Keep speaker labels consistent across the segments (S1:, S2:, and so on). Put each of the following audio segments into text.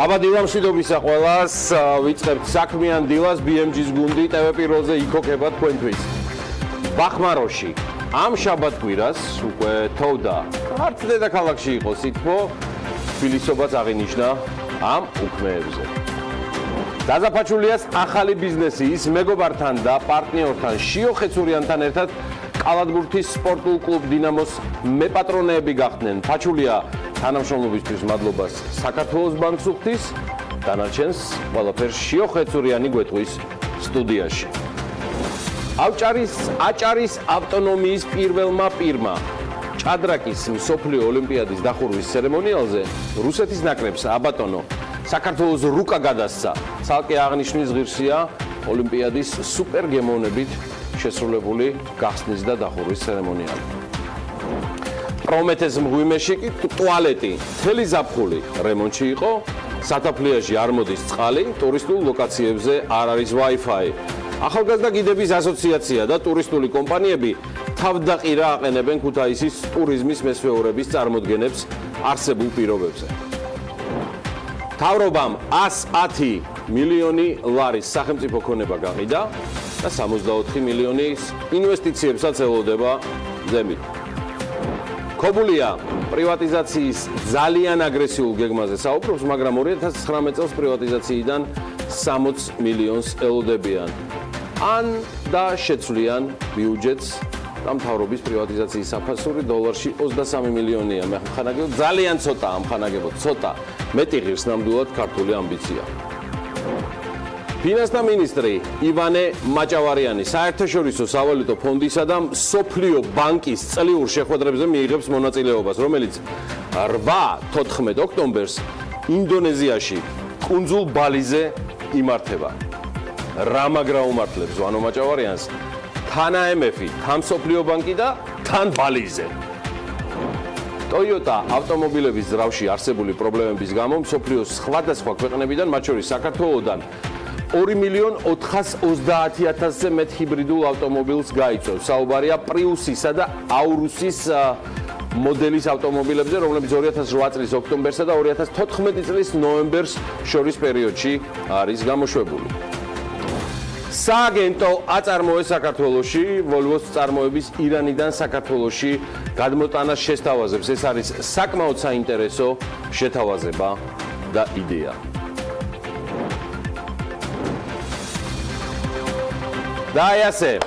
S1: აბა დილა მშვიდობისა ყველას, ვიწყებთ საქმიან დილას BMG-ს გუნდი ტელეპირველზე იქოქება თქვენთვის. ბახმაროში ამ შაბათ-კვირას უკვე თოვდა არც დედაქალაქში იყო სითბო, თბილისობაც აღინიშნა ამ უქმეებზე. დაზაფაჩულიას ახალი ბიზნესი ის მეგობართან და პარტნიორთან შიოხეცურიანთან ერთად კალათბურთის სპორტულ კლუბ დინამოს მეპატრონეები გახდნენ. ფაჩულია თანამშრომლობისთვის მადლობას საქართველოს ბანკს უხდის, დანარჩენს ყველაფერს შიოხეცურიანი გვეტყვის სტუდიაში. აჭარის ავტონომიის პირველმა პირმა ჭადრაკის მსოფლიო ოლიმპიადის დახურვის ცერემონიალზე რუსეთის ნაკრებს აბატონო საქართველოს რუკა გადასცა. ცალკე აღნიშნვის ღირსია ოლიმპიადის სუპერგემოვნებით შესრულებული გახსნის და დახურვის ცერემონიალი. პრომეთეს მღვიმეში კი ტუალეტი, მთელი ზაფხული რემონტში იყო, სათაფლიაში არ მოდის წყალი, ტურისტულ ლოკაციებზე არ არის Wi-Fi. ახალგაზრდა გიდების ასოციაცია და ტურისტული კომპანიები თავდაყირა აყენებენ ქუთაისის ტურიზმის მესვეურების წარმოდგენებს არსებულ პირობებზე. მთავრობამ 110 მილიონი ლარის სახელმწიფო ქონება გაყიდა და 64 მილიონის ინვესტიციებსაც ელოდება ზემით. ქობულია პრივატიზაციის ძალიან აგრესიულ გეგმაზე საუბრობს, მაგრამ 2019 წელს პრივატიზაციიდან 60 მილიონს ელოდებიან. ან და შეცვლიან ბიუჯეტს და მთავრობის პრივატიზაციის საფასური დოლარში 23 მილიონია. მე ხანაგებო ძალიან ცოტა ამხანაგებო, ცოტა. მეტი ღირს ნამდვილად ქართული ამბიცია. ფინანსთა მინისტრი ივანე მაჭავარიანი საერთაშორისო სავალუტო ფონდისა და მსოფლიო ბანკის წლიურ შეხვედრებზე მიიღებს მონაწილეობას, რომელიც 8-14 ოქტომბერს ინდონეზიაში კუნძულ ბალიზე იმართება. რა მაგრა უმართლებს ვანო მაჭავარიანს თან IMF-ი, თან მსოფლიო ბანკი და თან ბალიზე. Toyota ავტომობილების ძრავში არსებული პრობლემების გამო მსოფლიოს სხვადასხვა ქვეყნებიდან, მათ შორის საქართველოდან 2.430.000-ზე მეტ ჰიბრიდულ ავტომობილს გაიწვევს. საუბარია პრიუსისა და აურუსის მოდელის ავტომობილებზე, რომლებიც 2008 წლის ოქტომბერსა და 2014 წლის ნოემბერს შორის პერიოდში არის გამოშვებული. სააგენტო აწარმოეს საქართველოში, Volvo-ს წარმოების ირანიდან საქართველოში გადმოტანას შესთავაზებს. ეს არის საკმაოდ საინტერესო შეთავაზება და იდეა. და აი ასე,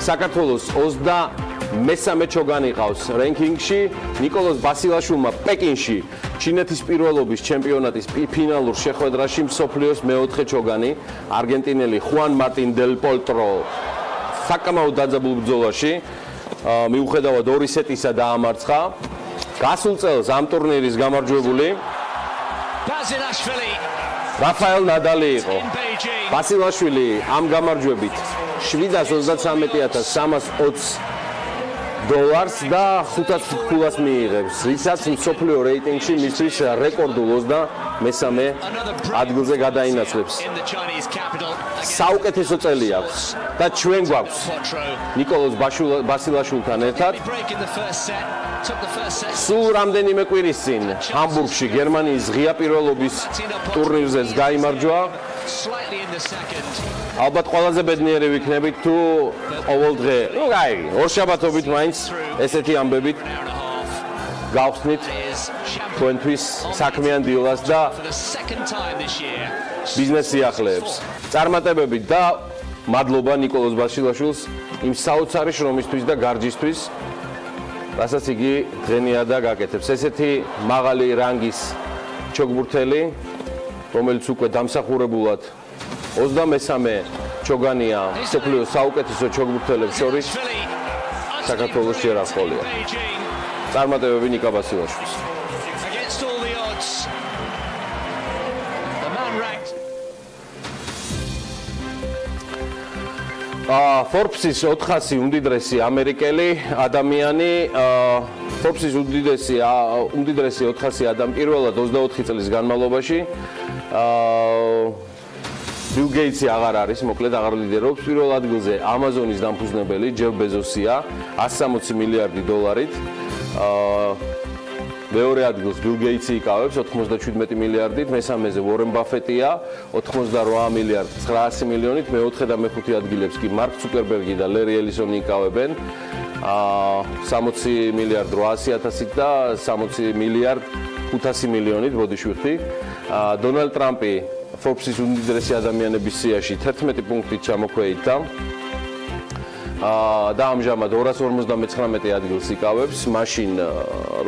S1: საქართველოს 23 ჩოგანი ყავს რენკინგში, ნიკოლოზ ბასილაშვილმა პეკინში ჩინეთის პირველობის ჩემპიონატის ფინალურ შეხვედრაში მსოფლიოს მეოთხე ჩოგანი, არგენტინელი ხუან მარტინ დელ პოლტრო საკმაოდ დაძაბულ ბრძოლაში მიუხედავად 2 სეტისა დაამარცხა. გასულ წელს ამ ტურნირის გამარჯვებული რაფაელ ნადალი იყო. ბასილაშვილი ამ გამარჯვებით $723,320 და 500 ფულას მიიღებს, რისაც მსოფლიო რეიტინგში მისთვის რეკორდულ 23 ადგილზე გადაინაცვლებს. საუკეთესო წელი აქვს და ჩვენ გვაქვს ნიკოლოზ ბასილაშვილთან ერთად. სულ რამდენიმე კვირის წინ ჰამბურგში გერმანიის ღია პირველობის ტურნირზეც გაიმარჯვა. ალბათ ყველაზე ბედნიერი ვიქნებით თუ ყოველ დღე, ორშაბათობით მაინც ესეთი ამბებით გავხსნით თქვენთვის საქმიან დილას და ბიზნეს სიახლეებს. წარმატებებით და მადლობა ნიკოლოზ ბასილაშვილს იმ საოცარი შრომისთვის და გარჯისთვის, რასაც იგი დღენიადა გაკეთებს. ესეთი მაღალი რანგის ჩოგბურთელი, რომელიც უკვე დამსახურებულად 23 ჩოგანია მსოფლიოს საუკეთესო ჩოგბურთელებს შორის საქართველოს ჯერ არ ჰყოლია. წარმატებები ნიკა ბასილაშვილს. Forbes-ის 400 უმდიდრესი ამერიკელი ადამიანი, Forbes-ის უმდიდრესი 400 ადამიანი პირველად 24 წლის განმავლობაში Bill Gates-ი აღარ არის, მოკლედ აღარ ლიდერობს. პირველ ადგილზე Amazon-ის დამფუძნებელი ჯეფ ბეზოსია $160 მილიარდი. მეორე ადგილს ბილ გეიტსი იკავებს 97 მილიარდით, მესამეზე ვორენ ბაფეტია 88 მილიარდ 900 მილიონით, მეოთხე და მეხუთე ადგილებს კი მარკ ცუკერბერგი და ლერი ელისონი იკავებენ 60 მილიარდ 800.000-ით და 60 მილიარდ 500 მილიონით, ბოდიში ვიხდი. დონალდ ტრამპი Forbes-ის უმდიდრესი ადამიანების სიაში 11 პუნქტით ჩამოქვეითდა. და ამჟამად 259 ადგილს იკავებს, მაშინ,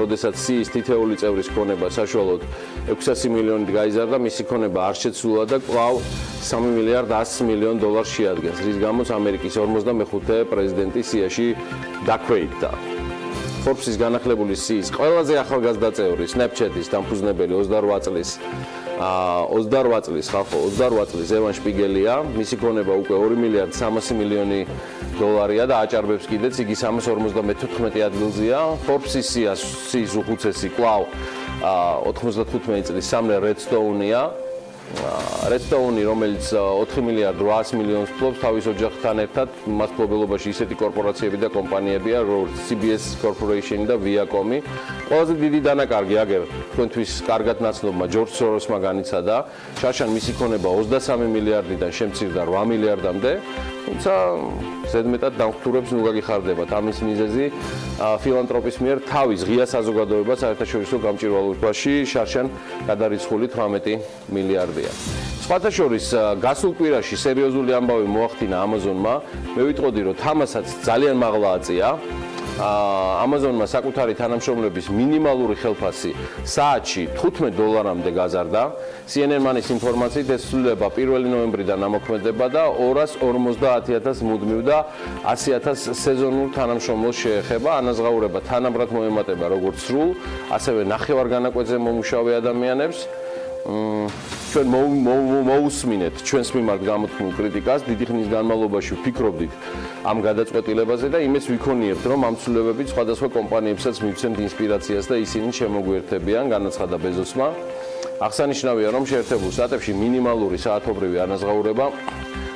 S1: როდესაც სიის თითეული წევრის ქონება საშუალოდ 600 მილიონით გაიზარდა, მისი ქონება არ შეცვლა და კვლავ 3 მილიარდ 100 მილიონ დოლარს შეადგენს, რის გამოც ამერიკის 55-ე პრეზიდენტი სიაში დაქვეითდა. Forbes-ის განახლებული სიის ყველაზე ახალგაზრდა წევრი, Snapchat-ის დამფუძნებელი 28 წლის ევან შპიგელია, მისი ქონება უკვე 2 მილიარდ 300 მილიონი დოლარია და აჭარბებს კიდეც, იგი 354 ადგილზეა. Forbes-ის სიის უხუცესი კვლავ 95 წლის სამნე Redstone-ია. Redstone, რომელიც 4 მილიარდ 800 მილიონს ფლობს თავის ოჯახთან ერთად, მას მფლობელობაში ისეთი კორპორაციები და კომპანიებია, როგორც CBS Corporation და Viacom. ყველაზე დიდი დანაკარგი აგერ თქვენთვის კარგად ნაცნობმა ჯორჯ სოროსმა განიცადა. შარშან მისი ქონება 23 მილიარდიდან შემცირდა 8 მილიარდამდე, თუმცა ზედმეტად დამხტურებს ნუ გაგიხარდებათ ამის მიზეზი ფილანტროპის მიერ თავის ღია საზოგადოებას საერთაშორისო გამჭვირვალობაში შარშან გადარიცხული 18 მილიარდია. სხვათა შორის გასულ კვირაში სერიოზული ამბავი მოახდინა Amazon-მა, მე ვიტყოდი რომ თამასაც ძალიან მაღლა აწია. Amazon-მა საკუთარი თანამშრომლების მინიმალური ხელფასი საათში $15-მდე გაზარდა. CNN-ის ინფორმაციით ეს ცვლილება 1 ნოემბრიდან ამოქმედება და 250,000 მუდმივ და 100,000 სეზონურ თანამშრომელს შეეხება. ანაზღაურება თანაბრად მოემატება როგორც სრულ, ასევე ნახევარგანაკვეთზე მომუშავე ადამიანებს. ჩვენ მოусმინეთ ჩვენს მიმართ გამოთქმულ კრიტიკას, დიდი ხნის განმავლობაში ვფიქრობდით ამ გადაწყვეტილებაზე და იმეც ვიქონიებთ, რომ ამ ცვლილებებით სხვადასხვა კომპანიებსაც მივცემთ ინსპირაციას და ისინი შემოგვიერთებიან, განაცხადა ბეზოსმა. აღსანიშნავია, რომ შეერთებულ შტატებში მინიმალური საათობრივი ანაზღაურება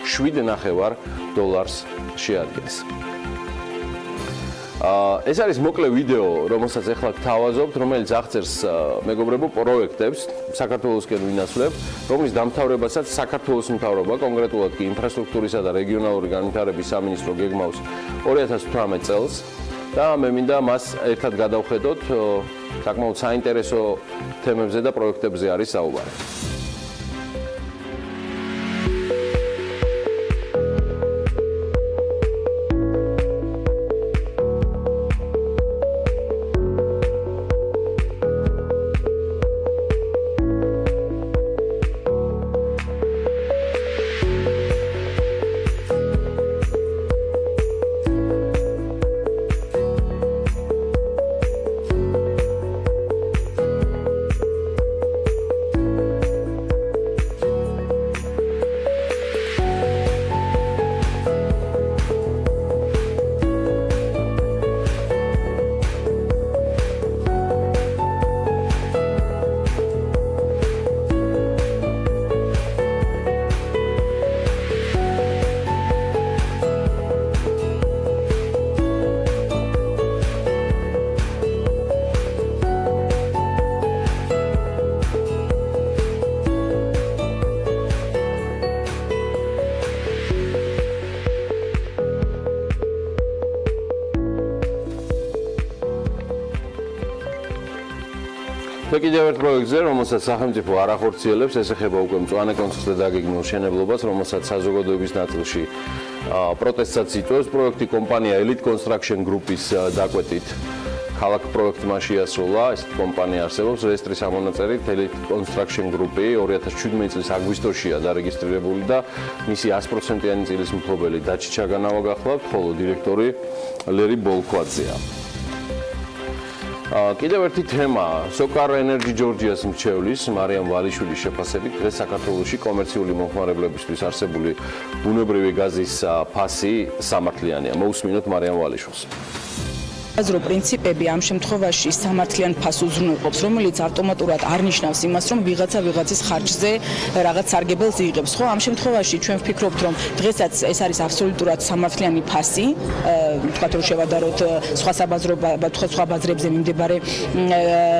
S1: $7.5 შეადგენს. ეს არის მოკლე ვიდეო, რომელსაც ახლა გთავაზობთ, რომელიც აღწერს მეგობრებო პროექტებს საქართველოსკენ ვინაცვლებ, რომლის დამთავრებასაც საქართველოს მთავრობა, კონკრეტულად კი ინფრასტრუქტურისა და რეგიონალური განვითარების სამინისტრო გეგმავს 2018 წელს და მე მინდა მას ერთად გადავხედოთ, საკმაოდ საინტერესო თემებზე და პროექტებზე არის საუბარი. კიდევ ერთ პროექტზე, რომელსაც სახელმწიფო არ ახორციელებს, ეს ეხება უკვე მწვანე კონცხზე დაგეგმილ მშენებლობას, რომელსაც საზოგადოების ნაწილში პროტესტსაც იწვევს. პროექტი კომპანია Elite Construction Group-ის დაკვეთით ქალაქ პროექტმა შეასრულა. ეს კომპანია არსებობს რეესტრის ამონაწერით Elite Construction Group-ი 2017 წლის აგვისტოშია დარეგისტრირებული და მისი 100%-იანი წილის მფლობელი დაჩი ჩაგანავა გახლავთ, ხოლო დირექტორი ლერი ბოლქვაძეა. კიდევ ერთი თემა, Socar Energy Georgia's მრჩევლის მარიამ ვალიშვილის შეფასებით დღეს საქართველოში კომერციული მომხმარებლებისთვის არსებული ბუნებრივი გაზის ფასი სამართლიანია. მოусმინოთ მარიამ ვალიშვილს.
S2: აზრო პრინციპები ამ შემთხვევაში სამართლიან ფასს უზრუნველყოფს, რომელიც ავტომატურად არ ნიშნავს იმას, რომ ვიღაცა ვიღაცის ხარჯზე რაღაც სარგებელს იღებს. ხო, ამ შემთხვევაში ჩვენ ვფიქრობთ, რომ დღესაც ეს არის აბსოლუტურად სამართლიანი ფასი, თქვათ რომ შევადაროთ სხვა ბაზრებზე მიმდებარე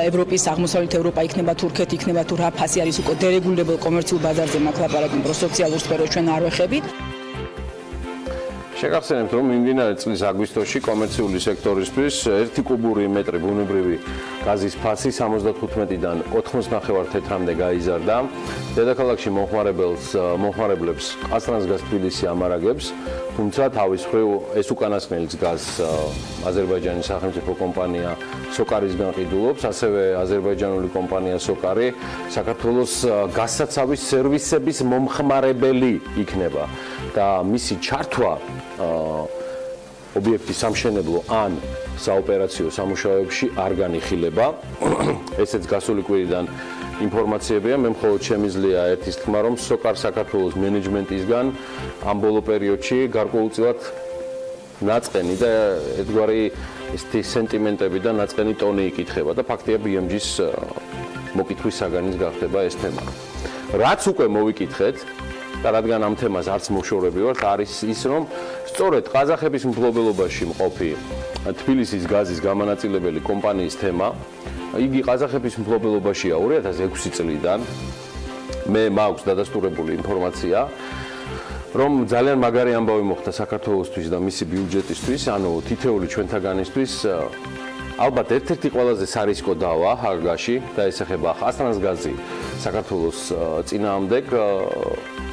S2: ევროპის, აღმოსავლეთ ევროპა იქნება თურქეთი, იქნება თუ რა ფასი არის უკვე დერეგულირებულ კომერციულ ბაზარზე მაგ ლაპარაკობთ, რომ სოციალურ სფეროს ჩვენ არ ვეხებით.
S1: შეგახსენებთ, რომ მიმდინარე წლის აგვისტოში კომერციული სექტორისთვის 1 კუბური მეტრი ბუნებრივი გაზის ფასი 75-დან 90.5 თეთრამდე გაიზარდა. დედაქალაქში მომხმარებლებს ყაზტრანსგაზ თბილისი ამარაგებს, თუმცა თავის მხრივ ეს უკანასკნელი გაზს აზერბაიჯანის სახელმწიფო კომპანია სოკარისგან ყიდულობს, ასევე აზერბაიჯანული კომპანია სოკარი საქართველოს გაზსაცავის სერვისების მომხმარებელი იქნება და მისი ჩართვა ობიექტის სამშენებლო ან საოპერაციო სამუშაოებში არ განიხილება. ესეც გასული კვირიდან ინფორმაციებია, მე მხოლოდ შემიძლია ერთის თქმა, რომ სოკარ საქართველოს მენეჯმენტისგან ამ ბოლო პერიოდში გარკვეულწილად ნაწყენი და ერთგვარი ესეთი სენტიმენტები და ნაწყენი ტონი იკითხება და ფაქტია BMG-ს მოკითხვის საგანის გახდება ეს თემა. რაც უკვე მოვიკითხეთ და რადგან ამ თემას არც მოშორები ვართ, არის ის, რომ სწორედ ყაზახების მფლობელობაში მყოფი თბილისის გაზის გამანაწილებელი კომპანიის თემა, იგი ყაზახების მფლობელობაშია 2006 წლიდან. მე მაქვს დადასტურებული ინფორმაცია, რომ ძალიან მაგარი ამბავი მოხდა საქართველოსთვის და მისი ბიუჯეტისთვის, ანუ თითეული ჩვენთაგანისთვის ალბათ ერთ-ერთი ყველაზე სარისკო დავა ჰაგაში და ეს ეხება ყაზტრანსგაზი საქართველოს წინააღმდეგ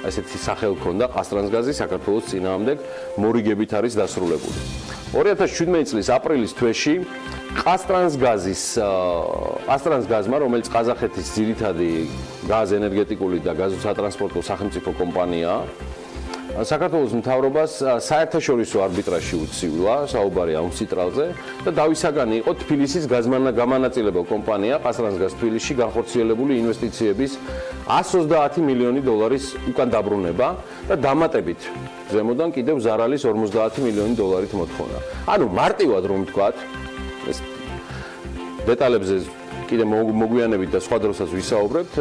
S1: ასეთი სახელი ჰქონდა ყაზტრანსგაზი საქართველოს წინააღმდეგ მორიგებით არის დასრულებული. 2017 წლის აპრილის თვეში ყაზტრანსგაზმა, რომელიც ყაზახეთის ძირითადი გაზ ენერგეტიკული და გაზოსატრანსპორტო სახელმწიფო კომპანიაა, საქართველოს მთავრობას საერთაშორისო არბიტრაჟში უცივლა საუბარი ამ სიტრალზე და დავისაგანი იყო თბილისის გამანაწილებელ კომპანია ყაზტრანსგაზ თბილისში განხორციელებული ინვესტიციების 130 მილიონი დოლარის უკან დაბრუნება და დამატებით ზემოდან კიდევ ზარალის 50 მილიონი დოლარით მოთხოვნა. ანუ მარტივად რომ ვთქვათ, ეს დეტალებზე კიდე მოგვიანებით და სხვა დროსაც ვისაუბრებთ,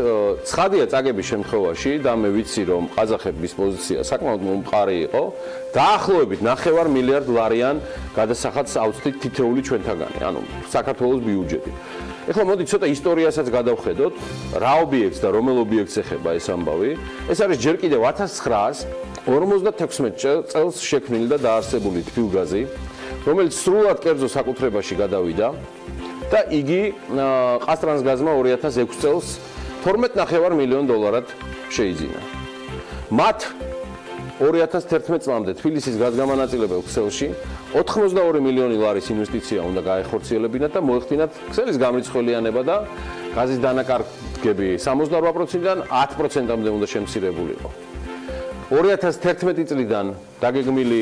S1: ცხადია წაგების შემთხვევაში და მე ვიცი რომ ყაზახების პოზიცია საკმაოდ მომყარი იყო, დაახლოებით 9 მილიარდ ლარიან გადასახადს აუცდით თითოეული ჩვენთაგანი, ანუ საქართველოს ბიუჯეტი. ეხლა მოდი ცოტა ისტორიასაც გადავხედოთ, რა ობიექტს და რომელ ობიექტს ეხება ეს ამბავი. ეს არის ჯერ კიდევ 1956 წელს შექმნილი და დაარსებული თბილგაზი, რომელიც სრულად კერძო საკუთრებაში გადავიდა. და იგი ყაზტრანსგაზმა 2006 წელს 12.5 მილიონ დოლარად შეიძინა. მათ 2011 წლამდე თბილისის გაზგამანაწილებელ ქსელში 82 მილიონი ლარის ინვესტიცია უნდა გაეხორციელებინათ და მოეხდინათ ქსელის გამრიცხველიანება და გაზის დანაკარგები 78%-დან 10%-მდე უნდა შემცირებულიყო. 2011 წლიდან დაგეგმილი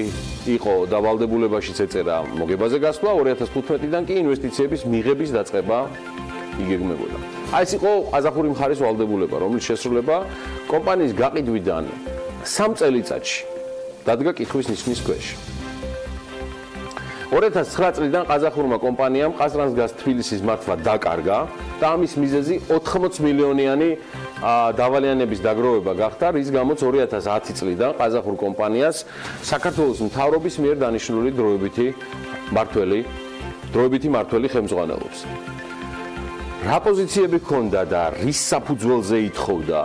S1: იყო და ვალდებულებაშიც ეწერა მოგებაზე გასვლა, 2015-დან კი ინვესტიციების მიღების დაწყება იგეგმებოდა. აი ეს იყო ყაზახური მხარის ვალდებულება, რომლის შესრულება კომპანიის გაყიდვიდან 3 წელიწადში დადგა კითხვის ნიშნის ქვეშ. 2009 წლიდან ყაზახურმა კომპანიამ ყაზტრანსგაზ თბილისის მართვა დაკარგა და ამის მიზეზი 80 მილიონიანი დავალიანების დაგროვება გახდა, რის გამოც 2010 წლიდან ყაზახურ კომპანიას საქართველოს მთავრობის მიერ დანიშნული დროებითი მართველი ხელმძღვანელობს. რა პოზიციები ჰქონდა და რის საფუძველზე ითხოვდა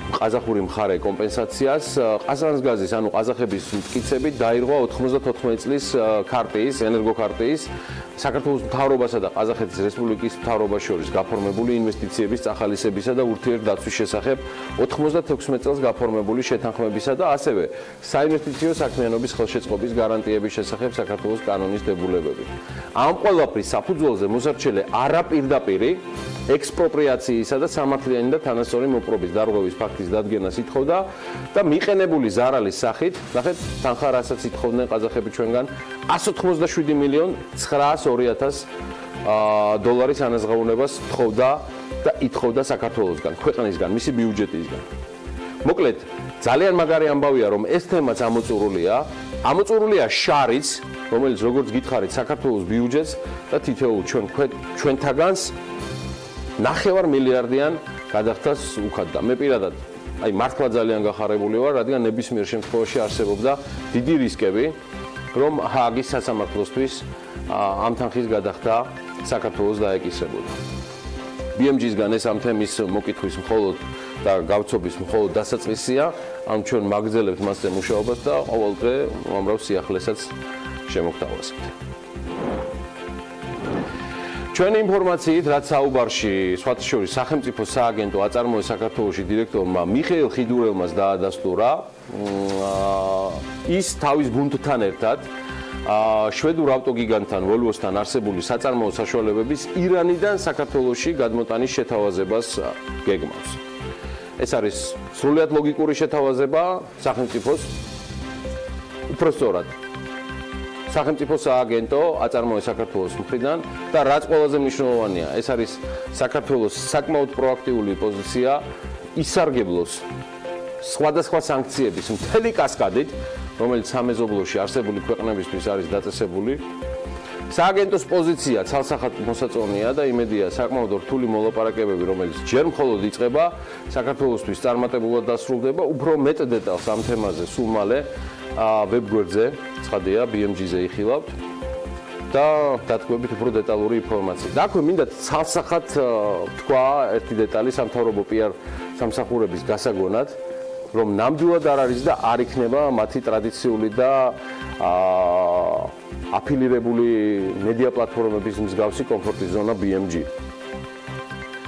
S1: ყაზახური მხარე კომპენსაციას? ყაზტრანსგაზის, ანუ ყაზახების მტკიცებით დაირღვა 94 წლის ქარტიის, ენერგოქარტიის საქართველოს მთავრობასა და ყაზახეთის რესპუბლიკის მთავრობას შორის გაფორმებული ინვესტიციების წახალისებისა და ურთიერთდაცვის შესახებ 96 წელს გაფორმებული შეთანხმებისა და ასევე საინვესტიციო საქმიანობის ხელშეწყობის გარანტიების შესახებ საქართველოს კანონის დებულებები. ამ ყველაფრის საფუძველზე მოსარჩელე არაპირდაპირი ექსპროპრიაციისა და სამართლიანი და თანასწორი მოპყრობის დარღვევის ფაქტის დადგენას ითხოვდა და მიყენებული ზარალის სახით, ნახეთ, თანხა რასაც ითხოვდნენ ყაზახები ჩვენგან 187 მილიონ 902.000 დოლარის ანაზღაურებას თხოვდა და ითხოვდა საქართველოსგან, ქვეყნისგან, მისი ბიუჯეტისგან. მოკლედ, ძალიან მაგარი ამბავია, რომ ეს თემაც ამოწურულია შარიც რომელიც როგორც გითხარით, საქართველოს ბიუჯეტს და თითოეულ ჩვენთაგანს 9 მილიარდიან გადახდას უხადდა. მე პირადად აი მართლა ძალიან გახარებული ვარ, რადგან ნებისმიერ შემთხვევაში არსებობდა დიდი რისკები, რომ ჰააგის სასამართლოსთვის ამ თანხის გადახდა საქართველოს დაეკისრებოდა. BMG-სგან ეს ამ თემის მოკითხვის მხოლოდ და გავცობის მხოლოდ დასაწყისია, ან ჩვენ მაგძელებთ მასზე მუშაობას და ყოველ დღე უამრავ სიახლესაც შემოგთავაზებთ. ჩვენი ინფორმაციით, რაც საუბარში, სხვათა შორის სახელმწიფო სააგენტო აწარმოეს საქართველოში დირექტორმა მიხეილ ხიდურელმას დაადასტურა, ის თავის გუნდთან ერთად შვედურ ავტოგიგანტთან ვოლვოსთან არსებული საწარმოო საშუალებების ირანიდან საქართველოში გადმოტანის შეთავაზებას გეგმავს. ეს არის სრულიად ლოგიკური შეთავაზება სახელმწიფოს უпростоრად. სახელმწიფო სააგენტო აწარმოეს საქართველოს მხრიდან და რაც ყველაზე მნიშვნელოვანია, ეს არის საქართველოს საკმაოდ პროაქტიული პოზიცია ისარგებლოს სხვადასხვა სანქციების მთელი კასკადით, რომელიც სამეზობლოში არსებული ქვეყნებისთვის არის დაწესებული. სააგენტოს პოზიცია ცალსახად მოსაწონია და იმედია საკმაოდ რთული მოლაპარაკებები, რომელიც ჯერ მხოლოდ იწყება, საქართველოსთვის წარმატებულად დასრულდება. უფრო მეტ დეტალს ამ თემაზე სულ მალე ვებგვერდზე, ცხადია, BMG-ზე იხილავთ და დათქვებით უფრო დეტალური ინფორმაცია. და აქვე მინდა ცალსახად თქვა ერთი დეტალი სამთავრობო PR სამსახურების გასაგონად, რომ ნამდვილად არ არის და არ იქნება მათი ტრადიციული და აფილირებული მედია პლატფორმების მსგავსი კომფორტის ზონა BMG.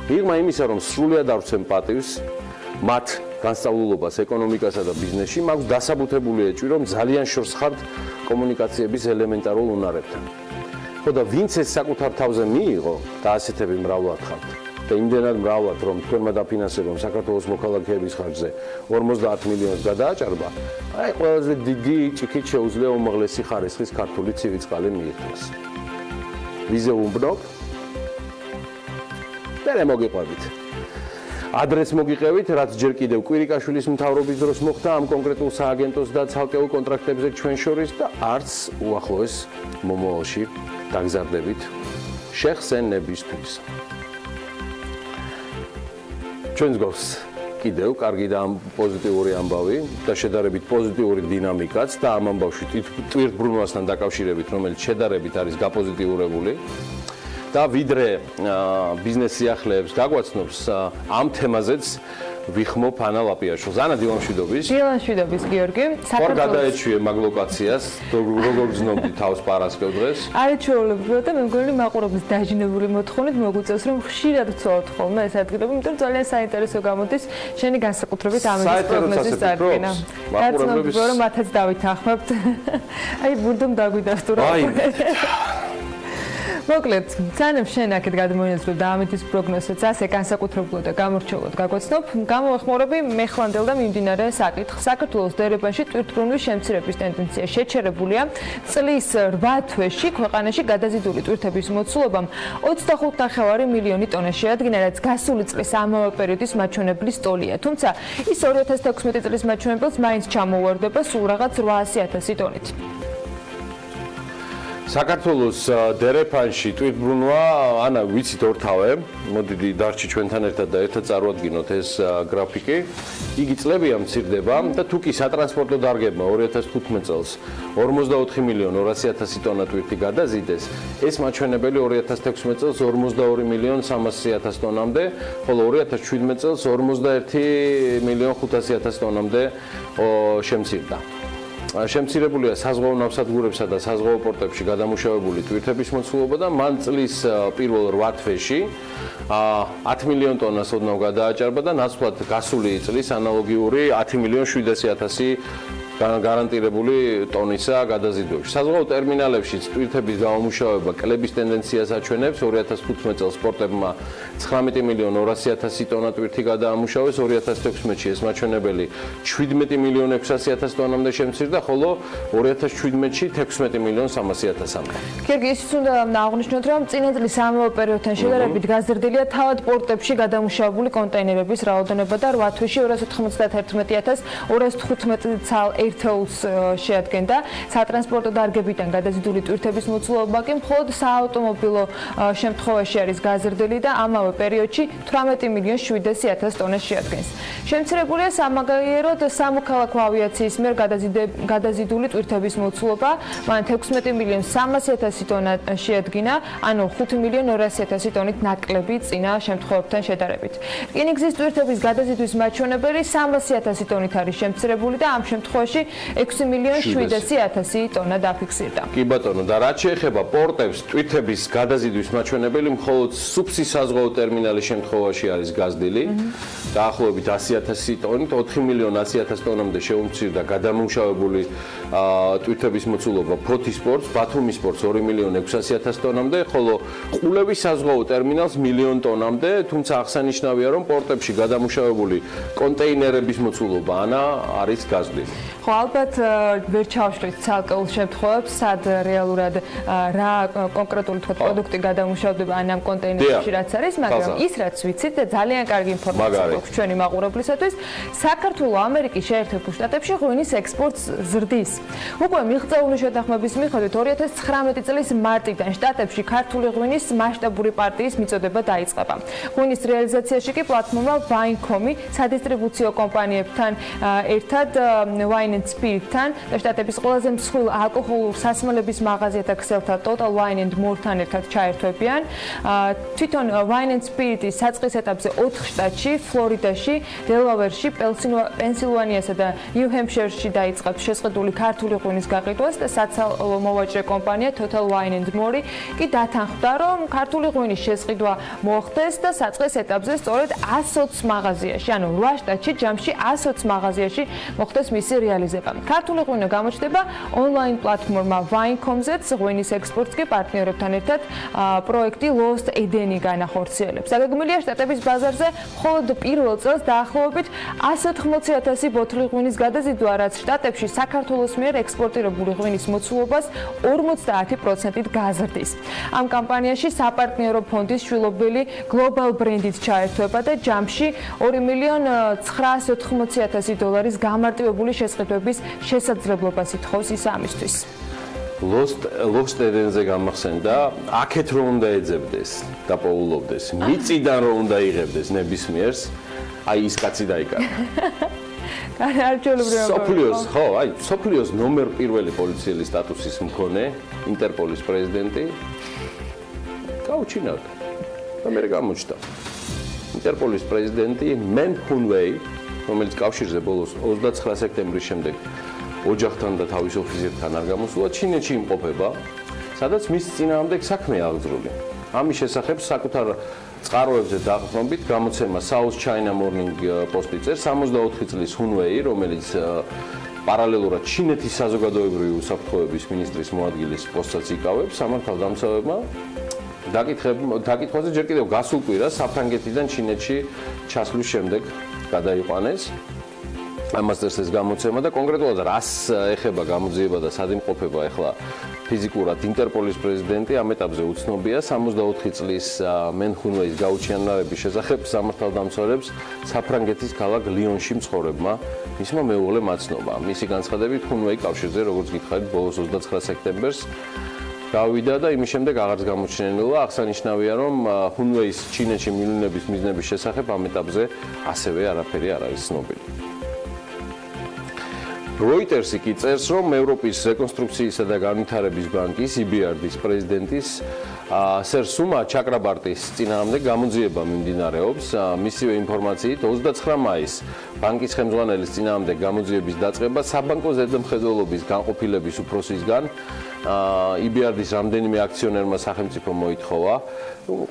S1: მიღმა იმისა, რომ სრულიად არ ვცემ პატივს მათ განსწავლულობას ეკონომიკასა და ბიზნესში, მაქვს დასაბუთებული ეჭვი, რომ ძალიან შორს ხართ კომუნიკაციების ელემენტარულ უნარებთან. ხო და ვინც ეს საკუთარ თავზე მიიღო და ასეთები მრავლად ხართ. და იმდენად მრავლად, რომ თქვენმა დაფინანსებამ საქართველოს მოქალაქეების ხარჯზე 50 მილიონს გადააჭარბა, აი ყველაზე დიდი ჭიქით შეუძლია უმაღლესი ხარისხის ქართული ცივი წყალი მიიღოს. ვიზე ვუმბნობ? და მოგიყვებით. ადრეს მოგიყევით, რაც ჯერ კიდევ კვირიკაშვილის მთავრობის დროს მოხდა ამ კონკრეტულ სააგენტოს და ცალკეულ კონტრაქტებზე ჩვენ შორის და არც უახლოეს მომავალში დაგზარდებით შეხსენებისთვის. ჩვენს გვაქვს კიდევ კარგი და პოზიტიური ამბავი და შედარებით პოზიტიური დინამიკაც და ამ ამბავში ტვირთბრუნვასთან დაკავშირებით, რომელიც შედარებით არის გაპოზიტიურებული. და ვიდრე ბიზნეს სიახლეებს გაგვაცნობს, ამ თემაზეც ვიხმობ ანა ლაპიაშვილს. ანა, დილამშვიდობის.
S3: დილამშვიდობის, გიორგი.
S1: საქართველოს გადაეჩვიე მაგ ლოკაციას, როგორ გზნობდი თავს პარასკევ დღეს?
S3: არის ჩვეულებრივად და მე მგონი მაყურებლის დაჟინებული მოთხოვნით მოგვიწევს, რომ ხშირად ვცვალოთ ხოლმე ეს ადგილები, იმიტომ რომ ძალიან საინტერესო გამოდის შენი განსაკუთრებით ამის პროგნოზის წარდგენა.
S1: მაყურებლების
S3: რომ მათაც დავითანხმებთ. აი, ბურდომ დაგვიდასტურა. მოკლედ, ძალიან შენ აქეთ გადმოინაცვლებ და ამითის პროგნოზსაც ასე განსაკუთრებულად და გამორჩეულად გაგვაცნობ. გამოვეხმარები მეხლანდელ და მიმდინარე საკითხს. საქართველოს დერეფანში ტვირთბრუნვის შემცირების ტენდენცია შეჩერებულია. წლის 8 თვეში ქვეყანაში გადაზიდული ტვირთების მოცულობამ 25.5 მილიონი ტონა შეადგინა, რაც გასული წლის ამავე პერიოდის მაჩვენებლის ტოლია. თუმცა ის 2016 წლის მაჩვენებელს მაინც ჩამოუვარდება სულ რაღაც 800.000 ტონით.
S1: საქართველოს დერეფანში ტვირთბრუნვა, ანა, ვიცით ორთავე, მოდიდი დარჩი ჩვენთან ერთად და ერთად წარვადგინოთ ეს გრაფიკი. იგი წლებია მცირდება და თუ კი სატრანსპორტო დარგებმა 2015 წელს 44 მილიონ 200.000 ტონა ტვირთი გადაზიდეს, ეს მაჩვენებელი 2016 წელს 42 მილიონ 300.000 ტონამდე, ხოლო 2017 წელს 41 მილიონ 500.000 ტონამდე შემცირდა. შემცირებულია საზღვაო ნავსადგურებსა და საზღვაო პორტებში გადამუშავებული ტვირთების მოცულობა და მან წლის პირველ 8 თვეში 10 მილიონ ტონას ოდნავ გადააჭარბა და ნაცვლად გასული წლის ანალოგიური 10 მილიონ 700.000 გარანტირებული ტონისა გადაზიდვებში. საზღვაო ტერმინალებშიც ტვირთების გამომუშავება კლების ტენდენციას აჩვენებს. 2015 წელს პორტებმა 19 მილიონ 200.000 ტონა ტვირთი გადაამუშავეს, 2016-ში ეს მაჩვენებელი 17 მილიონ 600.000 ტონამდე შემცირდა, ხოლო 2017-ში 16 მილიონ 300.000-მდე.
S3: გიორგი, ის უნდა აღნიშნოთ, რომ წინა წლის ამავე პერიოდთან შედარებით გაზრდილია თავად პორტებში გადამუშავებული კონტეინერების რაოდენობა და 8 თვეში 291.215 ცალ ერთეულს შეადგენდა. სატრანსპორტო დარგებიდან გადაზიდული ტვირთების მოცულობა კი მხოლოდ საავტომობილო შემთხვევაში არის გაზრდილი და ამავე პერიოდში 18,700,000 ტონას შეადგენს. შემცირებულია სამაგიეროდ სამოქალაქო ავიაციის მიერ გადაზიდული ტვირთების მოცულობა, მან 16,300,000 ტონა შეადგინა, ანუ 5,200,000 ტონით ნაკლები წინა შემთხვევებთან შედარებით. რკინიგზის ტვირთების გადაზიდვის მაჩვენებელი 300,000 ტონით არის შემცირებული და ამ შემთხვევაში 6,700,000 ტონა დაფიქსირდა.
S1: კი ბატონო, და რაც შეეხება პორტებს, ტვირთების გადაზიდვის მაჩვენებელი მხოლოდ სუფსის საზღვაო ტერმინალის შემთხვევაში არის გაზრდილი. დაახლოებით 100,000 ტონით, 4,100,000 ტონამდე შეუმცირდა გადამუშავებული ტვირთების მოცულობა ფოთის პორტს, ბათუმის პორტს 2,600,000 ტონამდე, ხოლო ყულევის საზღვაო ტერმინალს 1,000,000 ტონამდე, თუმცა აღსანიშნავია, რომ პორტებში გადამუშავებული კონტეინერების მოცულობა არის გაზრდილი.
S3: ხო, ალბათ ვერ ჩავშლით ცალკეულ შემთხვევებს, სად რეალურად რა კონკრეტული პროდუქტი გადამუშავდება ამ კონტეინერებში რაც არის, მაგრამ ის რაც ვიცით და ძალიან კარგი ინფორმაცია გვაქვს ჩვენი მაყურებლისათვის, საქართველოს ამერიკის შეერთებულ შტატებში ღვინის ექსპორტს ზრდის. უკვე მიღწეული შეთანხმების მიხედვით 2019 წლის მარტიდან შტატებში ქართული ღვინის მასშტაბური პარტიის მიწოდება დაიწყება. ღვინის რეალიზაციაში კი პლატფორმა Wine.com სადისტრიბუციო კომპანიებთან ერთად Wine and Spirit-თან და შტატების ყველაზე მსხვილ ალკოჰოლურ სასმელების მაღაზიათა ქსელთა Total Wine and More-თან ერთად ჩაერთვებიან. თვითონ Wine and Spirit-ის საწყის ეტაპზე 4 შტატში, ფლორიდაში, დელავერში, პენსილვანიასა და ნიუ-ჰემპშაირში დაიწყებს შესყიდული ქართული ღვინის გაყიდვას და საცალო მოვაჭრე კომპანია Total Wine and More კი დათანხმდა, რომ ქართული ღვინის შესყიდვა მოხდეს და საწყის ეტაპზე სწორედ 120 მაღაზიაში, ანუ 8 შტატში ჯამში 120 მაღაზიაში მოხდეს მისი რეალიზება. ქართული ღვინო გამოჩნდება ონლაინ პლატფორმა Wine.com-ზეც, ღვინის ექსპორტს კი პარტნიორებთან ერთად პროექტი Lost Eden-ი განახორციელებს. დაგეგმილია შტატების ბაზარზე მხოლოდ პირველ წელს დაახლოებით 180,000 ბოთლი ღვინის გადაზიდვა, რაც შტატებში საქართველოს მიერ ექსპორტირებული ღვინის მოცულობას 50%-ით გაზრდის. ამ კამპანიაში საპარტნიორო ფონდის შვილობილი Global Brand-ით ჩაერთვება და ჯამში 2,980,000 გამარტივებული შესყიდვების შესაძლებლობას ითხოვს ის ამისთვის.
S1: Lost Eden-ზე გამახსენდა, აქეთ რომ უნდა ეძებდეს და პოულობდეს, მიწიდან რომ უნდა იღებდეს ნებისმიერს, აი ის კაცი დაიკარგა. სოფლიოს, ხო, აი, სოფლიოს ნომერ პირველი პოლიციელი სტატუსის მქონე, ინტერპოლის პრეზიდენტი გაუჩინარდა. და მე გამოჩნდა. ინტერპოლის პრეზიდენტი მენ ჰუნვეი, რომელიც კავშირზე ბოლოს 29 სექტემბრის შემდეგ ოჯახთან და თავის ოფიცერთან არ გამოსულა, ჩინეთში იმყოფება, სადაც მის წინააღმდეგ საქმეა აღძრული. ამის შესახებ საკუთარ წყაროებზე დაყრდნობით გამოცემა South China Morning Post-ი წერს 64 წლის ჰუნვეი, რომელიც პარალელურად ჩინეთის საზოგადოებრივი უსაფრთხოების მინისტრის მოადგილის პოსტსაც იკავებს, სამართალდამცავებმა დაკითხვაზე ჯერ კიდევ გასულ კვირას საფრანგეთიდან ჩინეთში ჩასვლის შემდეგ გადაიყვანეს. ამას წერს ეს გამოცემა და კონკრეტულად რას ეხება გამოძიება და სად იმყოფება ახლა ფიზიკურად ინტერპოლის პრეზიდენტი ამ ეტაპზე უცნობია. 64 წლის მენ ჰუნვეის გაუჩინარების შესახებ სამართალდამცავებს საფრანგეთის ქალაქ ლიონში მცხოვრებმა მისმა მეუღლემ აცნობა. მისი განცხადებით ჰუნვეი კავშირზე, როგორც გითხარით, ბოლოს 29 სექტემბერს გავიდა და იმის შემდეგ აღარც გამოჩნეულა. აღსანიშნავია, რომ ჰუნვეის ჩინეთში მივლინების მიზნების შესახებ ამ ეტაპზე ასევე არაფერი არ არის ცნობილი. Reuters-ი კი წერს, რომ ევროპის რეკონსტრუქციისა და განვითარების ბანკის EBRD-ის პრეზიდენტის სერ სუმა ჩაკრაბარტის წინააღმდეგ გამოძიება მიმდინარეობს. მისივე ინფორმაციით 29 მაისს ბანკის ხელმძღვანელის წინააღმდეგ გამოძიების დაწყება საბანკო ზედამხედველობის განყოფილების უფროსისგან EBRD-ის რამდენიმე აქციონერმა სახელმწიფო მოითხოვა.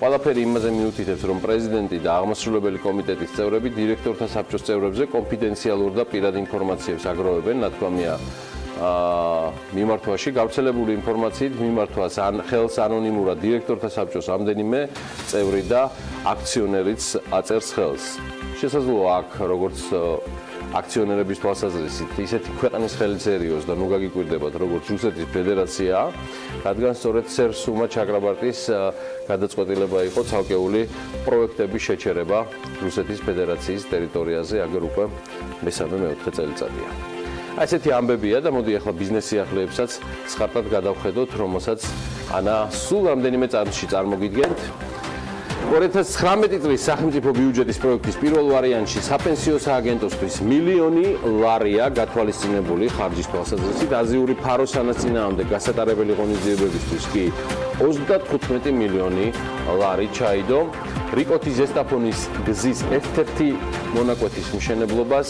S1: ყველაფერი იმაზე მიუთითებს, რომ პრეზიდენტი და აღმასრულებელი კომიტეტის წევრები დირექტორთა საბჭოს წევრებზე კონფიდენციალურ და პირად ინფორმაციებს აგროვებენ, ნათქვამია მიმართვაში. გავრცელებული ინფორმაციით მიმართვას ხელს ანონიმურად დირექტორთა საბჭოს რამდენიმე წევრი და აქციონერიც აწერს ხელს. შესაძლოა აქ როგორც აქციონერების თვალსაზრისით ისეთი ქვეყნის ხელიცერიოს და ნუ გაგიკვირდებათ როგორც რუსეთის ფედერაცია, რადგან სწორედ სერ სუმა ჩაკრაბარტის გადაწყვეტილება იყო ცალკეული პროექტების შეჩერება რუსეთის ფედერაციის ტერიტორიაზე, აგერ უკვე მესამე-მეოთხე წელიწადია. ესეთი ამბებია და მოდი ახლა ბიზნეს სიახლეებსაც ცხადად გადავხედოთ, რომელსაც ანა სულ რამდენიმე წამსში წარმოგიდგენთ. 2019 წლის სახელმწიფო ბიუჯეტის პროექტის პირველ ვარიანტში საპენსიო სააგენტოსთვის მილიონი ლარია გათვალისწინებული ხარჯის თვალსაზრისით, აზიური ფაროსანას წინააღმდეგ გასატარებელი ღონისძიებებისთვის კი 35 მილიონი ლარი ჩაიდო. რიკოთი ზესტაფონის გზის ერთ-ერთი მონაკვეთის მშენებლობას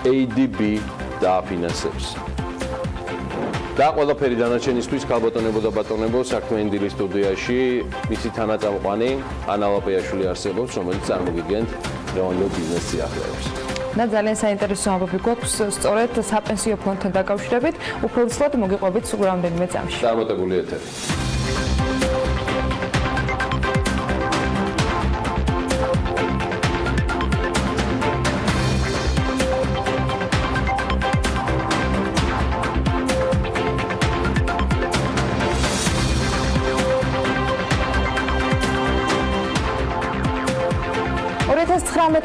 S1: ADB დააფინანსებს. და ყველაფერი დანარჩენისთვის ქალბატონებო და ბატონებო, საქმიანი დილის სტუდიაში მისი თანაწამყვანი ანა ლაპეაშვილი არსებობს, რომელიც წარმოგიდგენთ დღევანდელ ბიზნეს სიახლეებს.
S3: და ძალიან საინტერესო ამბები გვაქვს სწორედ საპენსიო ფონდთან დაკავშირებით, უფრო ცუდად მოგიყვებით სულ რამდენიმე წამში.
S1: წარმატებული ეთერი.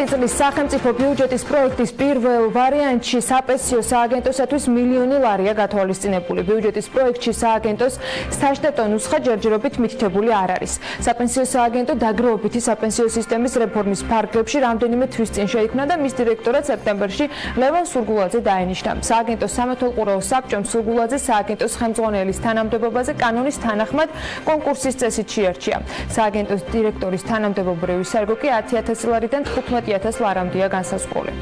S3: წლის სახელმწიფო ბიუჯეტის პროექტის პირველ ვარიანტში საპენსიო სააგენტოსათვის მილიონი ლარია გათვალისწინებული. ბიუჯეტის პროექტში სააგენტოს საშტატო ნუსხა ჯერჯერობით მითითებული არ არის. საპენსიო სააგენტო დაგროვებითი საპენსიო სისტემის რეფორმის ფარგლებში რამდენიმე თვის წინ შეიქმნა და მის დირექტორად სექტემბერში ლევან სურგულაძე დაენიშნა. სააგენტოს სამეთვალყურეო საბჭომ სურგულაძეს სააგენტოს ხელმძღვანელის თანამდებობაზე კანონის თანახმად კონკურსის წესით შეარჩია. სააგენტოს დირექტორის თანამდებობრივი სარგო კი 10,000 ლარიდან 15,000 ლარამდეა განსაზღვრული.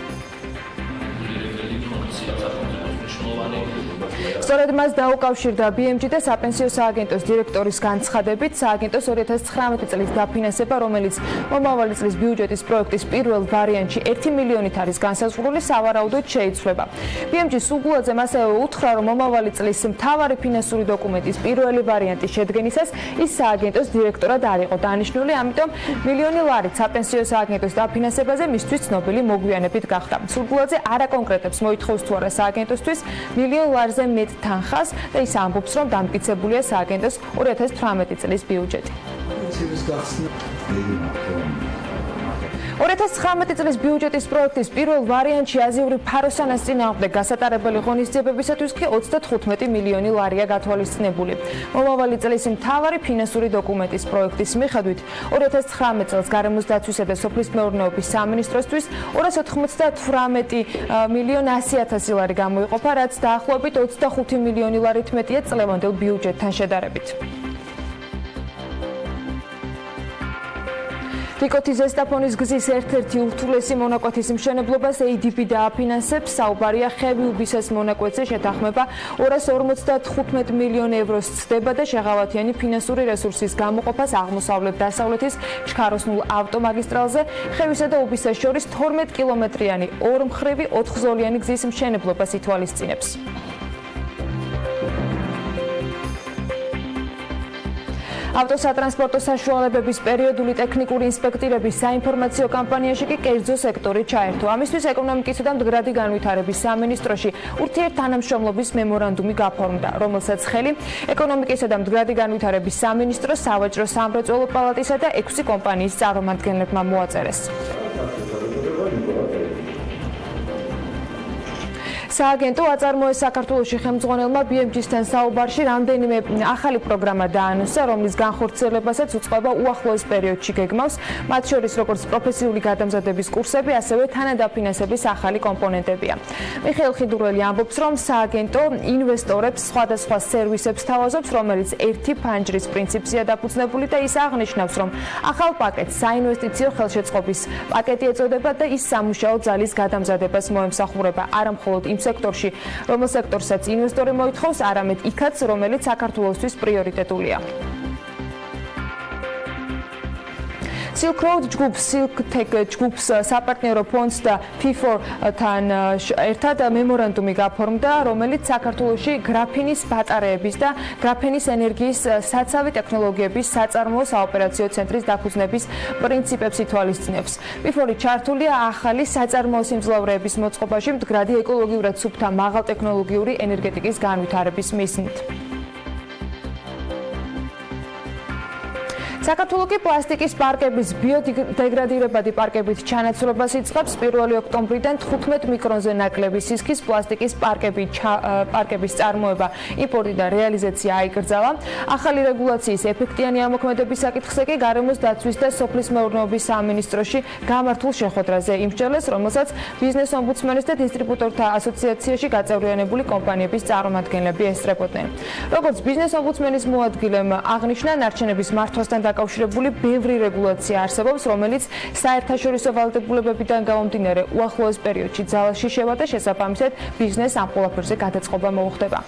S3: სწორედ მას დაუკავშირდა BMG და საპენსიო სააგენტოს დირექტორის განცხადებით, სააგენტოს 2019 წლის დაფინანსება, რომელიც მომავალი წლის ბიუჯეტის პროექტის პირველ ვარიანტში 1 მილიონით არის განსაზღვრული, სავარაუდოდ შეიცვლება. BMG სურგულაძემ ასევე უთხრა, რომ მომავალი წლის მთავარი ფინანსური დოკუმენტის პირველი ვარიანტის შედგენისას ის სააგენტოს დირექტორად არ იყო დანიშნული, ამიტომ მილიონი ლარით საპენსიო სააგენტოს დაფინანსებაზე მისთვის ცნობილი მოგვიანებით გახდა. სურგულაძე არ აკონკრეტებს მოითხოვს თუ არა სააგენტოსთვის მილიონ ლარზე მეტ თანხას და ის ამბობს, რომ დამტკიცებულია სააგენტოს 2018 წლის ბიუჯეტი. 2019 წლის ბიუჯეტის პროექტის პირველ ვარიანტში აზიური ფაროსანას წინააღმდეგ გასატარებელი ღონისძიებებისათვის კი 35 მილიონი ლარია გათვალისწინებული. მომავალი წლის მთავარი ფინანსური დოკუმენტის პროექტის მიხედვით 2019 წელს გარემოს დაცვისა და სოფლის მეურნეობის სამინისტროსთვის 298 მილიონ 100,000 ლარი გამოიყოფა, რაც დაახლოებით 25 მილიონი ლარით მეტია წლევანდელ ბიუჯეტთან შედარებით. რიკოთი ზესტაფონის გზის ერთ-ერთი ურთულესი მონაკვეთის მშენებლობას ADB დააფინანსებს. საუბარია ხევიუბისას მონაკვეთზე შეთანხმება 255 მილიონ ევროს ცდება და შეღავათიანი ფინანსური რესურსის გამოყოფას აღმოსავლეთ-დასავლეთის ჩქაროსნულ ავტომაგისტრალზე ხევისა და უბისას შორის 12 კილომეტრიანი ორმხრივი 4-გზოლიანი გზის მშენებლობას ითვალისწინებს. ავტოსატრანსპორტო საშუალებების პერიოდული ტექნიკური ინსპექტირების საინფორმაციო კამპანიაში კი კერძო სექტორი ჩაერთო. ამისთვის ეკონომიკისა და მდგრადი განვითარების სამინისტროში ურთიერთთანამშრომლობის მემორანდუმი გაფორმდა, რომელსაც ხელი ეკონომიკისა და მდგრადი განვითარების სამინისტროს, სავაჭრო სამრეწველო პალატისა და 6 კომპანიის წარმომადგენლებმა მოაწერეს. სააგენტო აწარმოეს საქართველოში ხელმძღვანელმა BMG-სთან საუბარში რამდენიმე ახალი პროგრამა დაანონსა, რომლის განხორციელებასაც უწყება უახლოეს პერიოდში გეგმავს, მათ შორის როგორც პროფესიული გადამზადების კურსები, ასევე თანადაფინანსების ახალი კომპონენტებია. მიხეილ ხიდურელი ამბობს, რომ სააგენტო ინვესტორებს სხვადასხვა სერვისებს თავაზობს, რომელიც ერთი ფანჯრის პრინციპზეა დაფუძნებული და ის აღნიშნავს, რომ ახალ პაკეტს საინვესტიციო ხელშეწყობის პაკეტი ეწოდება და ის სამუშაო ძალის გადამზადებას მოემსახურება არა მხოლოდ იმ სექტორში, რომელ სექტორსაც ინვესტორი მოითხოვს, არამედ იქაც, რომელიც საქართველოსთვის პრიორიტეტულია. Silk Road ჯგუფს, Silk Tech ჯგუფს საპარტნიორო ფონდს და P4-თან ერთად მემორანდუმი გაფორმდა, რომელიც საქართველოში გრაფენის ბატარეების და გრაფენის ენერგიის საცავი ტექნოლოგიების საწარმოო საოპერაციო ცენტრის დაფუძნების პრინციპებს ითვალისწინებს. P4-ი ჩართულია ახალი საწარმოო სიმძლავრეების მოწყობაში მდგრადი ეკოლოგიურად სუფთა მაღალტექნოლოგიური ენერგეტიკის განვითარების მიზნით. საქართველოს პლასტიკის პარკების ბიოდეგრადირებადი პარკებით ჩანაცვლებას იწყებს 1 ოქტომბრიდან 15 მიკრონზე ნაკლები სისქის პლასტიკის პარკების წარმოება, იმპორტი და რეალიზაცია აიკრძალა. ახალი რეგულაციის ეფექტიანი ამოქმედების საკითხზე კი გარემოს დაცვის და სოფლის მეურნეობის სამინისტროში გამართულ შეხვედრაზე იმსჯელეს, რომელსაც ბიზნესამბების და დისტრიბუტორთა ასოციაციაში გაწევრიანებული კომპანიების წარმომადგენლები ესწრებოდნენ. როგორც ბიზნესამბების მოადგილემ აღნიშნა, ნარჩენების მართვასთან დაკავშირებული ბევრი რეგულაცია არსებობს, რომელიც საერთაშორისო ვალდებულებებიდან გამომდინარე უახლოეს პერიოდში ძალაში შევა და შესაბამისად ბიზნესს ამ ყველაფერზე გადაწყობა მოუხდება.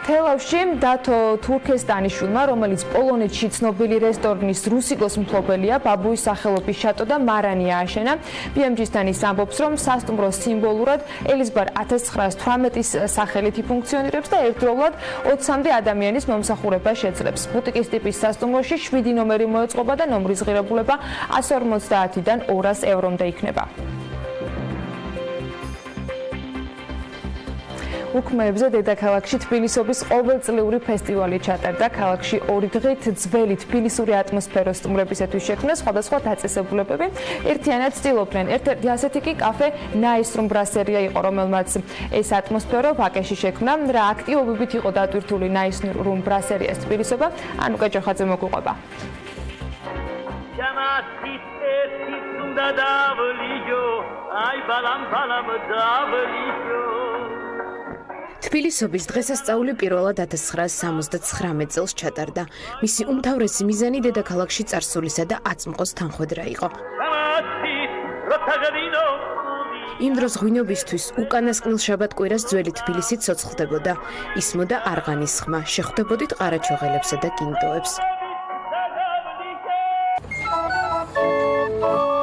S3: თელავში დათო თურქესტანიშვილმა, რომელიც პოლონეთში ცნობილი რესტორნის რუსიკოს მფლობელია, ბაბუის სახელობის შატო და მარანი ააშენა. BMG-სთანის ამბობს, რომ სასტუმრო სიმბოლურად ელიზბარ 1918-ის სახელით ფუნქციონირებს და ერთდროულად 20-მდე ადამიანის მომსახურება შეძლებს. ბუტიკის ტიპის სასტუმროში 7 ნომერი მოეწყობა და ნომრის ღირებულება 150-დან 200 ევრომდე იქნება. უქმეებზე დედაქალაქში თბილისობის ყოველწლიური ფესტივალი ჩატარდა. ქალაქში 2 დღით ძველი თბილისური ატმოსფეროს სტუმრებისათვის შექმნა სხვადასხვა დაწესებულებები. ერთიანად ცდილობდნენ. ერთ-ერთი ასეთი კი კაფე ნაისრუმ ბრასერია იყო, რომელმაც ეს ატმოსფერო ვაკეში შექმნა. რა აქტივობებით იყო დატვირთული ნაისრუმ ბრასერიას თბილისობა, ანუკა ჯოხაძე მოგვიყვება.
S4: თბილისობის დღესასწაული პირველად 1979 წელს ჩატარდა. მისი უმთავრესი მიზანი დედაქალაქში წარსულისა და აწმყოს თანხვედრა იყო. იმ დროს ღვინობისთვის უკანასკნელ შაბათ-კვირას ძველი თბილისი ცოცხლდებოდა. ისმოდა არღანის ხმა, შეხვდებოდით ყარაჩოღელებსა და კინტოებს.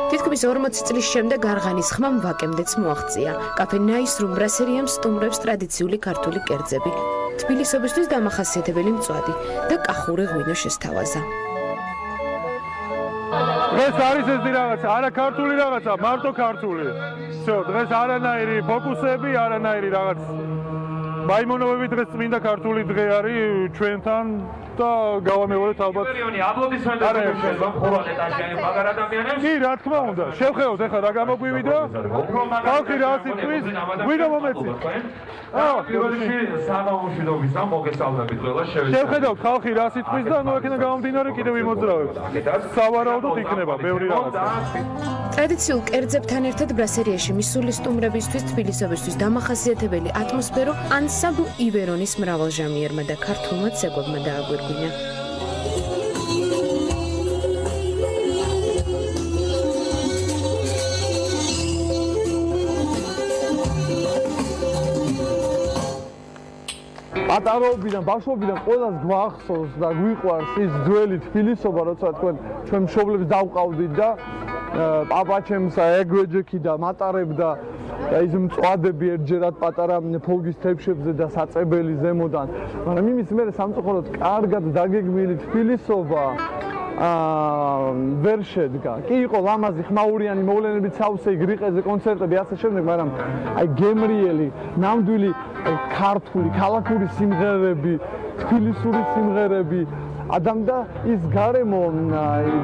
S4: თითქმის 40 წლის შემდეგ არღანის ხმამ ვაკემდეც მოაღწია. კაფე ნაისრუმ ბრასერიამ სტუმრებს ტრადიციული ქართული კერძები, თბილისობისთვის დამახასიათებელი მწვადი და კახური ღვინო შესთავაზა.
S5: დღეს არის ეს რაღაცა, არა ქართული რაღაცა, მარტო ქართული. всё, დღეს არანაირი ფოკუსები, არანაირი რაღაც მაიმონობები, დღეს წმინდა ქართული დღე არის ჩვენთან და გავამეორეთ ალბათ. კი, რა თქმა უნდა, შევხედოთ ახლა რა გამოგვივიდა. ხალხი რა იტყვის, ღვინო მომეწი. შევხედოთ ხალხი რა იტყვის და ნუ აქედან გამომდინარე კიდევ იმოძრავებთ. სავარაუდოდ იქნება ბევრი რაღაცა.
S4: ტრადიციულ კერძებთან ერთად ბრასერიაში მისული სტუმრებისთვის თბილისობისთვის დამახასიათებელი ატმოსფერო ანსამბლ ივერონის მრავალჟამიერმა და ქართულმა ცეკვებმა დააგვირგვინა.
S5: პატარაობიდან, ბავშვობიდან ყველას გვახსოვს და გვიყვარს ის ძველი თბილისობა, როცა ჩვენ მშობლებს დავყავდით და პაპაჩემს ეგვეჯექი და მატარებდა და ის მწვადები ერთჯერად პატარა ფოლგის თებშებზე და საწებელი ზემოდან. მაგრამ იმის მერე სამწუხაროდ კარგად დაგეგმილი თბილისობა ვერ შედგა. კი იყო ლამაზი, ხმაურიანი, მოვლენებით სავსე, გრიყეზე კონცერტები ასე შემდეგ, მაგრამ აი გემრიელი, ნამდვილი ქართული, ქალაქური სიმღერები, თბილისური სიმღერები, და ის გარემო,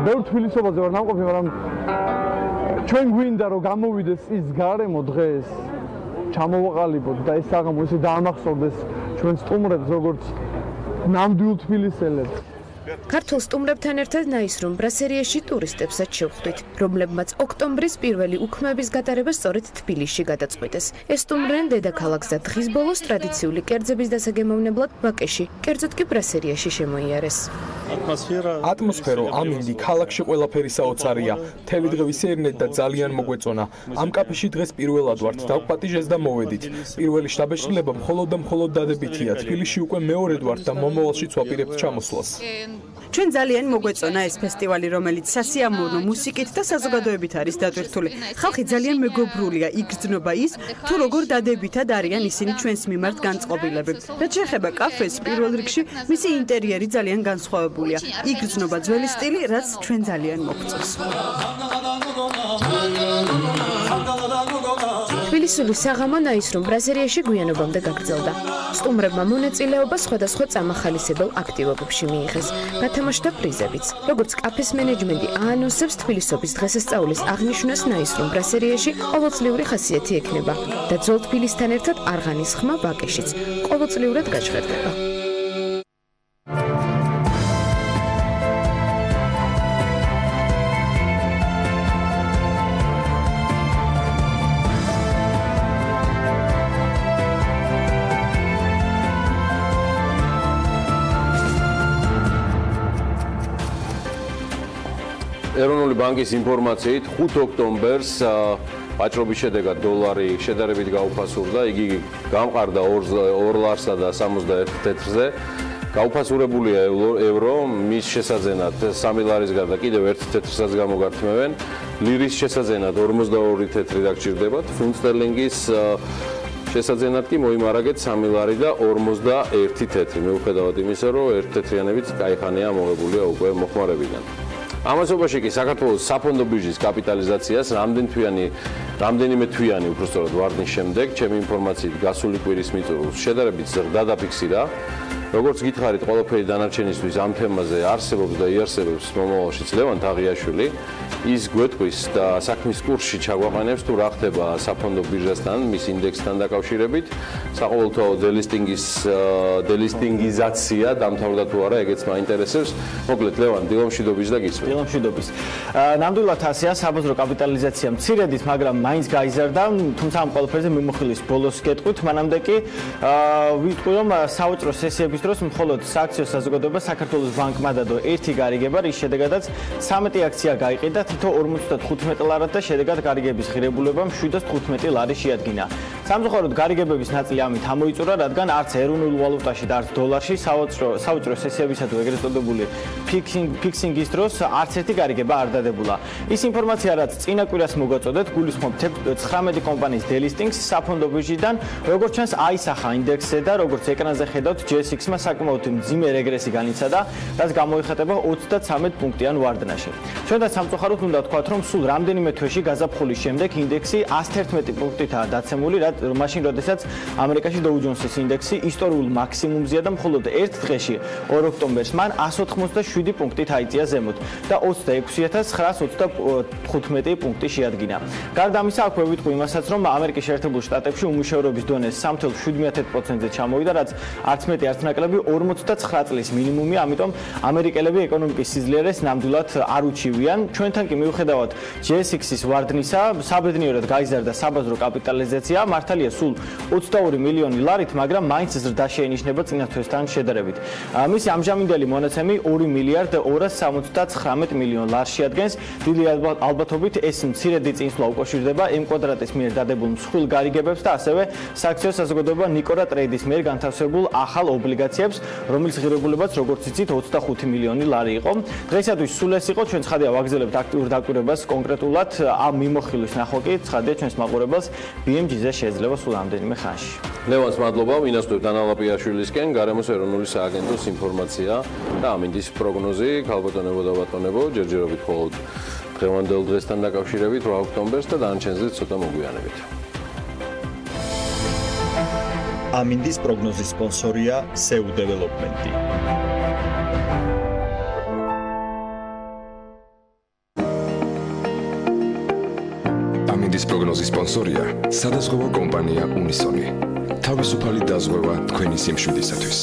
S5: ბევრ თბილისობაზე ვარ ნამყოფი, მაგრამ ჩვენ გვინდა რომ გამოვიდეს ის გარემო დღეს, ჩამოვაყალიბოთ და ეს საღამო ისე დაამახსოვრდეს ჩვენ სტუმრებს, როგორც ნამდვილ თბილისელებს.
S4: ქართულ სტუმრებთან ერთად ნაისრუმ ბრასერიაში ტურისტებსაც შევხვდით, რომლებმაც ოქტომბრის პირველი უქმეების გატარება სწორედ თბილისში გადაწყვიტეს. ეს სტუმრდნენ დედაქალაქს და დღის ბოლოს ტრადიციული კერძების დასაგემოვნებლად ვაკეში, კერძოდ კი ბრასერიაში შემოიარეს.
S6: ატმოსფერო ამინდი ქალაქში ყველაფერი საოცარია. მთელი დღე ვისეირნეთ და ძალიან მოგვეწონა. ამ კაფეში დღეს პირველად ვართ, დავპატიჟეს და მოვედით. პირველი შთაბეჭდილება მხოლოდ დადებითია. თბილისში უკვე მეორედ ვართ და მომავალშიც ვაპირებთ ჩამოსვლას.
S7: ჩვენ ძალიან მოგვეწონა ეს ფესტივალი, რომელიც სასიამოვნო მუსიკით და საზოგადოებით არის დატვირთული. ხალხი ძალიან მეგობრულია, იგრძნობა ის, თუ როგორ დადებითად არიან ისინი ჩვენს მიმართ განწყობილები. რაც შეეხება კაფეს, პირველ რიგში მისი ინტერიერი ძალიან განსხვავებულია. იგრძნობა ძველი სტილი, რაც ჩვენ ძალიან მოგწონს.
S4: თბილისური საღამო ნაისრომ ბრასერიაში გვიანობამდე გაგრძელდა. სტუმრებმა მონაწილეობა სხვადასხვა წამახალისებელ აქტივობებში მიიღეს. გათამაშდა პრიზებიც. როგორც კაფეს მენეჯმენტი აანონსებს, თბილისობის დღესასწაულის აღნიშვნას ნაისრომ ბრასერიაში ყოველწლიური ხასიათი ექნება და ძველ თბილისთან ერთად არღანის ხმა ვაკეშიც ყოველწლიურად გაჟღერდება.
S1: ეროვნული ბანკის ინფორმაციით 5 ოქტომბერს ვაჭრობის შედეგად დოლარი შედარებით გაუფასურდა, იგი გამყარდა 2 ლარსა და 61 თეთრზე. გაუფასურებულია ევრო, მის შესაძენად 3 ლარის გარდა კიდევ 1 თეთრსაც გამოგართმევენ. ლირის შესაძენად 42 თეთრი დაგჭირდებათ, ფუნტ სტერლინგის შესაძენად კი მოიმარაგეთ 3 ლარი და 51 თეთრი. მიუხედავად იმისა, რომ 1 თეთრიანებიც კაიხანია მოღებულია უკვე მოხმარებიდან. ამასობაში კი საქართველოს საფონდო ბირჟის კაპიტალიზაციას რამდენიმე თვიანი უბრალოდ ვარდნის შემდეგ, ჩემი ინფორმაციით გასული კვირის მიწურულს შედარებით ზრდა დაფიქსირა. როგორც გითხარით, ყველაფერი დანარჩენისთვის ამ თემაზე არსებობს და იარსებებს მომავალშიც ლევან თაღიაშვილი. ის გვეტყვის და საქმის კურსში ჩაგვაყენებს თუ რა ხდება საფონდო ბირჟასთან, მის ინდექსთან დაკავშირებით. საყოველთაო დელისტინგიზაცია დამთავრდა თუ არა, ეგეც მაინტერესებს. მოკლედ ლევან, დილამშვიდობის და გისმენთ.
S8: დილამშვიდობის. ნამდვილად ასეა, საბაზრო კაპიტალიზაცია მცირედით, მაგრამ მაინც გაიზარდა, თუმცა ამ ყველაფერზე მიმოხილვის ბოლოს გეტყვით, მანამდე კი ვიტყვი, რომ საუჭრო სესიების დროს მხოლოდ სააქციო საზოგადოება საქართველოს ბანკმა დადო 1 გარიგება, რის შედეგადაც 13 აქცია გაიყიდა, თითო 55 ლარად და შედეგად გარიგების ღირებულებამ 715 ლარი შეადგინა. სამწუხაროდ გარიგებების ნაწილი ამით ამოიწურა, რადგან არც ეროვნულ ვალუტაში და არც დოლარში საუჭრო სესიებისა თუ ეგრეთ წოდებული ფიქსინგის დროს არც ერთი გარიგება არ დადებულა. ის ინფორმაცია, რაც წინა კვირას მოგაწოდეთ, გულისხმობ 19 კომპანიის დელისტინგს საფონდო ბირჟიდან, როგორც ჩანს აისახა ინდექსზე და როგორც ეკრანზე ხედავთ, GSX-მა საკმაოდ მძიმე რეგრესი განიცადა, რაც გამოიხატება 33 პუნქტიან ვარდნაში. ჩვენთან სამწუხაროდ უნდა ვთქვათ, რომ სულ რამდენიმე თვეში გაზაფხულის შემდეგ ინდექსი 111 პუნქტითაა დაცემული, მაშინ როდესაც ამერიკაში Dow Jones-ის ინდექსი ისტორიულ მაქსიმუმზეა და მხოლოდ ერთ დღეში 2 ოქტომბერს მან 187 პუნქტით აიწია ზემოთ და 26915 პუნქტი შეადგინა. გარდა ამისა, აქვე ვიტყვი იმასაც, რომ ამერიკის შეერთებულ შტატებში უმუშევრობის დონე 3.7%-ზე ჩამოვიდა, რაც არც მეტი არც ნაკლები 49 წლის მინიმუმია, ამიტომ ამერიკელები ეკონომიკის სიძლიერეს ნამდვილად არ უჩივიან. ჩვენთან კი მიუხედავად GSX-ის ვარდნისა, საბედნიეროდ გაიზარდა საბაზრო კაპიტალიზაცია, მართალია სულ 22 მილიონი ლარით, მაგრამ მაინც ზრდა შეინიშნება წინა თვესთან შედარებით. მისი ამჟამინდელი მონაცემი 2 მილიარდ 279 მილიონ ლარს შეადგენს. დიდი ალბათობით ეს მცირედი წინსვლა უკავშირდება M კვადრატის მიერ დადებულ მსხვილ გარიგებებს და ასევე სააქციო საზოგადოება ნიკორა ტრეიდის მიერ განთავსებულ ახალ ობლიგაციებს, რომლის ღირებულებაც როგორც იცით 25 მილიონი ლარი იყო. დღეისათვის სულ ეს იყო, ჩვენ ცხადია ვაგრძელებთ აქტიურ დაკვირვებას კონკრეტულად ამ მიმოხილვის ნახვა კი ცხადია ჩვენს მაყურებელს BMG-ზე შეიძლება სულ რამდენიმე ხანში.
S1: ლევანს მადლობა, ვინასწრებთ ანალაპიაშვილისკენ, გარემოს ეროვნული სააგენტოს ინფორმაცია და ამინდის პროგნოზი, ქალბატონებო და ბატონებო, ჯერჯერობით მხოლოდ დღევანდელ დღესთან დაკავშირებით 8 ოქტომბერს და დანარჩენზე ცოტა მოგვიანებით.
S9: ამინდის პროგნოზის სპონსორია SEU Development. ამინდის პროგნოზის სპონსორია სადაზღვევო კომპანია უნისონი. თავისუფალი დაზღვევა თქვენი სიმშვიდისათვის.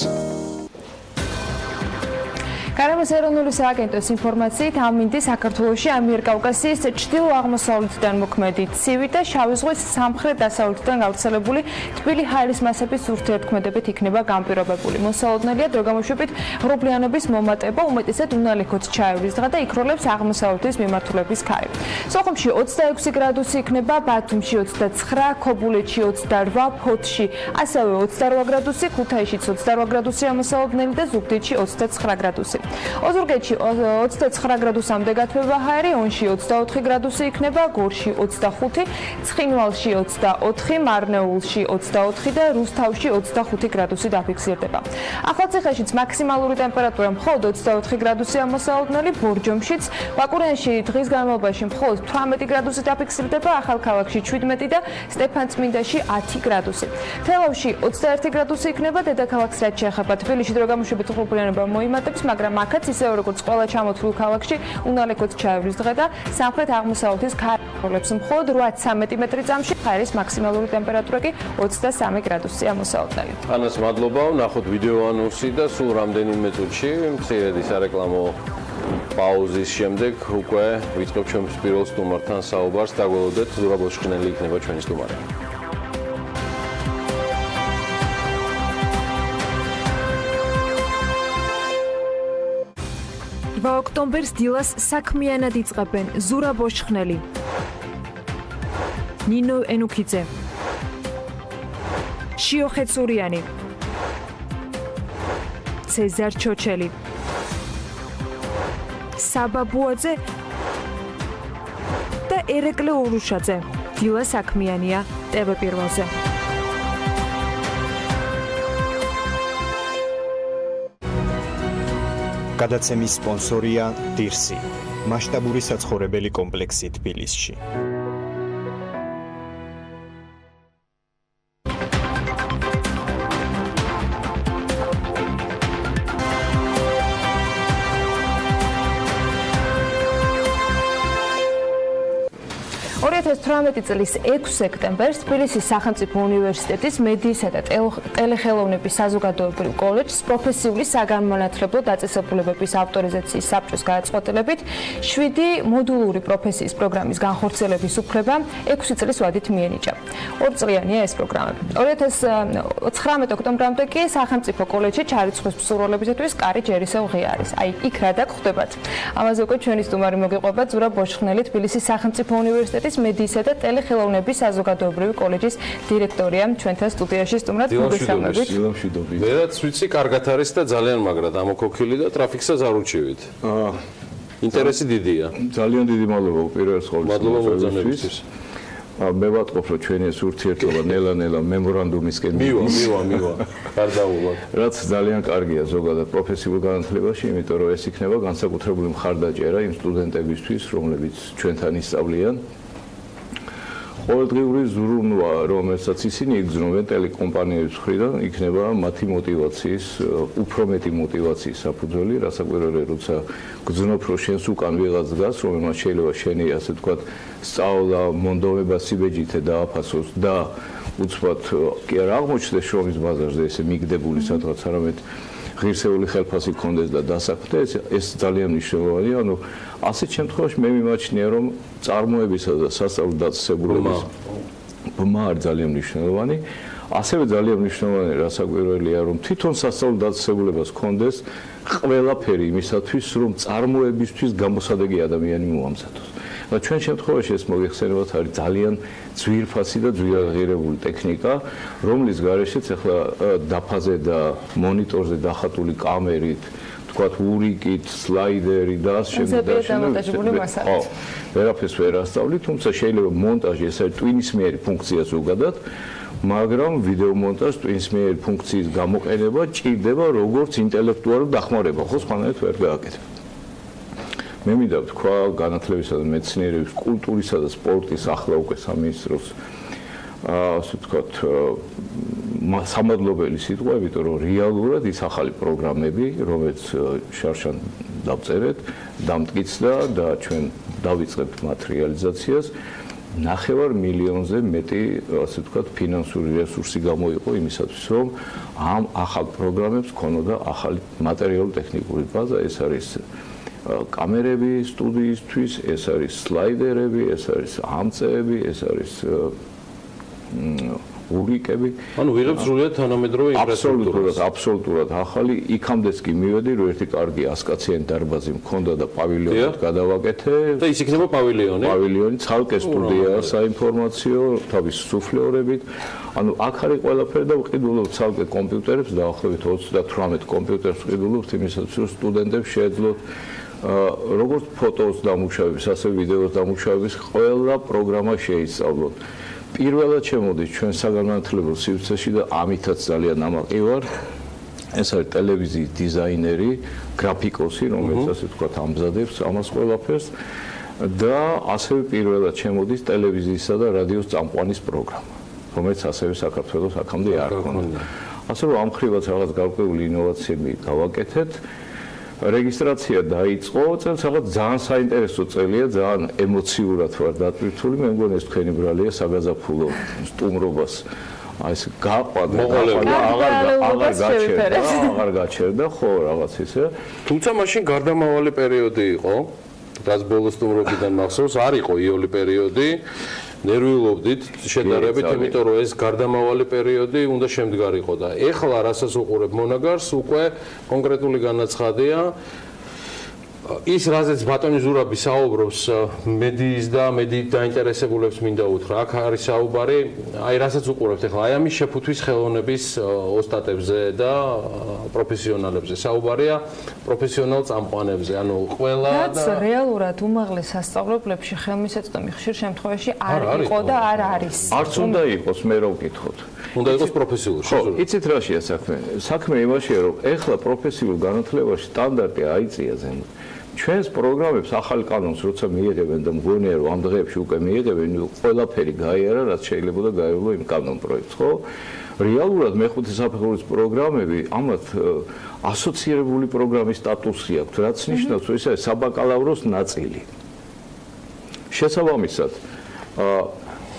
S3: გარემოს ეროვნული სააგენტოს ინფორმაციით, ამინდი საქართველოში ამიერკავკასიის ჩრდილო-აღმოსავლეთიდან მოქმედი ცივი და შავი ზღვის სამხრეთ-დასავლეთიდან გავრცელებული თბილი ჰაერის მასების ურთიერთქმედებით იქნება განპირობებული. მოსალოდნელია დროგამოშვებით ღრუბლიანობის მომატება, უმეტესად უნალიქოც ჩაევრის დღე და იქროლებს აღმოსავლეთის მიმართულების ქარი. სოხუმში 26 გრადუსი იქნება, ბათუმში 29, ქობულეთში 28, ფოთში ასევე 28 გრადუსი, ქუთაისშიც 28 გრადუსია მოსალოდნელი და ზუგდიდში 29 გრადუსი. ოზურგეთში 29 გრადუსამდე გათბება ჰაერი, ონში 24 გრადუსი იქნება, გორში 25, ცხინვალში 24, მარნეულში 24 და რუსთავში 25 გრადუსი დაფიქსირდება. ახალციხეშიც მაქსიმალური ტემპერატურა მხოლოდ 24 გრადუსია მოსაოდნელი, ბორჯომშიც, ვაკურენში დღის განმავლობაში მხოლოდ 18 გრადუსი დაფიქსირდება, ახალქალაქში 17 და სტეფანწმინდაში 10 გრადუსი. თელავში 21 გრადუსი იქნება, დედაქალაქს რაც შეეხება თბილისში დრო გამოშვებით უხურფრიანობა მოიმატებს, მაგრამ აქაც ისევე როგორც ყველა ჩამოთვლილ ქალაქში უნალექოც ჩაევრის დღე და სამხრეთ-აღმოსავლეთის ქარხოლებს მხოლოდ 8-13 მეტრი წამში ჰაერის მაქსიმალური ტემპერატურა კი 23 გრადუსია მოსაოდნელი.
S1: ანას მადლობა, ნახოთ ვიდეო ანონსი და სულ რამდენიმე წუთში მცირედი სარეკლამო პაუზის შემდეგ უკვე ვიწყებ ჩვენს პირველ სტუმართან საუბარს. დაგველოდეთ, ზურაბ ბოშხნელი იქნება ჩვენი სტუმარი.
S3: ოქტომბერს დილას საქმიანად იწყებენ ზურაბ ბოშხნელი, ნინო ენუქიძე, შიო ხეცურიანი, ცეზარ ჩოჩელი, საბა ბუაძე და ერეკლე ურუშაძე. დილა საქმიანია TV Pirveli-ზე.
S9: გადაცემის სპონსორია დღისი, მასშტაბური საცხოვრებელი კომპლექსი თბილისში.
S3: წლის 6 სექტემბერს თბილისის სახელმწიფო უნივერსიტეტის მედიისა და ტელეხელოვნების საზოგადოებრივ კოლეჯს პროფესიული საგანმანათლებლო დაწესებულებების ავტორიზაციის საბჭოს გადაწყვეტილებით 7 მოდულური პროფესიის პროგრამის განხორციელების უფლება 6 წლის ვადით მიენიჭა. 2 წლიანია ეს პროგრამები. 2019 ოქტომბრამდე კი სახელმწიფო კოლეჯში ჩარიცხვის მსურველებისათვის კარი ჯერისევ ღია არის. აი, იქ რა დაგხვდებათ. ამაზე უკვე ჩვენი სტუმარი მოგიყვება ზურაბ ბოშხნელი, თბილისის სახელმწიფო უნივერსიტეტის მედიისა და ტელეხელოვნების საზოგადოებრივი კოლეჯის დირექტორია. ჩვენთან სტუდიაში სტუმრად მოგესალმებით.
S1: ვერაც ვიცი, კარგად არის და ძალიან მაგრად ამოქოქილი და ტრაფიკსაც არ ურჩივით. ინტერესი დიდია.
S10: ძალიან დიდი მადლობა პირველ ყოვლისა.
S1: მადლობა მოგზაურობისთვის.
S10: მე ვატყობ, რომ ჩვენი ეს ურთიერთობა ნელა-ნელა მემორანდუმისკენ
S1: მივა. გარდაუვალ.
S10: რაც ძალიან კარგია ზოგადად პროფესიულ განათლებაში, იმიტომ რომ ეს იქნება განსაკუთრებული მხარდაჭერა იმ სტუდენტებისთვის, რომლებიც ჩვენთან ისწავლიან. ყოველდღიური ზრუნვა, რომელსაც ისინი იგრძნობენ ტელეკომპანიების მხრიდან, იქნება მათი მოტივაციის, უფრო მეტი მოტივაციის საფუძველი, რასაკვირველია, როცა გრძნობ, რომ შენს უკან ვიღაც დგას, რომელმაც შეიძლება შენი, ასე ვთქვათ, სწავლა, მონდომება სიბეჯითე დააფასოს და უცბად კი არ აღმოჩნდეს შრომის ბაზარზე ესე მიგდებული სადღაც, არამედ ღირსეული ხელფასი გქონდეს და დასაქმდეს, ეს ძალიან მნიშვნელოვანია. ანუ ასეთ შემთხვევაში მე მიმაჩნია, რომ წარმოებისა და სასწავლო დაწესებულების ბმა არის ძალიან მნიშვნელოვანი. ასევე ძალიან მნიშვნელოვანი რასაკვირველია, რომ თვითონ სასწავლო დაწესებულებას გქონდეს ყველაფერი იმისათვის, რომ წარმოებისთვის გამოსადეგი ადამიანი მოამზადოს. და ჩვენ შემთხვევაში ეს მოგეხსენებათ არის ძალიან ძვირფასი და ძვირაღირებული ტექნიკა, რომლის გარეშეც ახლა დაფაზე და მონიტორზე დახატული კამერით, თქვათ ურიკით, სლაიდერი და ასე შემდეგ. ხო, ვერაფერს ვერ ასწავლი, თუმცა შეიძლება მონტაჟი ეს არის ტვინისმიერი ფუნქცია ზოგადად, მაგრამ ვიდეო მონტაჟ ტვინისმიერი ფუნქციის გამოყენება ჭირდება როგორც ინტელექტუალური დახმარება, ხო, სხვანაირად ვერ გააკეთებ. მე მინდა ვთქვა განათლებისა და მეცნიერების, კულტურისა და სპორტის ახლა უკვე სამინისტროს ასე ვთქვათ სამადლობელი სიტყვა, იმიტომ რომ რეალურად ის ახალი პროგრამები, რომელიც შარშან დავწერეთ, დამტკიცდა და ჩვენ დავიწყებთ მათ რეალიზაციას, 9 მილიონზე მეტი, ასე ვთქვათ, ფინანსური რესურსი გამოიყო იმისათვის, რომ ამ ახალ პროგრამებს ქონოდა ახალი მატერიალურ-ტექნიკური ბაზა, ეს არის კამერები სტუდიისთვის, ეს არის სლაიდერები, ეს არის ამწეები, ეს არის ურიკები.
S1: ანუ ვიღებთ სრულიად თანამედროვე ინფრასტრუქტურას.
S10: აბსოლუტურად ახალი. იქამდეც კი მივედი, რომ ერთი კარგი 100-კაციანი დარბაზი მქონდა და პავილიონად გადავაკეთე.
S1: და ის იქნება პავილიონი?
S10: პავილიონი, ცალკე სტუდია საინფორმაციო, თავის სუფლეორებით. ანუ აქ არის ყველაფერი და ვყიდულობთ ცალკე კომპიუტერებს, დაახლოებით 38 კომპიუტერს ვყიდულობთ იმისათვის, რომ სტუდენტებს შეეძლოთ როგორც ფოტოს დამუშავების, ასე ვიდეოს დამუშავების ყველა პროგრამა შეისწავლოთ. პირველად შემოდის ჩვენ საგანმანათლებლო სივრცეში და ამითაც ძალიან ამაყი ვარ. ეს არის ტელევიზიის დიზაინერი, გრაფიკოსი, რომელიც ასე ვთქვათ ამზადებს ამას ყველაფერს და ასევე პირველად შემოდის ტელევიზიისა და რადიოს წამყვანის პროგრამა, რომელიც ასევე საქართველოს აქამდე არ ჰქონდა. ასე რომ ამ ხრივაც რაღაც გარკვეული ინოვაციები გავაკეთეთ. რეგისტრაცია დაიწყო, წელს რაღაც ძალიან საინტერესო წელია, ძალიან ემოციურად ვარ დატვირთული, მე მგონი ეს თქვენი ბრალია საგაზაფხულო სტუმრობას. აი ეს გაყვადა აღარ გაჩერდა, ხო, რაღაც ისე.
S1: თუმცა მაშინ გარდამავალი პერიოდი იყო, რაც ბოლოს სტუმრობიდან მახსოვს, არ იყო იოლი პერიოდი. ნერვიულობდით შედარებით, იმიტომ რომ ეს გარდამავალი პერიოდი უნდა შემდგარიყო და ეხლა რასაც უყურებ მონაგარს, უკვე კონკრეტული განაცხადია. ის რაზეც ბატონი ზურაბი საუბრობს მედიის და მედიით დაინტერესებულებს მინდა უთხრა. აქ არის საუბარი, აი რასაც უყურებთ ეხლა, აი ამის შეფუთვის ხელოვნების ოსტატებზე და პროფესიონალებზე. საუბარია პროფესიონალ წამყვანებზე, ანუ ყველა
S3: და რაც რეალურად უმაღლეს სასწავლებლებში ხელმისაწვდომი ხშირ შემთხვევაში არ იყო და არ არის.
S10: არც უნდა იყოს, მე რო ვკითხოთ.
S1: უნდა იყოს პროფესიული.
S10: ხო, იცით რაშია საქმე? საქმე იმაშია, რომ ეხლა პროფესიულ განათლებაში სტანდარტი აიწია ზემოთ. ჩვენს პროგრამებს ახალ კანონს როცა მიიღებენ და მგონია რომ ამ დღეებში უკვე მიიღებენ, ყველაფერი გაიარა, რაც შეიძლება და გაივლო იმ კანონ პროექტს, ხო? რეალურად მეხუთე საფეხურის პროგრამები ამათ ასოცირებული პროგრამის სტატუსი აქვს, რაც ნიშნავს, რომ ეს არის საბაკალავროს ნაწილი. შესაბამისად,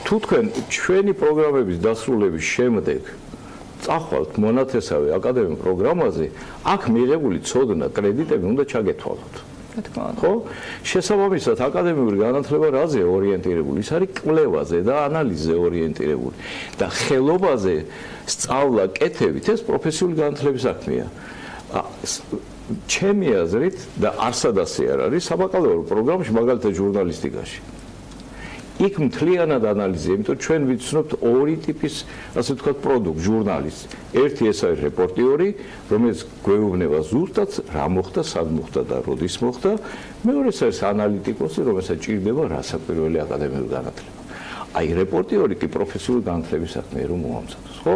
S10: თუ თქვენ ჩვენი პროგრამების დასრულების შემდეგ წახვალთ მონათესავე აკადემიურ პროგრამაზე, აქ მიღებული ცოდნა, კრედიტები უნდა ჩაგეთვალოთ. ხო? შესაბამისად, აკადემიური განათლება რაზე ორიენტირებული? ის არის კვლევაზე და ანალიზზე ორიენტირებული. და ხელობაზე სწავლა კეთებით ეს პროფესიული განათლების საქმეა. ჩემი აზრით და არსადასე არ არის საბაკალავრო პროგრამაში, მაგალითად ჟურნალისტიკაში. იქ მთლიანად ანალიზია, იმიტომ რომ ჩვენ ვიცნობთ ორი ტიპის, ასე ვთქვათ, პროდუქტ ჟურნალის. ერთი ეს არის რეპორტიორი, რომელიც გვეუბნება ზუსტად რა მოხდა, სად მოხდა და როდის მოხდა. მეორე ეს არის ანალიტიკოსი, რომელსაც ჭირდება რასაკვირველი აკადემიური განათლება. აი რეპორტიორი კი პროფესიული განათლების საქმეა, რომ მოამზადოს, ხო?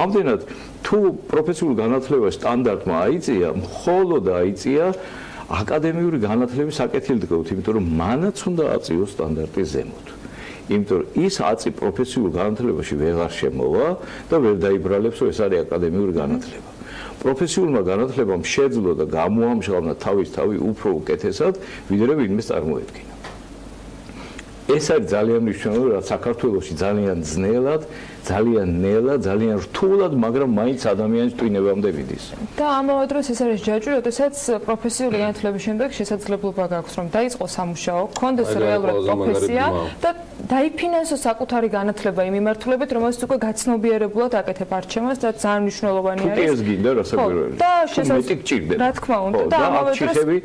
S10: ამდენად თუ პროფესიული განათლება სტანდარტმა აიწია, მხოლოდ აიწია აკადემიური განათლების აკეთილდღეობით, იმიტომ რომ მანაც უნდა აწიოს სტანდარტი ზემოთ. იმიტომ რომ ის აწი პროფესიულ განათლებაში ვეღარ შემოვა და ვერ დაიბრალებს, რომ ეს არის აკადემიური განათლება. პროფესიულმა განათლებამ შეძლო და გამოამჟღავნა თავი უფრო უკეთესად, ვიდრე ვინმე წარმოედგინა. ეს არის ძალიან მნიშვნელოვანი, რაც საქართველოში ძალიან ძნელად, ძალიან ნელა, ძალიან რთულად, მაგრამ მაინც ადამიანის ტვინებამდე მიდის.
S3: და ამავე დროს ეს არის ჯაჭვი, როდესაც პროფესიული განათლების შემდეგ შესაძლებლობა გაქვს, რომ დაიწყოს სამუშაო, კონდეს რეალურად პროფესია და დაიფინანსოს საკუთარი განათლება იმ მიმართულებით, რომელიც უკვე გაცნობიერებულად აკეთებ არჩევანს და ძალიან მნიშვნელოვანი არის.
S10: თუ ეს გინდა რასაკვირველი.
S3: და შესაძლებლობა, რა თქმა უნდა, და ამავე დროს
S10: ჩიხები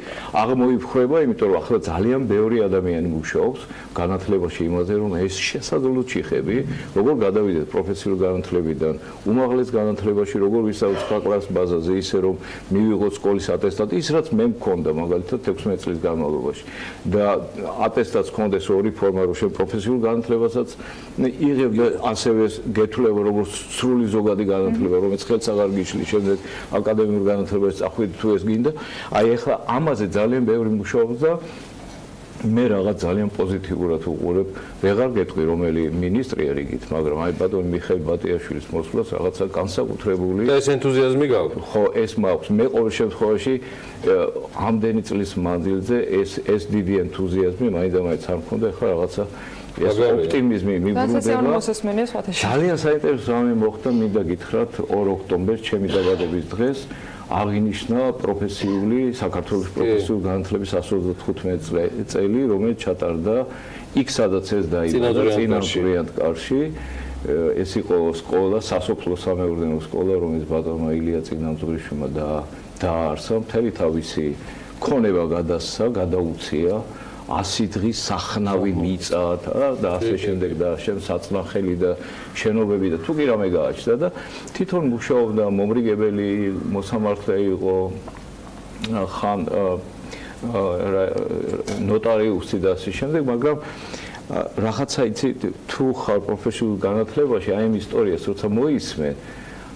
S10: აღმოიფხრება, იმიტომ რომ ახლა ძალიან ბევრი ადამიანი მუშაობს განათლებაში იმაზე, რომ ეს შესაძლო ჩიხები, როგორ გადავიდეთ პროფესიულ განათლებიდან უმაღლეს განათლებაში, როგორ ვისაუბროთ კლასის ბაზაზე, ისე რომ მივიღოთ სკოლის ატესტატი, ის რაც მე მქონდა მაგალითად 16 წლის განმავლობაში და ატესტატს მქონდეს ორი ფორმა, რომ შენ პროფესიულ განათლებასაც იღებდა, ასევე გეთვლება როგორც სრული ზოგადი განათლება, რომელიც ხელს აღარ გიშლის, შემდეგ აკადემიურ განათლებაში წახვიდეთ თუ ეს გინდა. აი ახლა ამაზე ძალიან ბევრი მუშაობს და მე რაღაც ძალიან პოზიტიურად უყურებ, ვეღარ გეტყვი რომელი მინისტრია რიგით, მაგრამ აი ბატონ მიხეილ ბატიაშვილის მოსვლას რაღაცა განსაკუთრებული
S1: და ეს ენთუზიაზმი გაქვს.
S10: ხო, ეს მაქვს. მე ყოველ შემთხვევაში ამდენი წლის მანძილზე ეს დიდი ენთუზიაზმი მაინც არ მქონდა, ახლა რაღაცა ეს ოპტიმიზმი მიბრუნდება. ძალიან საინტერესო რამე მოხდა, მინდა გითხრათ 2 ოქტომბერს ჩემი დაბადების დღეს აღინიშნა პროფესიული საქართველოს პროფესიული განათლების 125 წელი, რომელიც ჩატარდა იქ სადაც ეს დაიბადა წინასწრიან კარში ეს იყო სკოლა, სასოფლო სამეურნეო სკოლა, რომელიც ბატონმა ილია წინამძღვრიშვილმა დააარსა, მთელი თავისი ქონება გადასცა, გადაუცია 100 დღის სახნავი მიწა და ასე შემდეგ და საწნახელი და შენობები და თუ კი რამე გააჩნდა და თვითონ მუშაობდა, მომრიგებელი მოსამართლე იყო, ხან ნოტარიუსი და ასე შემდეგ, მაგრამ რაღაცა იცი თუ ხარ პროფესიულ განათლებაში, აი ამ ისტორიას როცა მოისმე,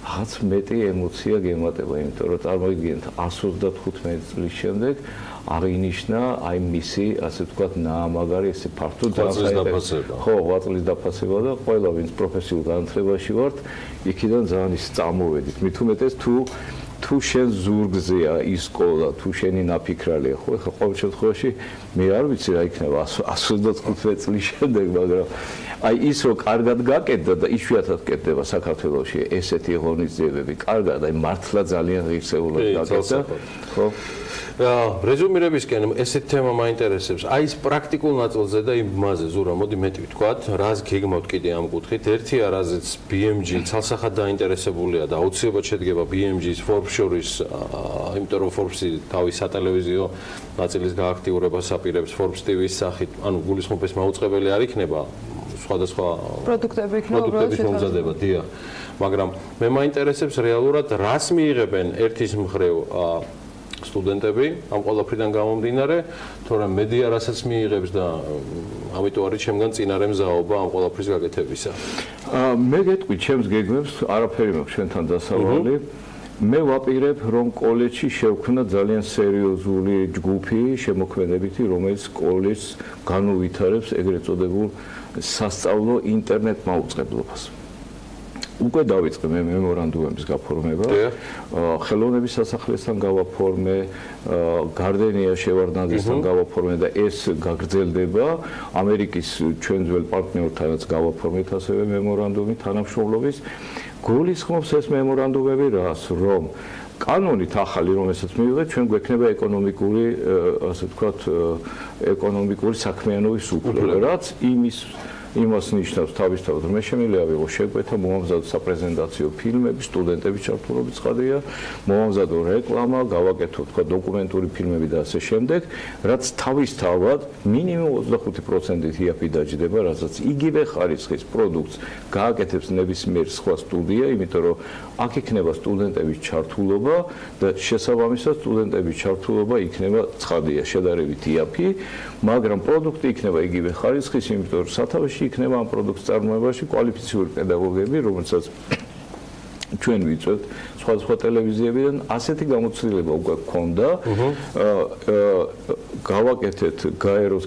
S10: რაღაც მეტი ემოცია გემატება, იმიტომ რომ წარმოგიდგენთ 125 წლის შემდეგ აღინიშნა აი მისი, ასე ვთქვათ, ნაამაგარი ესე ფართო
S1: დაფასება.
S10: ხო, 8 წლის დაფასება და ყველა ვინც პროფესიულ განათლებაში ვართ, იქიდან ძალიან ის წამოვედით. მით უმეტეს თუ შენ ზურგზეა ის სკოლა, თუ შენი ნაფიქრალია, ხო, ეხლა ყოველ შემთხვევაში მე არ ვიცი რა იქნება 125 წლის შემდეგ, მაგრამ აი ის რომ კარგად გაკეთდა და იშვიათად კეთდება საქართველოში ესეთი ღონისძიებები, კარგად, აი მართლა ძალიან ღირსეულად გაკეთდა, ხო?
S1: რეზუმირებისკენ ესეთ თემა მაინტერესებს. აი ეს პრაქტიკულ ნაწილზე და იმაზე ზურა, მოდი მეტი ვთქვათ, რას გეგმავთ კიდე ამ კუთხით. ერთია, რაზეც BMG ცალსახად დაინტერესებულია და აუცილებლად შედგება BMG-ს Forbes შორის, იმიტომ რომ Forbes-ი თავის სატელევიზიო ნაწილის გააქტიურებას აპირებს Forbes TV-ს სახით, ანუ გულისხმობის მაუწყებელი არ იქნება სხვადასხვა
S3: პროდუქტები იქნება
S1: მომზადება, დიახ. მაგრამ მე მაინტერესებს რეალურად რას მიიღებენ ერთის მხრივ სტუდენტები ამ ყველაფრიდან გამომდინარე, თორემ მედია რასაც მიიღებს და ამიტომ არის ჩემგან წინარე მზაობა ამ ყველაფრის გაკეთებისა.
S10: მე გეტყვი ჩემს გეგმებს, არაფერი მაქვს ჩვენთან დასავალი. მე ვაპირებ, რომ კოლეჯში შევქმნა ძალიან სერიოზული ჯგუფი შემოქმედებითი, რომელიც კოლეჯს განუვითარებს ეგრეთ წოდებულ სასწავლო ინტერნეტ მაუწყებლობას. უკვე დავიწყე მე მემორანდუმების გაფორმება. ხელოვნების სასახლესთან გავაფორმე, გარდენია შევარდნაძესთან გავაფორმე და ეს გაგრძელდება. ამერიკის ჩვენ ძველ პარტნიორთანაც გავაფორმეთ ასევე მემორანდუმი თანამშრომლობის. გულისხმობს ეს მემორანდუმები რას, რომ კანონით ახალი, რომელსაც მივიღეთ, ჩვენ გვექნება ეკონომიკური, ასე ვთქვათ, ეკონომიკური საქმიანობის უფლება, რაც იმას ნიშნავს თავისთავად, რომ მე შემიძლია ვიღო შეკვეთა, მომამზადო საპრეზენტაციო ფილმები, სტუდენტების ჩართულობით ცხადია, მომამზადო რეკლამა, გავაკეთო თქვა დოკუმენტური ფილმები და ასე შემდეგ, რაც თავისთავად მინიმუმ 25%-ით იაფი დაჯდება, რასაც იგივე ხარისხის პროდუქტს გააკეთებს ნებისმიერ სხვა სტუდია, იმიტომ რომ აქ იქნება სტუდენტების ჩართულობა და შესაბამისად სტუდენტების ჩართულობა იქნება ცხადია, შედარებით იაფი, მაგრამ პროდუქტი იქნება იგივე ხარისხის, იმიტომ რომ სათავეში იქნება ამ პროდუქტის წარმოებაში კვალიფიციური პედაგოგები, რომელსაც ჩვენ ვიწვევთ სხვადასხვა ტელევიზიებიდან, ასეთი გამოცდილება უკვე გქონდა. გავაკეთეთ გაეროს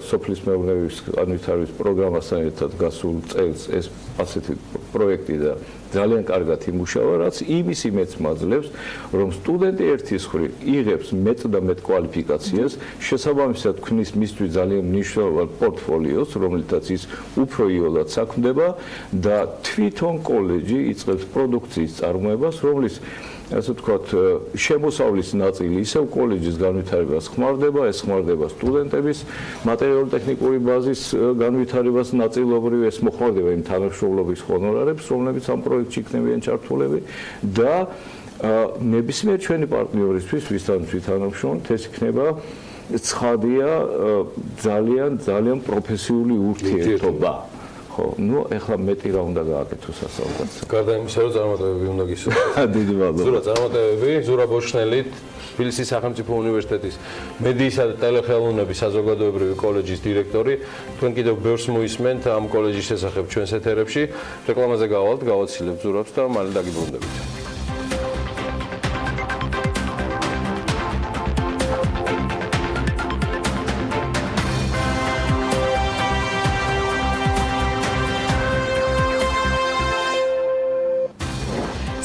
S10: სოფლის მეურნეობის განვითარების პროგრამასთან ერთად გასულ წელს ეს ასეთი პროექტი და ძალიან კარგად იმუშავა, რაც იმის იმედს მაძლევს, რომ სტუდენტი ერთის მხრივ იღებს მეტ და მეტ კვალიფიკაციას, შესაბამისად ქმნის მისთვის ძალიან მნიშვნელოვან პორტფოლიოს, რომელთაც ის უფრო იოლად საქმდება და თვითონ კოლეჯი იწყებს პროდუქციის წარმოებას, რომლის ასე ვთქვათ, შემოსავლის ნაწილი ისევ კოლეჯის განვითარებას ხმარდება, ეს ხმარდება სტუდენტების მატერიალურ-ტექნიკური ბაზის განვითარებას ნაწილობრივ, ეს მოხმარდება იმ თანამშრომლობის ჰონორარებს, რომლებიც ამ პროექტში იქნებიან ჩართულები და ნებისმიერ ჩვენი პარტნიორისთვის, ვისთან თვითთანამშრომლობთ, ეს იქნება ცხადია ძალიან პროფესიული ურთიერთობა. ნუ ეხლა მეტი რა უნდა გააკეთოს სასწაულს.
S1: გარდა იმისა, რომ წარმატებები უნდა გისურვოთ.
S10: დიდი მადლობა.
S1: ზურა წარმატებები, ზურა ბოშნელი, თბილისის სახელმწიფო უნივერსიტეტის მედიისა და ტელეხელოვნების საზოგადოებრივი კოლეჯის დირექტორი. თქვენ კიდევ ბევრს მოისმენთ ამ კოლეჯის შესახებ ჩვენს ეთერებში. რეკლამაზე გავალთ, გავაცილებთ ზურაბს და მალე დაგიბრუნდებით.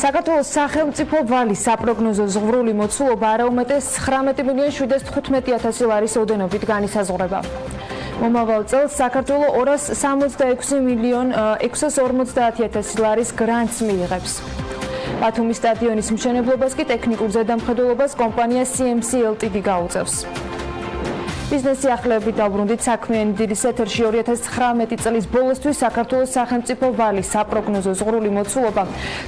S3: საქართველოს სახელმწიფო ვალის საპროგნოზო ზღვრული მოცულობა არაუმეტეს 19,715,000 ლარის ოდენობით განისაზღვრება. მომავალ წელს საქართველო 266,650,000 ლარის გრანტს მიიღებს. ბათუმის სტადიონის მშენებლობას კი ტექნიკურ ზედამხედველობას კომპანია CMC Ltd გაუწევს. ბიზნესი ახლებით დაუბრუნდით საქმიანი დილის ეთერში 2019 წლის ბოლოსთვის საქართველოს სახელმწიფო ვალის საპროგნოზო ზღვრული მოცულობა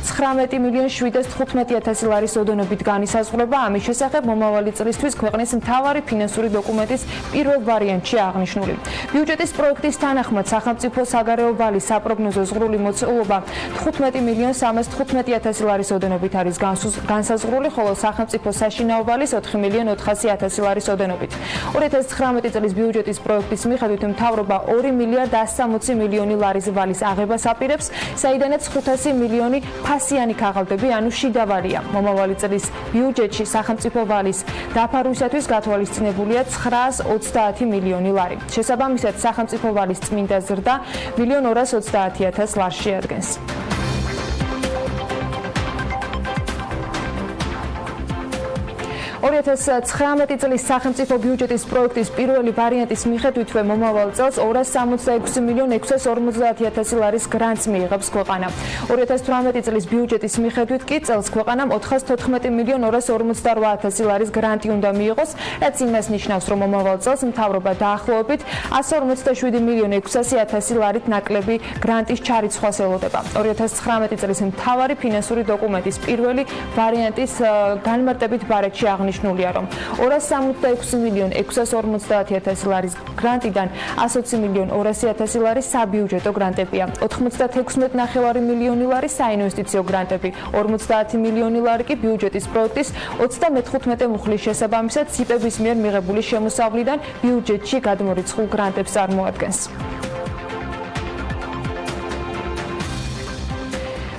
S3: 19,715,000 ლარის ოდენობით განისაზღვრება. ამის შესახებ მომავალი წლისთვის ქვეყნის მთავარი ფინანსური დოკუმენტის პირველ ვარიანტში აღნიშნული. ბიუჯეტის პროექტის თანახმად სახელმწიფო საგარეო ვალის საპროგნოზო ზღვრული მოცულობა 15,315,000 ლარის ოდენობით არის განსაზღვრული, ხოლო სახელმწიფო საშინაო ვალის 4,400,000 ლარის ოდენობით. 2019 წლის ბიუჯეტის პროექტის მიხედვით მთავრობა 2,160,000,000 ლარის ვალის აღებას აპირებს, საიდანაც 500 მილიონი ფასიანი ქაღალდები, ანუ შიდა ვალია. მომავალი წლის ბიუჯეტში სახელმწიფო ვალის დაფარვისათვის გათვალისწინებულია 930 მილიონი ლარი. შესაბამისად, სახელმწიფო ვალის წმინდა ზრდა 1,230,000 ლარს შეადგენს. 2019 წლის სახელმწიფო ბიუჯეტის პროექტის პირველი ვარიანტის მიხედვითვე მომავალ წელს 266,650,000 ლარის გრანტს მიიღებს ქვეყანა. 2018 წლის ბიუჯეტის მიხედვით კი წელს ქვეყანამ 414,248,000 ლარის გრანტი უნდა მიიღოს, რაც იმას ნიშნავს, რომ მომავალ წელს მთავრობა დაახლოებით 157,600,000 ლარით ნაკლები გრანტის ჩარიცხვას ელოდება. 2019 წლის მთავარი ფინანსური დოკუმენტის პირველი ვარიანტის განმარტებით ბარეთში აღნიშნულია, რომ 266,650,000 ლარის გრანტიდან 120,200,000 ლარი საბიუჯეტო გრანტებია, 96,9 მილიონი ლარი საინვესტიციო გრანტები, 50 მილიონი ლარი კი ბიუჯეტის პროექტის 35 მუხლის შესაბამისად ციპების მიერ მიღებული შემოსავლიდან ბიუჯეტში გადმორიცხულ გრანტებს წარმოადგენს.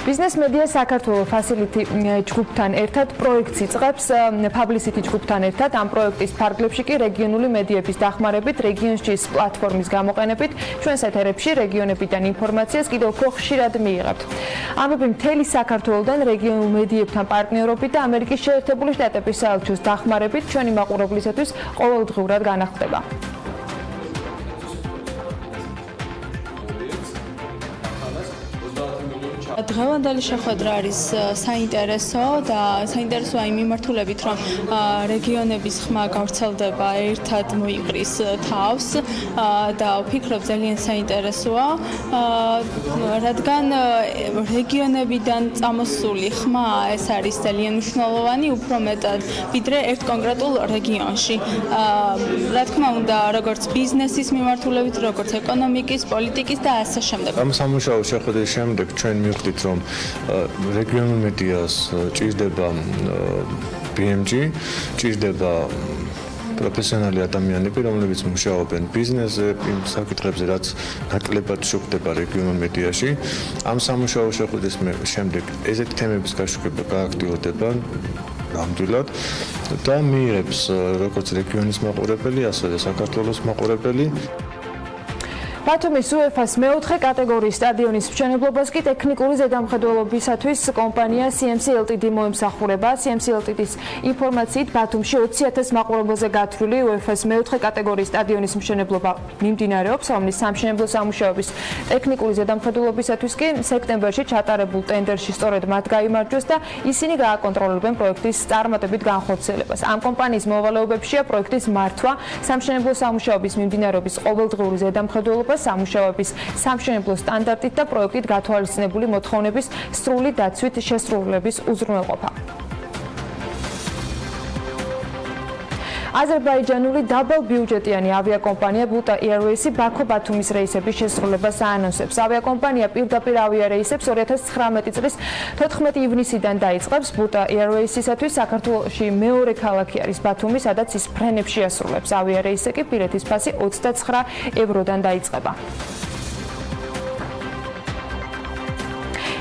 S3: ბიზნეს მედია საქართველოს ფასილიტი ჯგუფთან ერთად პროექტს იწყებს Publicity ჯგუფთან ერთად. ამ პროექტის ფარგლებში კი რეგიონული მედიების დახმარებით, რეგიონსჯის პლატფორმის გამოყენებით ჩვენს ეთერებში რეგიონებიდან ინფორმაციას კიდევ უფრო ხშირად მიიღებთ. ამბები მთელი საქართველოსდან რეგიონულ მედიებთან პარტნიორობით და ამერიკის შეერთებული შტატების საელჩოს დახმარებით ჩვენი მაყურებლისათვის ყოველდღიურად განახლდება.
S11: დღევანდელი შეხვედრა არის საინტერესო და საინტერესოა იმ მიმართულებით, რომ რეგიონების ხმა გავრცელდება ერთად მოიყრის თავს და ვფიქრობ ძალიან საინტერესოა, რადგან რეგიონებიდან წამოსული ხმა ეს არის ძალიან მნიშვნელოვანი, უფრო მეტად ვიდრე ერთ კონკრეტულ რეგიონში. რა თქმა უნდა, როგორც ბიზნესის მიმართულებით, როგორც ეკონომიკის, პოლიტიკის და ასე შემდეგ.
S12: ამ სამუშაო შეხვედრის შემდეგ ჩვენ მივხვდით, რომ რეგიონულ მედიას ჭირდება BMG, ჭირდება პროფესიონალი ადამიანები, რომლებიც მუშაობენ ბიზნესზე, იმ საკითხებზე, რაც ნაკლებად შუქდება რეგიონულ მედიაში. ამ სამუშაო შეხვედრის შემდეგ ესეთი თემების გაშუქება გააქტიურდება ნამდვილად და მიიღებს როგორც რეგიონის მაყურებელი, ასევე საქართველოს მაყურებელი.
S3: ბათუმის UEFA-ს მეოთხე კატეგორიის სტადიონის მშენებლობას კი ტექნიკური ზედამხედველობისათვის კომპანია CMC Ltd მოემსახურება. CMC Ltd-ის ინფორმაციით ბათუმში 20,000 მაყურებელზე გათვლილი UEFA-ს მეოთხე კატეგორიის სტადიონის მშენებლობა მიმდინარეობს, რომლის სამშენებლო სამუშაოების ტექნიკური ზედამხედველობისათვის კი სექტემბერში ჩატარებულ ტენდერში სწორედ მათ გაიმარჯვეს და ისინი გააკონტროლებენ პროექტის წარმატებით განხორციელებას. ამ კომპანიის მოვალეობებშია პროექტის მართვა, სამშენებლო სამუშაოების მიმდინარეობის ყოველდღიური ზედამხედველობა, სამუშაოების სამშენებლო სტანდარტით და პროექტით გათვალისწინებული მოთხოვნების სრული დაცვით შესრულების უზრუნველყოფა. აზერბაიჯანული დაბალბიუჯეტიანი ავიაკომპანია Buta Airways-ი ბაქო-ბათუმის რეისების შესრულებას აანონსებს. ავიაკომპანია პირდაპირ ავიარეისებს 2019 წლის 14 ივნისიდან დაიწყებს. Buta Airways-ისათვის საქართველოში მეორე ქალაქი არის ბათუმი, სადაც ის ფრენებში ასრულებს. ავიარეისზე კი ბილეთის ფასი 29 ევროდან დაიწყება.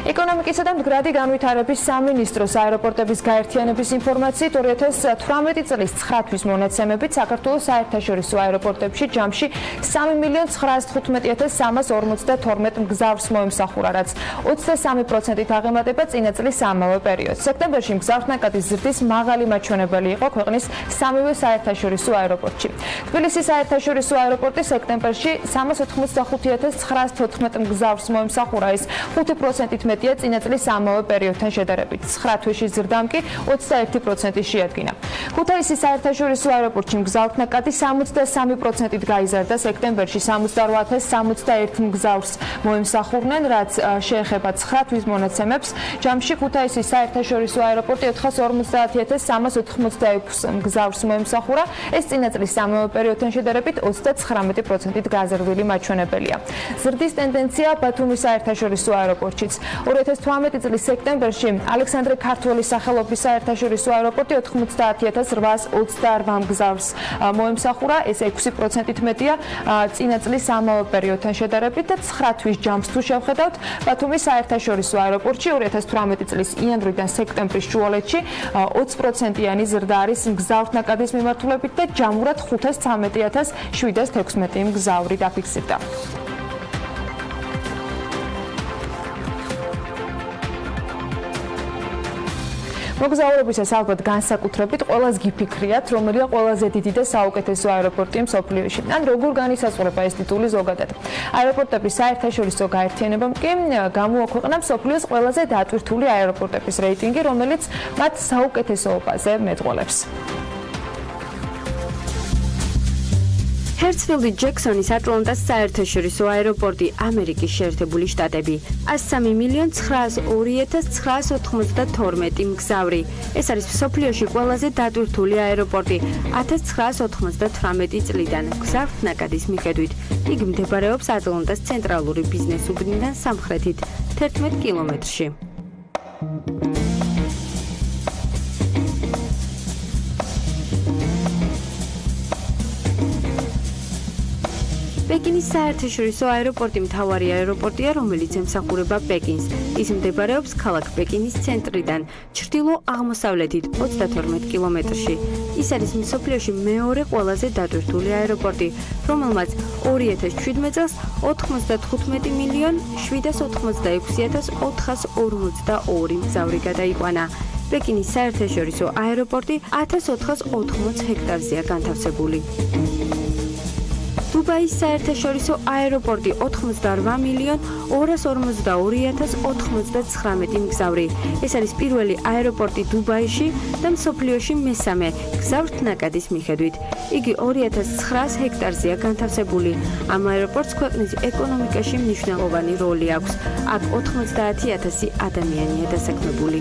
S3: ეკონომიკისა და მდგრადი განვითარების სამინისტროს აეროპორტების გაერთიანების ინფორმაციით 2018 წლის 9 თვის მონაცემებით საქართველოს საერთაშორისო აეროპორტებში ჯამში 3,915,342 მგზავრს მოემსახურა, რაც 23%-ით აღემატება წინა წლის ამავე პერიოდს. სექტემბერში მგზავრთნაკადის ზრდის მაღალი მაჩვენებელი იყო ქვეყნის სამივე საერთაშორისო აეროპორტში. თბილისის საერთაშორისო აეროპორტი სექტემბერში 385,914 მგზავრს მოემსახურა, ეს 5%-ით მეტია წინა წლის ამავე პერიოდთან შედარებით. 9 თვეში ზრდამ კი 21% შეადგინა. ქუთაისის საერთაშორისო აეროპორტში მგზავრთნაკადი 63%-ით გაიზარდა, სექტემბერში 68,061 მგზავრს მოემსახურნენ, რაც შეეხება 9 თვის მონაცემებს. ჯამში ქუთაისის საერთაშორისო აეროპორტი 450,386 მგზავრს მოემსახურა, ეს წინა წლის ამავე პერიოდთან შედარებით 39%-ით გაზრდილი მაჩვენებელია. ზრდის ტენდენცია ბათუმის საერთაშორისო აეროპორტშიც. 2018 წლის სექტემბერში ალექსანდრე ქართველის სახელობის საერთაშორისო აეროპორტი 90,828 მგზავრს მოემსახურა, ეს 6%-ით მეტია წინა წლის ამავე პერიოდთან შედარებით და 9 თვის ჯამს თუ შევხედავთ, ბათუმის საერთაშორისო აეროპორტში 2018 წლის იანვრიდან სექტემბრის შუალედში 20%-იანი ზრდა არის მგზავრთნაკადის მიმართულებით და ჯამურად 513,716 მგზავრი დაფიქსირდა. მოგზაურობისას ალბათ განსაკუთრებით ყველას გიფიქრიათ, რომელია ყველაზე დიდი და საუკეთესო აეროპორტი მსოფლიოში. ან როგორ განისაზღვრება ეს ტიტული ზოგადად. აეროპორტების საერთაშორისო გაერთიანებამ კი გამოაქვეყნა მსოფლიოს ყველაზე დატვირთული აეროპორტების რეიტინგი, რომელიც მათ საუკეთესოობაზე მეტყველებს.
S13: ჰერცფილდი ჯექსონის ატლანტას საერთაშორისო აეროპორტი, ამერიკის შეერთებული შტატები. 103,902,992 მგზავრი. ეს არის მსოფლიოში ყველაზე დატვირთული აეროპორტი 1998 წლიდან მგზავრთნაკადის მიხედვით. იგი მდებარეობს ატლანტას ცენტრალური ბიზნეს უბნიდან სამხრეთით 11 კილომეტრში. პეკინის საერთაშორისო აეროპორტი მთავარი აეროპორტია, რომელიც ემსახურება პეკინს. ის მდებარეობს ქალაქ პეკინის ცენტრიდან, ჩრდილო-აღმოსავლეთით 32 კილომეტრში. ის არის მსოფლიოში მეორე ყველაზე დატვირთული აეროპორტი, რომელმაც 2017 წელს 95,786,442 მგზავრი გადაიყვანა. პეკინის საერთაშორისო აეროპორტი 1480 ჰექტარზეა განთავსებული. დუბაის საერთაშორისო აეროპორტი 88,242,099 მგზავრი. ეს არის პირველი აეროპორტი დუბაიში და მსოფლიოში მესამე მგზავრთნაკადის მიხედვით. იგი 2900 ჰექტარზეა განთავსებული. ამ აეროპორტს ქვეყნის ეკონომიკაში მნიშვნელოვანი როლი აქვს. აქ 90,000 ადამიანია დასაქმებული.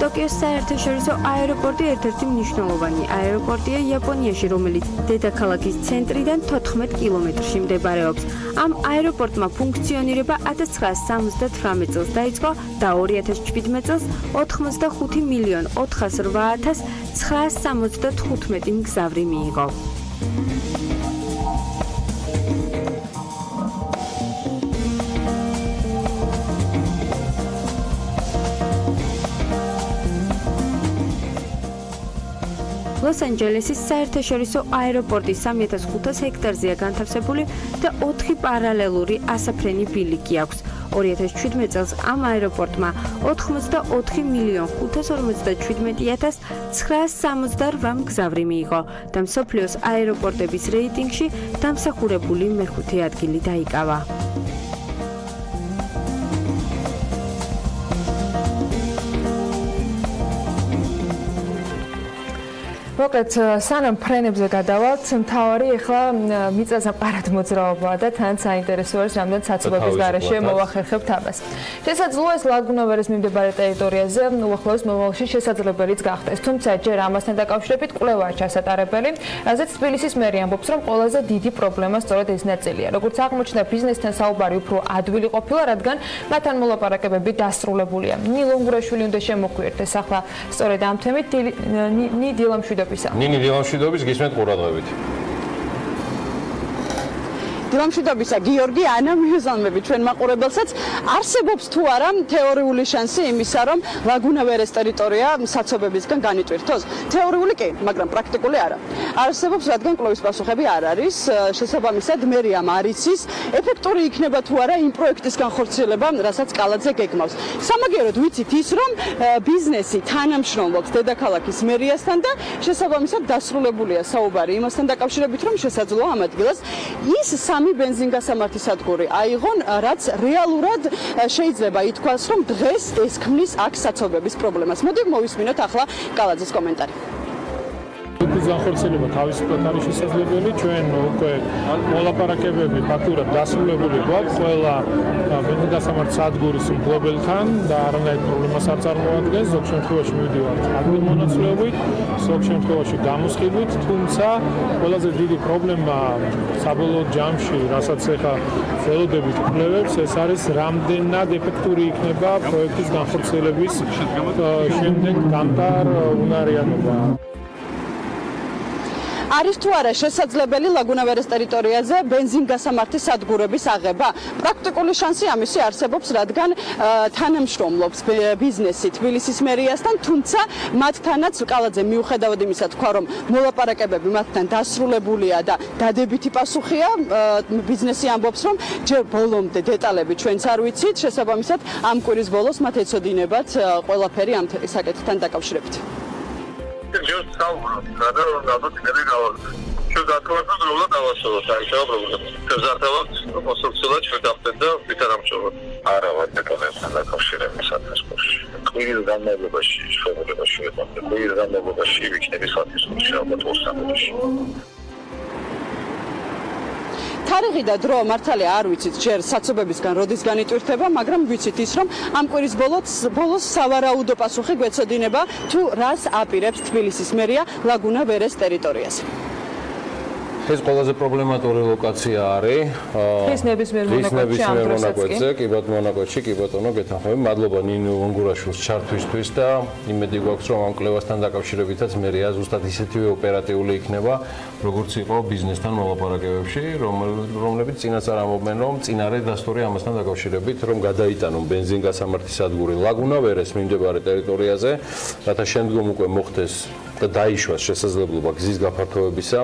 S13: ტოკიოს საერთაშორისო აეროპორტი ერთ-ერთი მნიშვნელოვანი აეროპორტია იაპონიაში, რომელიც დედაქალაქის ცენტრიდან 14 კილომეტრში მდებარეობს. ამ აეროპორტმა ფუნქციონირება 1978 წელს დაიწყო და 2017 წელს 85,408,975 მგზავრი მიიღო. ლოს-ანჯელესის საერთაშორისო აეროპორტი 3500 ჰექტარზეა განთავსებული და 4 პარალელური ასაფრენი ბილიკი აქვს. 2017 წელს ამ აეროპორტმა 84,557,968 მგზავრი მიიღო და მსოფლიოს აეროპორტების რეიტინგში დამსახურებული მეხუთე ადგილი დაიკავა.
S3: მოკლედ, სანამ ფრენებზე გადავალთ, მთავარი ახლა მიწასაპარად მოძრაობაა და თან საინტერესო არის რამდენ საცობების გარეშე მოვახერხებთ ამას. შესაძლოა ეს ლაგუნავერის მიმდებარე ტერიტორიაზე უახლოეს მომავალში შესაძლებელიც გახდეს, თუმცა ჯერ ამასთან დაკავშირებით კვლევაა ჩასატარებელი, რაზეც თბილისის მერი ამბობს, რომ ყველაზე დიდი პრობლემა სწორედ ეს ნაწილია. როგორც აღმოჩნდა, ბიზნესთან საუბარი უფრო ადვილი ყოფილა, რადგან მათთან მოლაპარაკებები დასრულებულია. ნილონგურაშვილი უნდა შემოგვიერთდეს ახლა სწორედ ამ თემით დილა
S1: ნინი დილამშვიდობის გისმენთ ყურადღებით.
S7: დილამშვიდობისა გიორგი, ანა მიზანმები ჩვენ მაყურებელსაც არსებობს თუ არა თეორიული შანსი იმისა, რომ ლაგუნავერის ტერიტორია საცობებისგან განიტვირთოს? თეორიული კი, მაგრამ პრაქტიკული არა. არსებობს, რადგან კვლევის პასუხები არ არის, შესაბამისად მერიამ არ იცის, ეფექტური იქნება თუ არა იმ პროექტის განხორციელება, რასაც კალაძე გეგმავს. სამაგიეროდ ვიცით ის, რომ ბიზნესი თანამშრომლობს დედაქალაქის მერიასთან და შესაბამისად დასრულებულია საუბარი იმასთან დაკავშირებით, რომ შესაძლოა ამ ადგილას ის სამი ბენზინგასამართი სადგური აიღონ, რაც რეალურად შეიძლება ითქვას, რომ დღეს ეს ქმნის აქ საცობების პრობლემას. მოდი მოვისმინოთ ახლა კალაძის კომენტარი.
S14: განხორციელება თავისუფლად არის შესაძლებელი. ჩვენ უკვე მოლაპარაკებები ფაქტურად დასრულებული გვაქვს ყველა ბენზინგასამართი სადგურის მფლობელთან და არანაირ პრობლემას არ წარმოადგენს. ზოგ შემთხვევაში მივიდივართ ადგილმონაცვლეობით, ზოგ შემთხვევაში გამოსყიდვით, თუმცა ყველაზე დიდი პრობლემა საბოლოო ჯამში, რასაც ეხა ველოდებით ვკვლევებს, ეს არის რამდენად ეფექტური იქნება პროექტის განხორციელების შემდეგ გამტარუნარიანობა.
S7: არის თუ არა შესაძლებელი ლაგუნავერის ტერიტორიაზე ბენზინგასამართის სადგურების აღება? პრაქტიკული შანსი ამისი არსებობს, რადგან თანამშრომლობს ბიზნესი თბილისის მერიასთან, თუმცა მათთანაც კალაძე მიუხედავად იმისა თქვა, რომ მოლაპარაკებები მათთან დასრულებულია და დადებითი პასუხია, ბიზნესი ამბობს, რომ ჯერ ბოლომდე დეტალები ჩვენც არ ვიცით, შესაბამისად ამ კვირის ბოლოს მათ ეცოდინებათ ყველაფერი ამ საკითხთან დაკავშირებით.
S15: Just how that Şu dakikalarda durumda davasılır. Sanki problem. Kızartamak konstruksiyoner çıkarttığında bir tarafçı olur. Ara var ne kadar sana karşıya mesafes koş. Kıyıdan ne bu başı, şöyle başı yapmadı. Kıyıdan ne bu başı bir kere bir saat sonra ama tosan olur.
S7: თარიღი და დრო მართალია არ ვიცით ჯერ საცობებისგან როდისგან იტვირთება, მაგრამ ვიცით ის, რომ ამ კვირის ბოლოს სავარაუდო პასუხი გვეცოდინება თუ რას აპირებს თბილისის მერია ლაგუნავერის ტერიტორიაზე.
S1: ეს ყველაზე პრობლემატური ლოკაცია არის.
S3: დღის ნებისმიერ მონაკვეთში,
S1: კი ბატონო, გეთანხმები. მადლობა ნინო ონგურაშვილს ჩართვისთვის და იმედი გვაქვს, რომ ამ კვლევასთან დაკავშირებითაც მერია ზუსტად ისეთივე ოპერატიული იქნება, როგორც იყო ბიზნესთან მოლაპარაკებებში, რომლებიც წინასწარ ამბობენ, რომ წინარე დასტური ამასთან დაკავშირებით, რომ გადაიტანონ ბენზინგასამართი სადგური ლაგუნავერის მიმდებარე ტერიტორიაზე, რათა შემდგომ უკვე მოხდეს და დაიშვას შესაძლებლობა გზის გაფართოებისა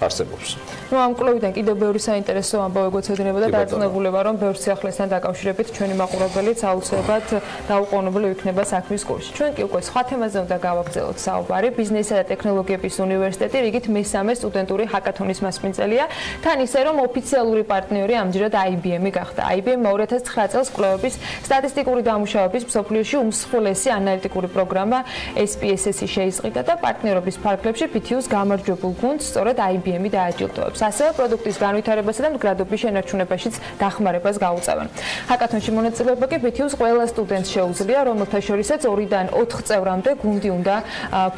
S1: არსებობს.
S3: ამ კვლევიდან კიდევ ბევრი საინტერესო ამბავი გვეცოდინება და დარწმუნებულება, რომ ბევრ სიახლესთან დაკავშირებით ჩვენი მაყურებელიც აუცილებლად დაუყოვნებლივ იქნება საქმის კურსში. ჩვენ კი უკვე სხვა თემაზე უნდა გავაგრძელოთ საუბარი. ბიზნესისა და ტექნოლოგიების უნივერსიტეტი რიგით მესამე სტუდენტური ჰაკათონის მასპინძელია, თან ისე რომ ოფიციალური პარტნიორი ამჯერად IBM-ი გახდა. IBM 2009 წელს კვლევების სტატისტიკური დამუშავების მსოფლიოში უმსხვილესი ანალიტიკური პროგრამა SPSS-ი შეიზღიდა და პარტნიორობის ფარგლებში PTU-ს გამარჯვებულ გუნდს სწორედ IBM-ი დააჯილდოებს. ასევე პროდუქტის განვითარებასა და მდგრადობის შენარჩუნებაშიც დახმარებას გაუწევენ. ჰაკათონში მონაწილეობა კი PTU-ს ყველა სტუდენტს შეუძლია, რომელთა შორისაც 2-დან 4 წევრამდე გუნდი უნდა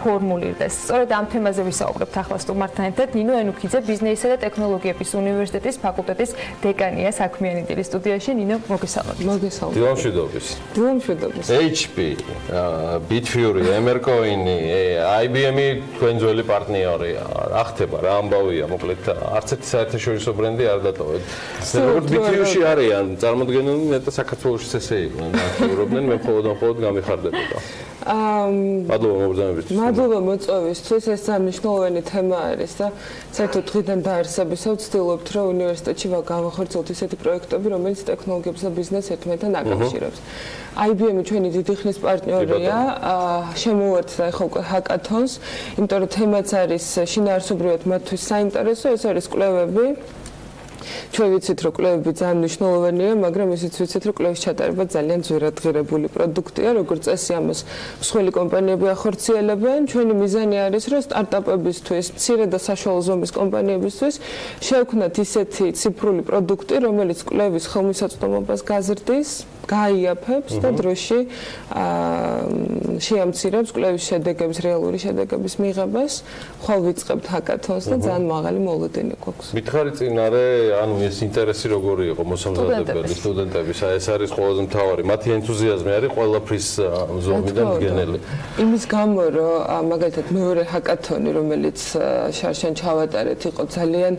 S3: ფორმულირდეს. სწორედ ამ თემაზე ვისაუბრებთ ახლა სტუმართან ერთად. ნინო ენუქიძე ბიზნესისა და ტექნოლოგიების უნივერსიტეტის ფაკულტეტის დეკანია საქმიანი დილის სტუდიაში. ნინო, მოგესალმებით.
S1: მოგესალმებით. დილამშვიდობის.
S3: დილამშვიდობის.
S1: HP, Bitfury, Emercoin-ი, IBM-ი თქვენ ძველი პარტნიორია. რა ხდება, რა ამბავია, მოკლედ არც ერთი საერთაშორისო ბრენდი არ დატოვეთ. როგორც BTU-ში არიან, წარმოადგენენ ნეტა საქართველოს ესე იყვნენ, აქტიურობდნენ, მე მხოლოდ გამიხარდებოდა. მადლობა მოგზაურობისთვის.
S16: მადლობა მოწვევისთვის, ეს მნიშვნელოვანი თემა არის და საერთოდ დღიდან დაარსებისას ვცდილობთ, რომ უნივერსიტეტში გავახორციელოთ ისეთი პროექტები, რომელიც ტექნოლოგიებს და ბიზნესს ერთმანეთთან აკავშირებს. IBM-ი ჩვენი დიდი ხნის პარტნიორია, შემოვერთდა ახლა უკვე ჰაკათონს, იმიტომ რომ თემაც არის შინაარსობრივად მათთვის საინტერესო, ეს არის კვლევები. ჩვენ ვიცით, რომ კვლევები ძალიან მნიშვნელოვანია, მაგრამ ისიც ვიცით, რომ კვლევის ჩატარება ძალიან ძვირადღირებული პროდუქტია, როგორც წესი ამას მსხვილი კომპანიები ახორციელებენ. ჩვენი მიზანი არის, რომ სტარტაპებისთვის, მცირე და საშუალო ზომის კომპანიებისთვის შევქმნათ ისეთი ციფრული პროდუქტი, რომელიც კვლევის ხელმისაწვდომობას გაზრდის, გაიაფებს და დროში შეამცირებს კვლევის შედეგების, რეალური შედეგების მიღებას. ხვალ ვიწყებთ ჰაკათონს და ძალიან მაღალი მოლოდინი გვაქვს.
S1: მითხარი წინარე, ანუ ეს ინტერესი როგორი იყო მოსამზადებელი სტუდენტების, ეს არის ყველაზე მთავარი. მათი ენთუზიაზმი არის ყველაფრის ზომიდან მდგენელი.
S16: იმის გამო, რომ მაგალითად მეორე ჰაკათონი, რომელიც შარშან ჩავატარეთ, იყო ძალიან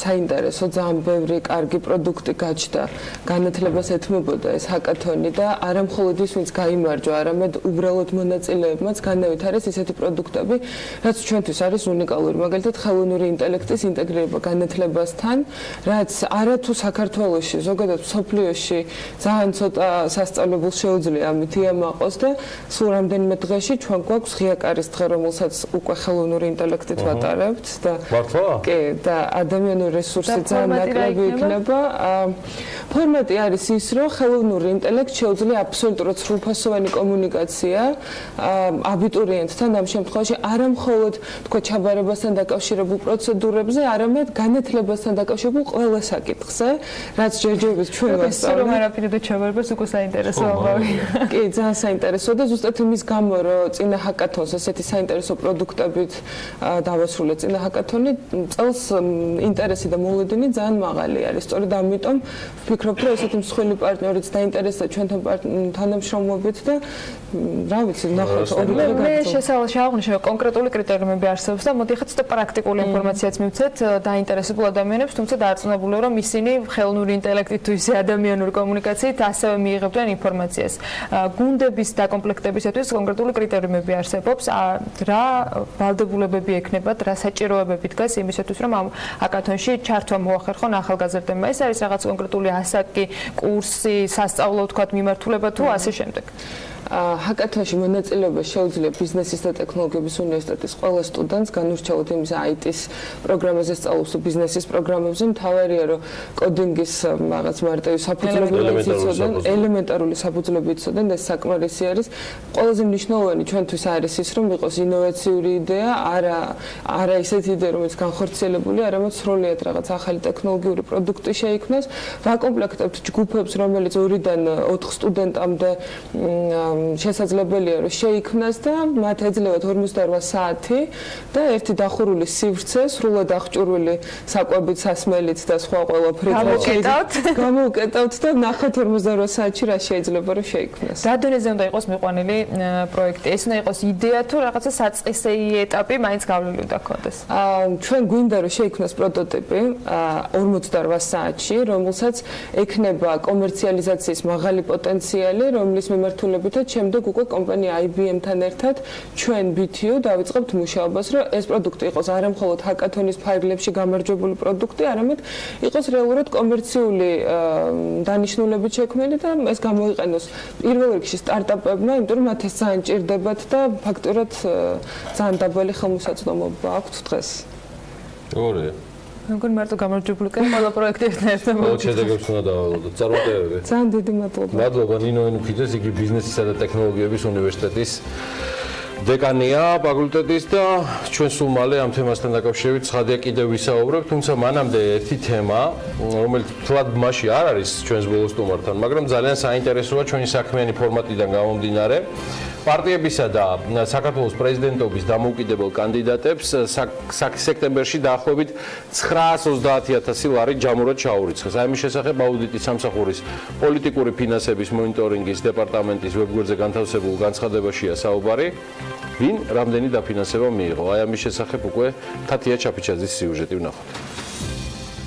S16: საინტერესო, ძალიან ბევრი კარგი პროდუქტი გაჩნდა, განათლებას ეთმობოდა ეს ჰაკათონი და არა მხოლოდ ის, ვინც გაიმარჯვა, არამედ უბრალოდ მონაწილეებმაც განავითარეს ისეთი პროდუქტები, რაც ჩვენთვის არის უნიკალური. მაგალითად, ხელოვნური ინტელექტის ინტეგრირება განათლებასთან რაც არათუ საქართველოში, ზოგადად მსოფლიოში ძალიან ცოტა სასწავლებელს შეუძლია ამით იამაყოს და სულ რამდენიმე დღეში ჩვენ გვაქვს ღია კარის დღე, რომელსაც უკვე ხელოვნური ინტელექტით ვატარებთ და კი და ადამიანური რესურსი ძალიან ნაკლები იქნება. ფორმატი არის ის, რომ ხელოვნური ინტელექტი შეუძლია აბსოლუტურად სრულფასოვანი კომუნიკაცია აბიტურიენტთან ამ შემთხვევაში არა მხოლოდ თქვა ჩაბარებასთან დაკავშირებულ პროცედურებზე, არამედ განათლებასთან დაკავშირებულ ყველა საკითხზე, რაც ჯერჯერობით ჩვენ ვასწავლეთ.
S3: რომ არაფერი და ჩაბარებას უკვე საინტერესო ამბავი.
S16: კი, ძალიან საინტერესოა და ზუსტად იმის გამო, რომ წინა ჰაკათონს ესეთი საინტერესო პროდუქტებით დავასრულეთ წინა ჰაკათონი, წელს ინტერესი და მოლოდინი ძალიან მაღალი არის. სწორედ ამიტომ ვფიქრობ, რომ ესეთი მსხვილი პარტნიორიც დაინტერესდა ჩვენთან თანამშრომლობით და რა ვიცი, ნახოთ ორი დღე
S3: მე შესაძლოა აღნიშნო, რომ კონკრეტული კრიტერიუმები არსებობს და მოდი ახლა ცოტა პრაქტიკული ინფორმაციაც მივცეთ დაინტერესებულ ადამიანებს, თუმცა დარწმუნებულია, რომ ისინი ხელოვნური ინტელექტით თუ ისე ადამიანური კომუნიკაციით ასევე მიიღებდნენ ინფორმაციას. გუნდების დაკომპლექტებისათვის კონკრეტული კრიტერიუმები არსებობს, რა ვალდებულებები ექნებათ, რა საჭიროებები დგას იმისათვის, რომ ამ ჰაკათონში ჩართვა მოახერხონ ახალგაზრდებმა. ეს არის რაღაც კონკრეტული ასაკი, კურსი, სასწავლო თქვათ მიმართულება თუ ასე შემდეგ. ჰაკათონში მონაწილეობა შეუძლია ბიზნესის და ტექნოლოგიების უნივერსიტეტის ყველა სტუდენტს განურჩევლად იმის IT-ის პროგრამაზე სწავლობს თუ ბიზნესის პროგრამებზე. მთავარია, რომ კოდინგის რაღაც მარტივი საფუძვლები იცოდნენ, ელემენტარული საფუძვლები იცოდნენ და ეს საკმარისი არის. ყველაზე მნიშვნელოვანი ჩვენთვის არის ის, რომ იყოს ინოვაციური იდეა, არა ისეთი იდეა, რომელიც განხორციელებული, არამედ სრულად რაღაც ახალი ტექნოლოგიური პროდუქტი შეიქმნას. ვაკომპლექტებთ ჯგუფებს, რომელიც 2-დან 4 სტუდენტამდე შესაძლებელია რომ შეიქმნას და მათ ეძლევათ 48 საათი და ერთი დახურული სივრცე, სრულად აღჭურვილი საკვებით, სასმელით და სხვა ყველაფრით გამოვკეტავთ და ნახოთ 48 საათში რა შეიძლება რომ შეიქმნას. რა დონეზე უნდა იყოს მიყვანილი პროექტი? ეს უნდა იყოს იდეა თუ რაღაცა საწყისეი ეტაპი მაინც გავლილი უნდა ქონდეს?
S16: ჩვენ გვინდა რომ შეიქმნას პროტოტიპი 48 საათში, რომელსაც ექნება კომერციალიზაციის მაღალი პოტენციალი, რომლის მიმართულებითაც შემდეგ უკვე კომპანია IBM-თან ერთად ჩვენ BTU დავიწყებთ მუშაობას, რომ ეს პროდუქტი იყოს არა მხოლოდ ჰაკათონის ფაილებში გამარჯვებული პროდუქტი, არამედ იყოს რეალურად კომერციული დანიშნულებით შექმნილი და ეს გამოიყენოს პირველ რიგში სტარტაპებმა, იმიტომ რომ მათ ეს ძალიან ჭირდებათ და ფაქტურად ძალიან დაბალი ხელმისაწვდომობა აქვთ დღეს.
S1: როგორია?
S3: მეგონი მარტო გამარჯვებული კენ ყველა პროექტებთან ერთად
S1: მოვიწყოთ. შედეგებს უნდა დავალოდოთ. წარმატებები.
S16: ძალიან დიდი მადლობა.
S1: მადლობა ნინო ენუქიძეს, იგი ბიზნესისა და ტექნოლოგიების უნივერსიტეტის დეკანია ფაკულტეტის და ჩვენ სულ მალე ამ თემასთან დაკავშირებით ცხადია კიდევ ვისაუბრებთ, თუმცა მანამდე ერთი თემა, რომელიც თლად მასში არ არის ჩვენს ბოლო სტუმართან, მაგრამ ძალიან საინტერესოა ჩვენი საქმიანი ფორმატიდან გამომდინარე. პარტიებისა და საქართველოს პრეზიდენტობის დამოუკიდებელ კანდიდატებს სექტემბერში დაახლოებით 930,000 ლარი ჯამურად ჩაურიცხეს. აი ამის შესახებ აუდიტის სამსახურის პოლიტიკური ფინანსების მონიტორინგის დეპარტამენტის ვებგვერდზე განთავსებულ განცხადებაშია საუბარი. ვინ რამდენი დაფინანსება მიიღო? აი ამის შესახებ უკვე თათია ჩაფიჩაძის სიუჟეტი ვნახოთ.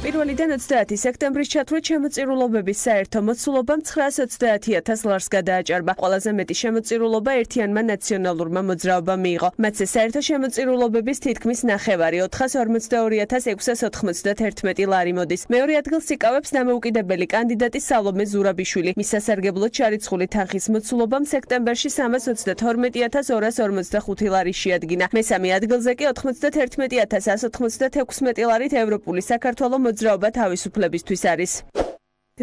S17: პირველიდან 20 სექტემბრის ჩათვლით შემოწირულობების საერთო მოცულობა 930,000 ლარს გადააჭარბა. ყველაზე მეტი შემოწირულობა ერთიანმა ნაციონალურმა მოძრაობამ მიიღო. მათზე საერთო შემოწირულობების თითქმის ნახევარი 442,691 ლარი მოდის. მეორე ადგილს იკავებს დამოუკიდებელი კანდიდატი სალომე ზურაბიშვილი. მის სასარგებლოდ ჩარიცხული თანხის მოცულობამ სექტემბერში 320,245 ლარი შეადგინა. მესამე ადგილზე კი 91,196 ლარით ევროპული საქართველოს მოძრაობა თავისუფლებისთვის არის.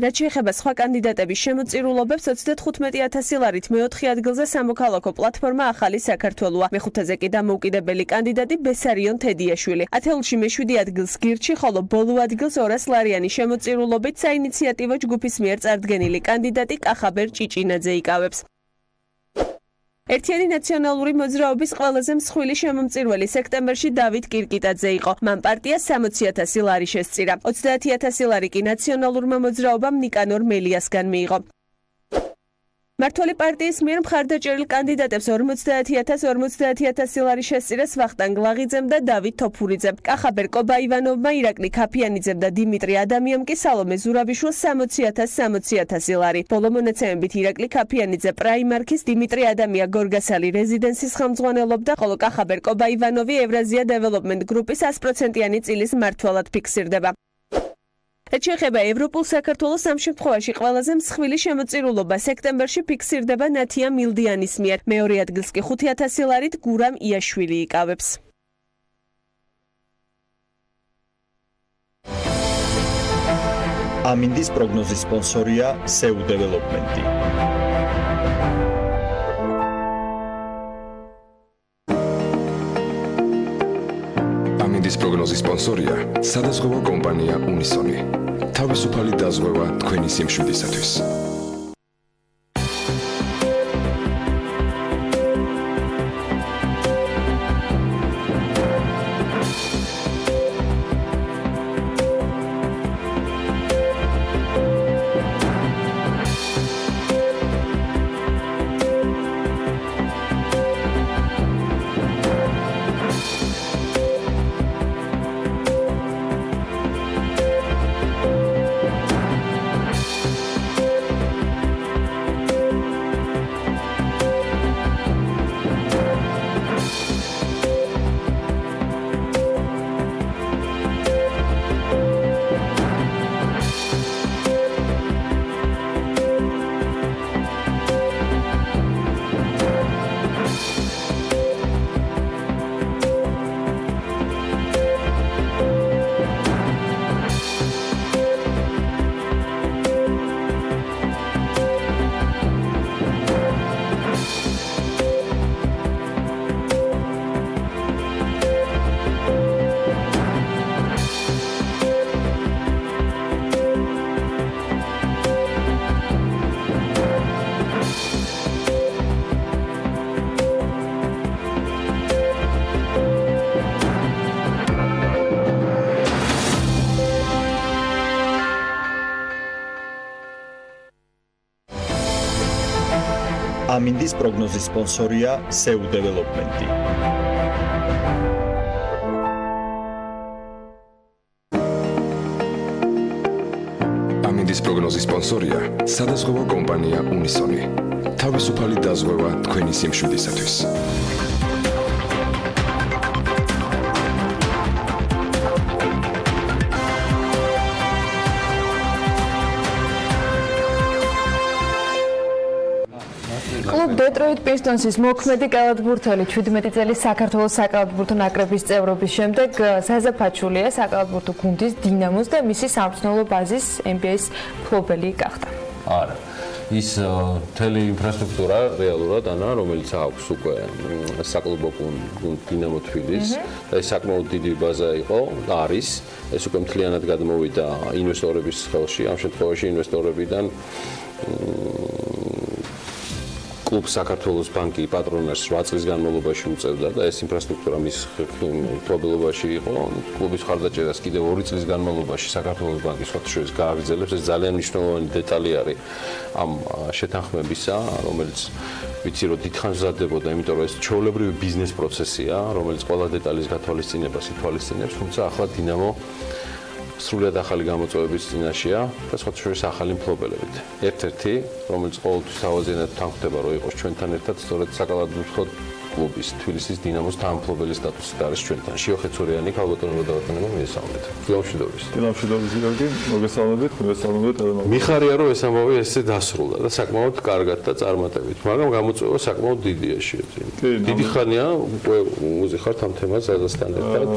S17: რაც შეეხება სხვა კანდიდატების შემოწირულობებს 35,000 ლარით მეოთხე ადგილზე სამოქალაქო პლატფორმა ახალი საქართველოა. მეხუთეზე კი დამოუკიდებელი კანდიდატი ბესარიონ თედიაშვილი. ათეულში მე-7 ადგილს გირჩი, ხოლო ბოლო ადგილს 200 ლარიანი შემოწირულობით საინიციატივო ჯგუფის მიერ წარდგენილი კანდიდატი კახაბერ ჭიჭინაძე იკავებს. ერთიანი ნაციონალური მოძრაობის ყველაზე მსხვილი შემომწირველი სექტემბერში დავით კირკიტაძე იყო. მან პარტიას 60,000 ლარი შესწირა. 30,000 ლარი კი ნაციონალურმა მოძრაობამ ნიკანორ მელიასგან მიიღო. მართველი პარტიის მიერ მხარდაჭერილ კანდიდატებს 50,000 ლარი შესწირეს ვახტანგ ლაღიძემ და დავით თოფურიძემ. კახაბერ კობაივანოვმა, ირაკლი ქაფიანიძემ და დიმიტრი ადამიამ კი სალომე ზურაბიშვილს 60,000 ლარი. ბოლო მონაცემებით ირაკლი ქაფიანიძე პრაიმარქის, დიმიტრი ადამია გორგასალი რეზიდენსის ხელმძღვანელობდა, ხოლო კახაბერ კობაივანოვი ევრაზია დეველოპმენტ გრუპის 100%-იანი წილის მმართველად ფიქსირდება. რაც შეეხება ევროპულ საქართველოს ამ შემთხვევაში ყველაზე მსხვილი შემოწირულობა სექტემბერში ფიქსირდება ნათია მილდიანის მიერ. მეორე ადგილს კი 5000 ლარით გურამ იაშვილი იკავებს.
S9: ამინდის პროგნოზის სპონსორია SEU დეველოპმენტი.
S18: ამინდის პროგნოზის სპონსორია სადაზღვევო კომპანია უნისონი. თავისუფალი დაზღვევა თქვენი სიმშვიდისათვის.
S9: ამინდის პროგნოზის სპონსორია SEU დეველოპმენტი.
S18: ამინდის პროგნოზის სპონსორია სადაზღვევო კომპანია უნისონი. თავისუფალი დაზღვევა თქვენი სიმშვიდისათვის.
S3: კლუბ დეტროიტ პისტონსის მოქმედი კალათბურთელი 17 წელი საქართველოს საკალათბურთო ნაკრების წევრობის შემდეგ საზაფაჩულია საკალათბურთო გუნდის დინამოს და მისი სამწნოლო ბაზის NBA-ის მფლობელი გახდა.
S1: არა. ის მთელი ინფრასტრუქტურა რეალურად ანა, რომელიც აქვს უკვე საკლუბო გუნდ დინამო თბილისს და ეს საკმაოდ დიდი ბაზა იყო და არის. ეს უკვე მთლიანად გადმოვიდა ინვესტორების ხელში, ამ შემთხვევაში ინვესტორებიდან კლუბ საქართველოს ბანკი პატრონაჟს 8 წლის განმავლობაში უწევდა და ეს ინფრასტრუქტურა მის მფლობელობაში იყო. კლუბის ხარდაჭერას კიდევ 2 წლის განმავლობაში საქართველოს ბანკი სხვათაშორის გააგრძელებს. ეს ძალიან მნიშვნელოვანი დეტალი არის ამ შეთანხმებისა, რომელიც ვიცი რომ დიდხანს მზადდებოდა, იმიტომ რომ ეს ჩვეულებრივი ბიზნეს პროცესია, რომელიც ყველა დეტალის გათვალისწინებას ითვალისწინებს, თუმცა ახლა დინამო სრულად ახალი გამოწვევების წინაშეა და სხვათაშორის ახალი მფლობელებით. ერთ-ერთი, რომელიც ყოველთვის თავაზიანად თანხდება, რომ იყოს ჩვენთან ერთად, სწორედ საკალათბურთო კლუბის თბილისის დინამოს თანამფლობელი სტატუსით არის ჩვენთან. შიოხეცურიანი ქალბატონო დავატანება მიესალმებით. გილამშვიდობის.
S12: გილამშვიდობის გიორგი, მოგესალმებით, მოგესალმებით ელენო.
S1: მიხარია რომ ეს ამბავი ესე დასრულდა და საკმაოდ კარგად და წარმატებით, მაგრამ გამოწვევა საკმაოდ დიდია შეეძინა. დიდი ხანია უკვე უზიხართ ამ თემას ზაზასთან ერთად.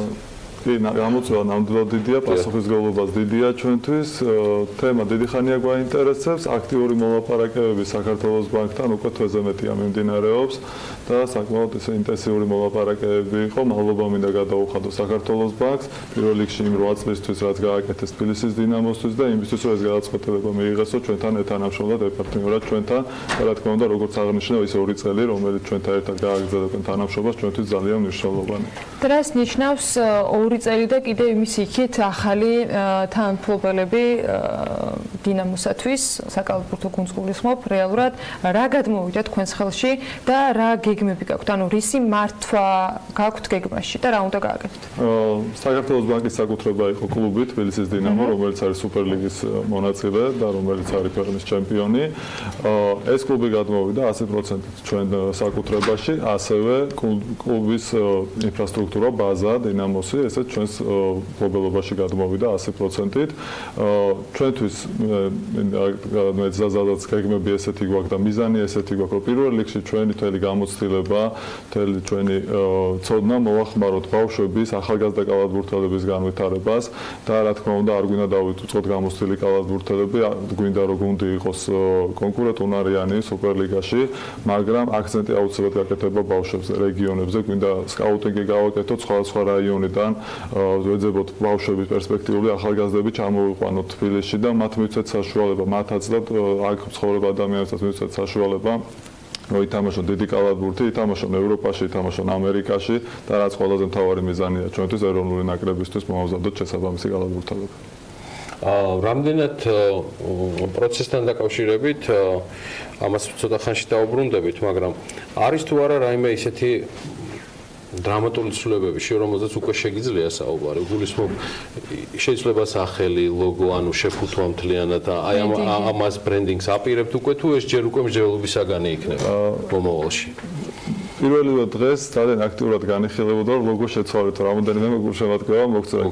S12: კი, გამოწვევა ნამდვილად დიდია, პასუხისმგებლობაც დიდია ჩვენთვის. თემა დიდი ხანია გვაინტერესებს, აქტიური მოლაპარაკებები საქართველოს ბანკთან უკვე თვეზე მეტია მიმდინარეობს და საკმაოდ ესე ინტენსიური მოლაპარაკებები იყო. მადლობა მინდა გადაუხადო საქართველოს ბანკს პირველ რიგში იმ 8 წლისთვის, რაც გააკეთეს თბილისის დინამოსთვის და იმისთვის, რომ ეს გადაწყვეტილება მიიღესო ჩვენთან ეთანამშრომლად ეპარტნიორად ჩვენთან და რა თქმა უნდა, როგორც აღნიშნავ, ის 2 წელი, რომელიც ჩვენთან ერთად გააგრძელებენ თანამშრომლობას, ჩვენთვის ძალიან მნიშვნელოვანი.
S3: დრას ნიშნავს 2 წელი და კიდევ იმის იქით ახალი თანამფლობელები დინამოსათვის საკალათბურთო გუნდს გულისხმობ რეალურად რა გადმოვიდა თქვენს ხელში და რა გეგმები გაქვთ? ანუ რისი მართვა გაქვთ გეგმაში და რა უნდა გააკეთოთ?
S19: საქართველოს ბანკის საკუთრება იყო კლუბი თბილისის დინამო, რომელიც არის სუპერლიგის მონაწილე და რომელიც არის ქვეყნის ჩემპიონი. ეს კლუბი გადმოვიდა 100% ჩვენ საკუთრებაში, ასევე კლუბის ინფრასტრუქტურა, ბაზა, დინამოსი, ესეც ჩვენს მფლობელობაში გადმოვიდა 100%-ით. ჩვენთვის მე ზაზადაც გეგმები ესეთი გვაქვს და მიზანი ესეთი გვაქვს, რომ პირველ რიგში ჩვენი თელი გამოცდილება, თელი ჩვენი ცოდნა მოვახმაროთ ბავშვების ახალგაზრდა კალათბურთელების განვითარებას და რა თქმა უნდა არ გვინდა დავიწყოთ გამოცდილი კალათბურთელები, გვინდა რომ გუნდი იყოს კონკურენტუნარიანი სუპერლიგაში, მაგრამ აქცენტი აუცილებლად გაკეთება ბავშვებზე, რეგიონებზე, გვინდა სკაუტინგი გავაკეთოთ სხვადასხვა რაიონიდან, ვეძებოთ ბავშვების პერსპექტიული ახალგაზრდები ჩამოვიყვანოთ თბილისში და მათ მივცეთ საშუალება, მათაც და აქ ცხოვრებ ადამიანებსაც მივცეთ საშუალება რომ ითამაშონ დიდი კალათბურთი, ითამაშონ ევროპაში, ითამაშონ ამერიკაში და რაც ყველაზე მთავარი მიზანია ჩვენთვის ეროვნული ნაკრებისთვის მომავზადოთ შესაბამისი კალათბურთელები.
S1: რამდენად პროცესთან დაკავშირებით ამას ცოტა ხანში დაუბრუნდებით, მაგრამ არის თუ არა რაიმე ისეთი დრამატული ცვლილებები, რომელზეც უკვე შეგიძლია საუბარი. გულისხმობ შეიძლება სახელი, ლოგო, ანუ შეფუთვა მთლიანად აი ამას ბრენდინგს აპირებთ უკვე თუ ეს ჯერ უკვე მსჯელობისაგანი იქნება მომავალში.
S19: პირველი დღეს ძალიან აქტიურად განიხილებოდა რომ ლოგო შეცვალეთ, რამოდენიმე გულშემატკივარი მოგწერა.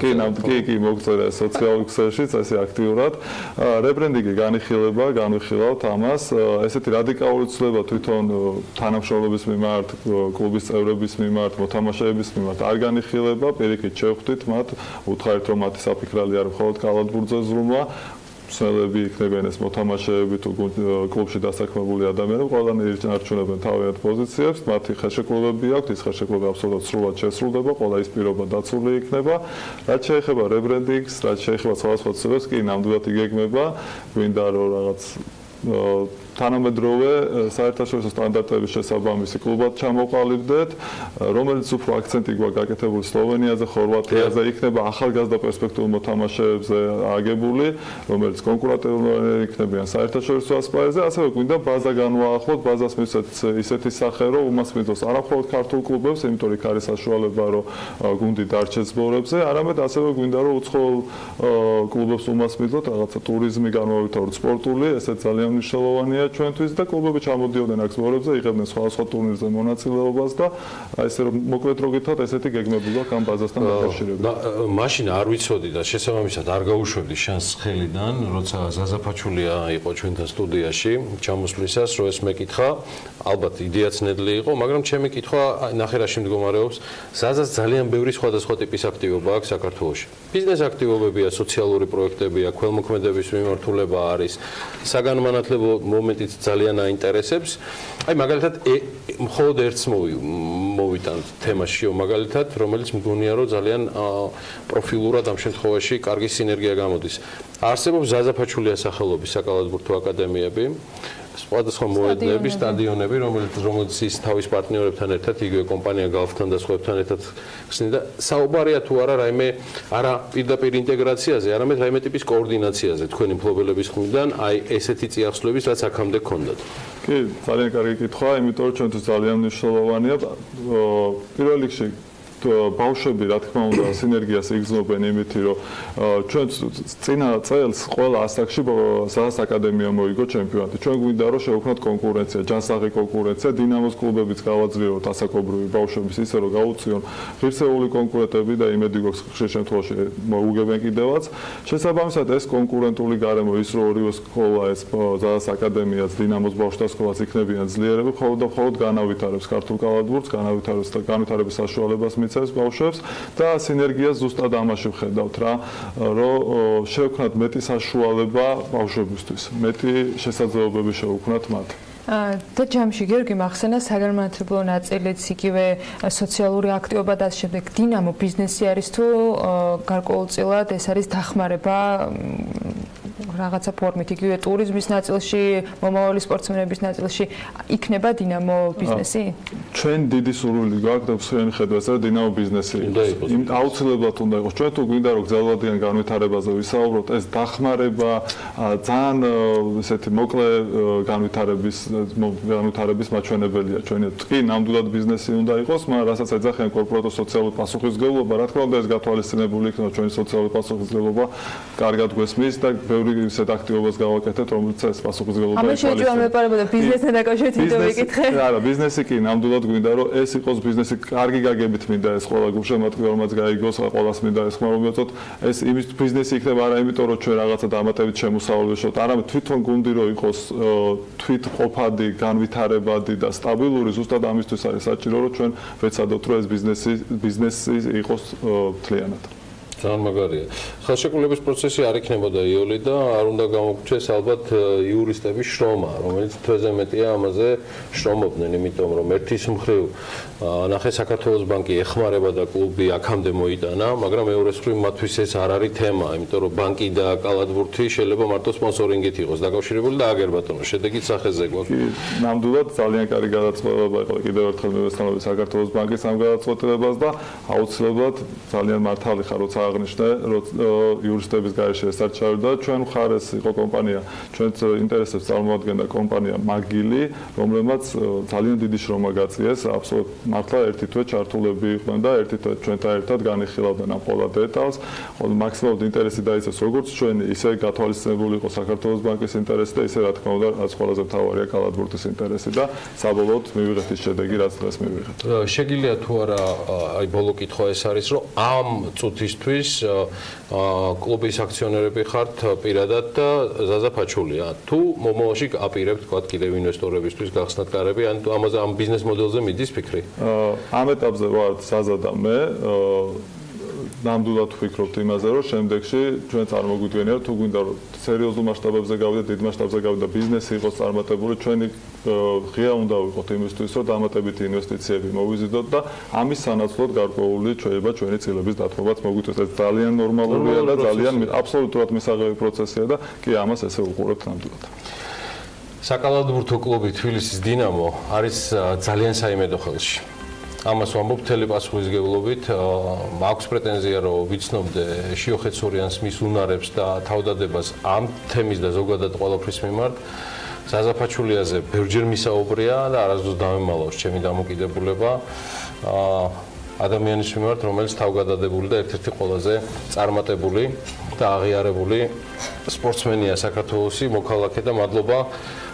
S19: კი, მოგწერა სოციალურ ქსელშიც ესე აქტიურად. რებრენდინგი განიხილება, განვიხილავთ ამას. ესეთი რადიკალური ცვლილება თვითონ თანამშრომლობის მიმართ, კლუბის წევრების მიმართ, მოთამაშეების მიმართ არ განიხილება. პირიქით შევხვდით მათ, უთხარით რომ მათი საფიქრალი არ მხოლოდ კალათბურთზე ზრუნვა, მსვლელები იქნებიან ეს მოთამაშეები თუ კლუბში დასაქმებული ადამიანები, ყველანი ირჩევენ თავიანთ პოზიციებს, მათი ხელშეკრულებები აქვთ, ის ხელშეკრულება აბსოლუტურად სრულად შესრულდება, ყველა ის პირობა დაცული იქნება. რაც შეეხება რებრენდინგს, რაც შეეხება სხვადასხვა ცვლილებებს, კი ნამდვილად იგეგმება, გვინდა რომ რაღაც თანამედროვე საერთაშორისო სტანდარტების შესაბამისი კლუბად ჩამოყალიბდეთ, რომელიც უფრო აქცენტი გვაქვს გაკეთებული სლოვენიაზე, ხორვატიაზე, იქნება ახალგაზრდა პერსპექტიულ მოთამაშეებზე აგებული, რომელიც კონკურენტული იქნებიან საერთაშორისო ასპარეზზე, ასევე გვინდა ბაზა განვაახლოთ, ბაზას მივცეთ ისეთი სახე, რომ უმას მიდოს არა მხოლოდ ქართულ კლუბებს, იმიტომ რომ იქ არის საშუალება, რომ გუნდი დარჩეს სპორტებზე, არამედ ასევე გვინდა რომ უცხოელ კლუბებს უმას მიდოთ, რაღაცა ტურიზმი განვავითაროთ, სპორტული, ესეც ძალიან მნიშვნელოვანია ჩვენთვის და კლუბები ჩამოდიოდნენ აქ სპორტებზე, იღებდნენ სხვადასხვა ტურნირზე მონაწილეობას და ესე რომ მოკლედ რო გითხრათ, ესეთი გეგმები გვაქვს ამ ბაზასთან დაკავშირებით.
S1: მაშინ არ ვიცოდი და შესაბამისად არ გაუშვებდი შანსს ხელიდან, როცა ზაზაფაჩულია იყო ჩვენთან სტუდიაში ჩამოსვლისას, რომ ეს მეკითხა, ალბათ იდეაც ნედლი იყო, მაგრამ ჩემი კითხვა ნახერაში მდგომარეობს, ზაზას ძალიან ბევრი სხვადასხვა ტიპის აქტივობა აქვს საქართველოში. ბიზნეს აქტივობებია, სოციალური პროექტებია, ქველმოქმედების მიმართულება არის, საგანმანათლებლო მომენტიც ძალიან აინტერესებს. აი მაგალითად მხოლოდ ერთს მოვიტანთ თემაში, მაგალითად, რომელიც მგონია რომ ძალიან პროფილურად ამ შემთხვევაში კარგი სინერგია გამოდის. არსებობს ზაზაფაჩულია სახელობის საკალათბურთო აკადემიები, სხვადასხვა მოედნები, სტადიონები, რომელიც ის თავის პარტნიორებთან ერთად, იგივე კომპანია გალფთან და სხვაებთან ერთად ხსნიდა. საუბარია თუ არა რაიმე არა პირდაპირ ინტეგრაციაზე, არამედ რაიმე ტიპის კოორდინაციაზე თქვენი მფლობელების მხრიდან, აი ესეთი წიაღსვლების, რაც აქამდე გქონდათ.
S19: კი, ძალიან კარგი კითხვა, იმიტომ რომ ჩვენთვის ძალიან მნიშვნელოვანია. პირველ რიგში ბავშვები, რა თქმა უნდა, სინერგიას იგრძნობენ იმითი, რომ ჩვენ წინა წელს ყველა ასაკში საზას აკადემია მოიგო ჩემპიონატი. ჩვენ გვინდა რომ შევქმნათ კონკურენცია, ჯანსაღი კონკურენცია, დინამოს კლუბებიც გავაძლიეროთ ასაკობრივი ბავშვების ისე რომ გაუწიონ ღირსეული კონკურენტები და იმედი გვაქვს ხშირ შემთხვევაში მოუგებენ კიდევაც. შესაბამისად ეს კონკურენტული გარემო ის რომ ორივე სკოლა ეს საზას აკადემიაც, დინამოს ბავშვთა სკოლაც იქნებიან ძლიერები, მხოლოდ განავითარებს ქართულ კალათბურთს, განვითარების საშუალებას მიცემს ბავშვებს და სინერგიას ზუსტად ამაში ვხედავთ რა, რომ შევქმნათ მეტი საშუალება ბავშვებისთვის, მეტი შესაძლებლობები შევქმნათ მათ.
S3: და ჯამში გიორგი მახსენა საგანმანათლებლო ნაწილიც, იგივე სოციალური აქტივობა და ამ შემდეგ დინამო ბიზნესი არის თუ გარკვეულწილად ეს არის დახმარება რაღაცა ფორმით, იგივე ტურიზმის ნაწილში, მომავალი სპორტსმენების ნაწილში იქნება დინამო ბიზნესი?
S19: ჩვენ დიდი სურვილი გვაქვს და ვსხიანი ხედვას რა დინამო ბიზნესი იყოს. იმ აუცილებლად უნდა იყოს. ჩვენ თუ გვინდა რომ გრძელვადიან განვითარებაზე ვისაუბროთ, ეს დახმარება ძალიან ესეთი მოკლე განვითარების მაჩვენებელია. ჩვენი კი ნამდვილად ბიზნესი უნდა იყოს, მაგრამ რასაც ეძახიან კორპორატულ სოციალურ პასუხისმგებლობა, რა თქმა უნდა ეს გათვალისწინებული იქნება ჩვენი სოციალური პასუხისმგებლობა კარგად გვესმის და ბევრი ისეთ აქტივობას გავაკეთეთ, რომელიც ეს პასუხისმგებლობა
S3: ამას შეჭრა მეპარებოდა ბიზნესთან დაკავშირებით ვიდეო ვიკითხე.
S19: არა, ბიზნესი კი ნამდვილად გვინდა რომ ეს იყოს ბიზნესი კარგი გაგებით მინდა ეს ყველა გულშემატკივარი რომელიც გაიგოს, ყველას მინდა ეს ხმა რომ მიაწოთ, ეს იმის ბიზნესი იქნება არა იმიტომ რომ ჩვენ რაღაცა დამატებით შემოსავალი ვეშოთ, არამედ თვითონ გუნდი რომ იყოს თვითყოფადი, განვითარებადი და სტაბილური, ზუსტად ამისთვის არის საჭირო რომ ჩვენ ვეცადოთ რომ ეს ბიზნესი იყოს მთლიანად.
S1: ძალიან მაგარია. ხელშეკრულების პროცესი არ იქნებოდა იოლი და არ უნდა გამოგვჩეს ალბათ იურისტების შრომა, რომელიც თვეზე მეტია ამაზე შრომობდნენ, იმიტომ რომ ერთის მხრივ ნახე საქართველოს ბანკი ეხმარება და კლუბი აქამდე მოიტანა, მაგრამ მეორეს მხრივ მათთვის ეს არ არის თემა, იმიტომ რომ ბანკი და კალათბურთი შეიძლება მარტო სპონსორინგით იყოს დაკავშირებული და აგერ ბატონო, შედეგით სახეზე გვაქვს.
S19: ნამდვილად ძალიან კარგი გადაწყვეტილება იყო კიდევ ერთხელ მივესალმები საქართველოს ბანკის ამ გადაწყვეტილებას და აუცილებლად ძალიან მართალი ხარ როცა აღნიშნე, რომ იურისტების გარეშე ეს არ ჩავიდა, ჩვენ მხარეს იყო კომპანია, ჩვენს ინტერესებს წარმოადგენდა კომპანია მაგილი, რომელმაც ძალიან დიდი შრომა გაწიეს, აბსოლუტურად მართლა ერთი თვე ჩართულები იყვნენ და ერთი თვე ჩვენთან ერთად განიხილავდნენ ამ ყველა დეტალს, მაქსიმალურად ინტერესი დაიცეს როგორც ჩვენი, ისე გათვალისწინებული იყო საქართველოს ბანკის ინტერესი და ისე რა თქმა უნდა, რაც ყველაზე მთავარია კალათბურთის ინტერესი და საბოლოოდ მივიღეთ ის შედეგი, რაც დღეს მივიღეთ.
S1: შეგიძლია თუ არა, აი ბოლო კითხვა ეს არის, რომ ამ წუთისთვის კლუბის აქციონერები ხართ პირადად და ზაზაფაჩულია. თუ მომავალში აპირებთ თქვა კიდევ ინვესტორებისთვის გახსნათ კარები, ან ამაზე ამ ბიზნეს მოდელზე მიდის ფიქრი?
S19: ამ ეტაპზე ვარ ზაზა და მე ნამდვილად ვფიქრობთ იმაზე, რომ შემდეგში ჩვენ წარმოგვიდგენია, თუ გვინდა რომ სერიოზულ მასშტაბებზე გავიდეთ, დიდ მასშტაბზე გავიდეთ და ბიზნესი იყოს წარმატებული, ჩვენი ღია უნდა ვიყოთ იმისთვის, რომ დამატებითი ინვესტიციები მოვიზიდოთ და ამის სანაცვლოდ გარკვეული შეიძლება ჩვენი წილების დათმობაც მოგვიწევს. ეს ძალიან ნორმალურია და ძალიან აბსოლუტურად მისაღები პროცესია და კი ამას ესე უყურებთ ნამდვილად.
S1: საკალათბურთო კლუბი თბილისის დინამო არის ძალიან საიმედო ხელში. ამას ვამბობ მთელი პასუხისმგებლობით, აქვს პრეტენზია რომ ვიცნობდე შიო ხეცურიანს მის უნარებს და თავდადებას ამ თემის და ზოგადად ყველაფრის მიმართ. ზაზაფაჩულიაზე ბევრჯერ მისაუბრია და არასდროს დამემალავს ჩემი დამოკიდებულება ადამიანის მიმართ, რომელიც თავგადადებული და ერთ-ერთი ყველაზე წარმატებული და აღიარებული სპორტსმენია საქართველოსი, მოქალაქე და მადლობა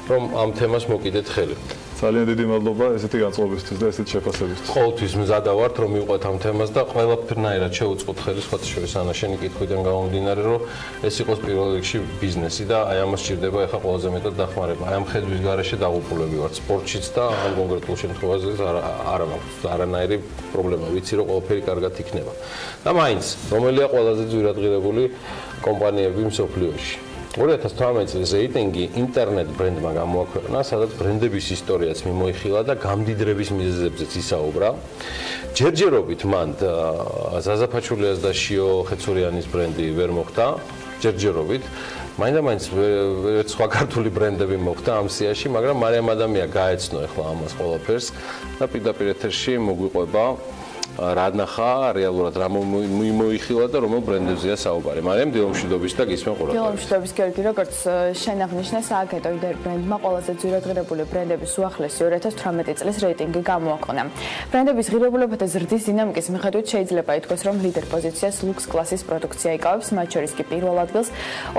S1: რომ ამ თემას მოკიდეთ ხელი.
S19: ძალიან დიდი მადლობა ესეთი განწყობისთვის და ესეთი შეფასებისთვის.
S1: ყოველთვის მზადა ვართ რომ მივყვეთ ამ თემას და ყველაფერნაირად შევუწყოთ ხელი, სხვათა შორის ანაშენი კითხვიდან გამომდინარე, რომ ეს იყოს პირველ რიგში ბიზნესი და აი ამას სჭირდება ახლა ყველაზე მეტად დახმარება. აი ამ ხედვის გარეშე დაღუპულები ვართ სპორტშიც და ამ კონკრეტულ შემთხვევაში არა მაქვს არანაირი პრობლემა, ვიცი რომ ყველაფერი კარგად იქნება. და მაინც რომელია ყველაზე ძვირადღირებული კომპანიები მსოფლიოში? 2018 წლის რეიტინგი ინტერნეტ ბრენდმა გამოაქვეყნა, სადაც ბრენდების ისტორიაც მიმოიხილა და გამდიდრების მიზეზებზეც ისაუბრა. ჯერჯერობით მან ზაზაფაჩულიას და შიო ხეცურიანის ბრენდი ვერ მოხდა, ჯერჯერობით. მაინდა-მაინც ერთ სხვა ქართული ბრენდები მოხდა ამ სიაში, მაგრამ მარიამ ადამია გაეცნო ახლა ამას ყველაფერს და პირდაპირ ეთერში მოგვიყვება რა ნახა რეალურად რა მოიხილა და რომელ ბრენდებზეა საუბარი. მარიამ დილომშვიდობის და გისმენ ყურადღებას.
S20: დილომშვიდობის გერგი, როგორც შენ აღნიშნე, სააგენტო იდერ ბრენდმა ყველაზე ძვირადღირებული ბრენდების უახლესი 2018 წლის რეიტინგი გამოაქვეყნა. ბრენდების ღირებულებათა ზრდის დინამიკის მიხედვით შეიძლება ითქვას, რომ ლიდერ პოზიციას ლუქს კლასის პროდუქცია იკავებს, მათ შორის კი პირველ ადგილს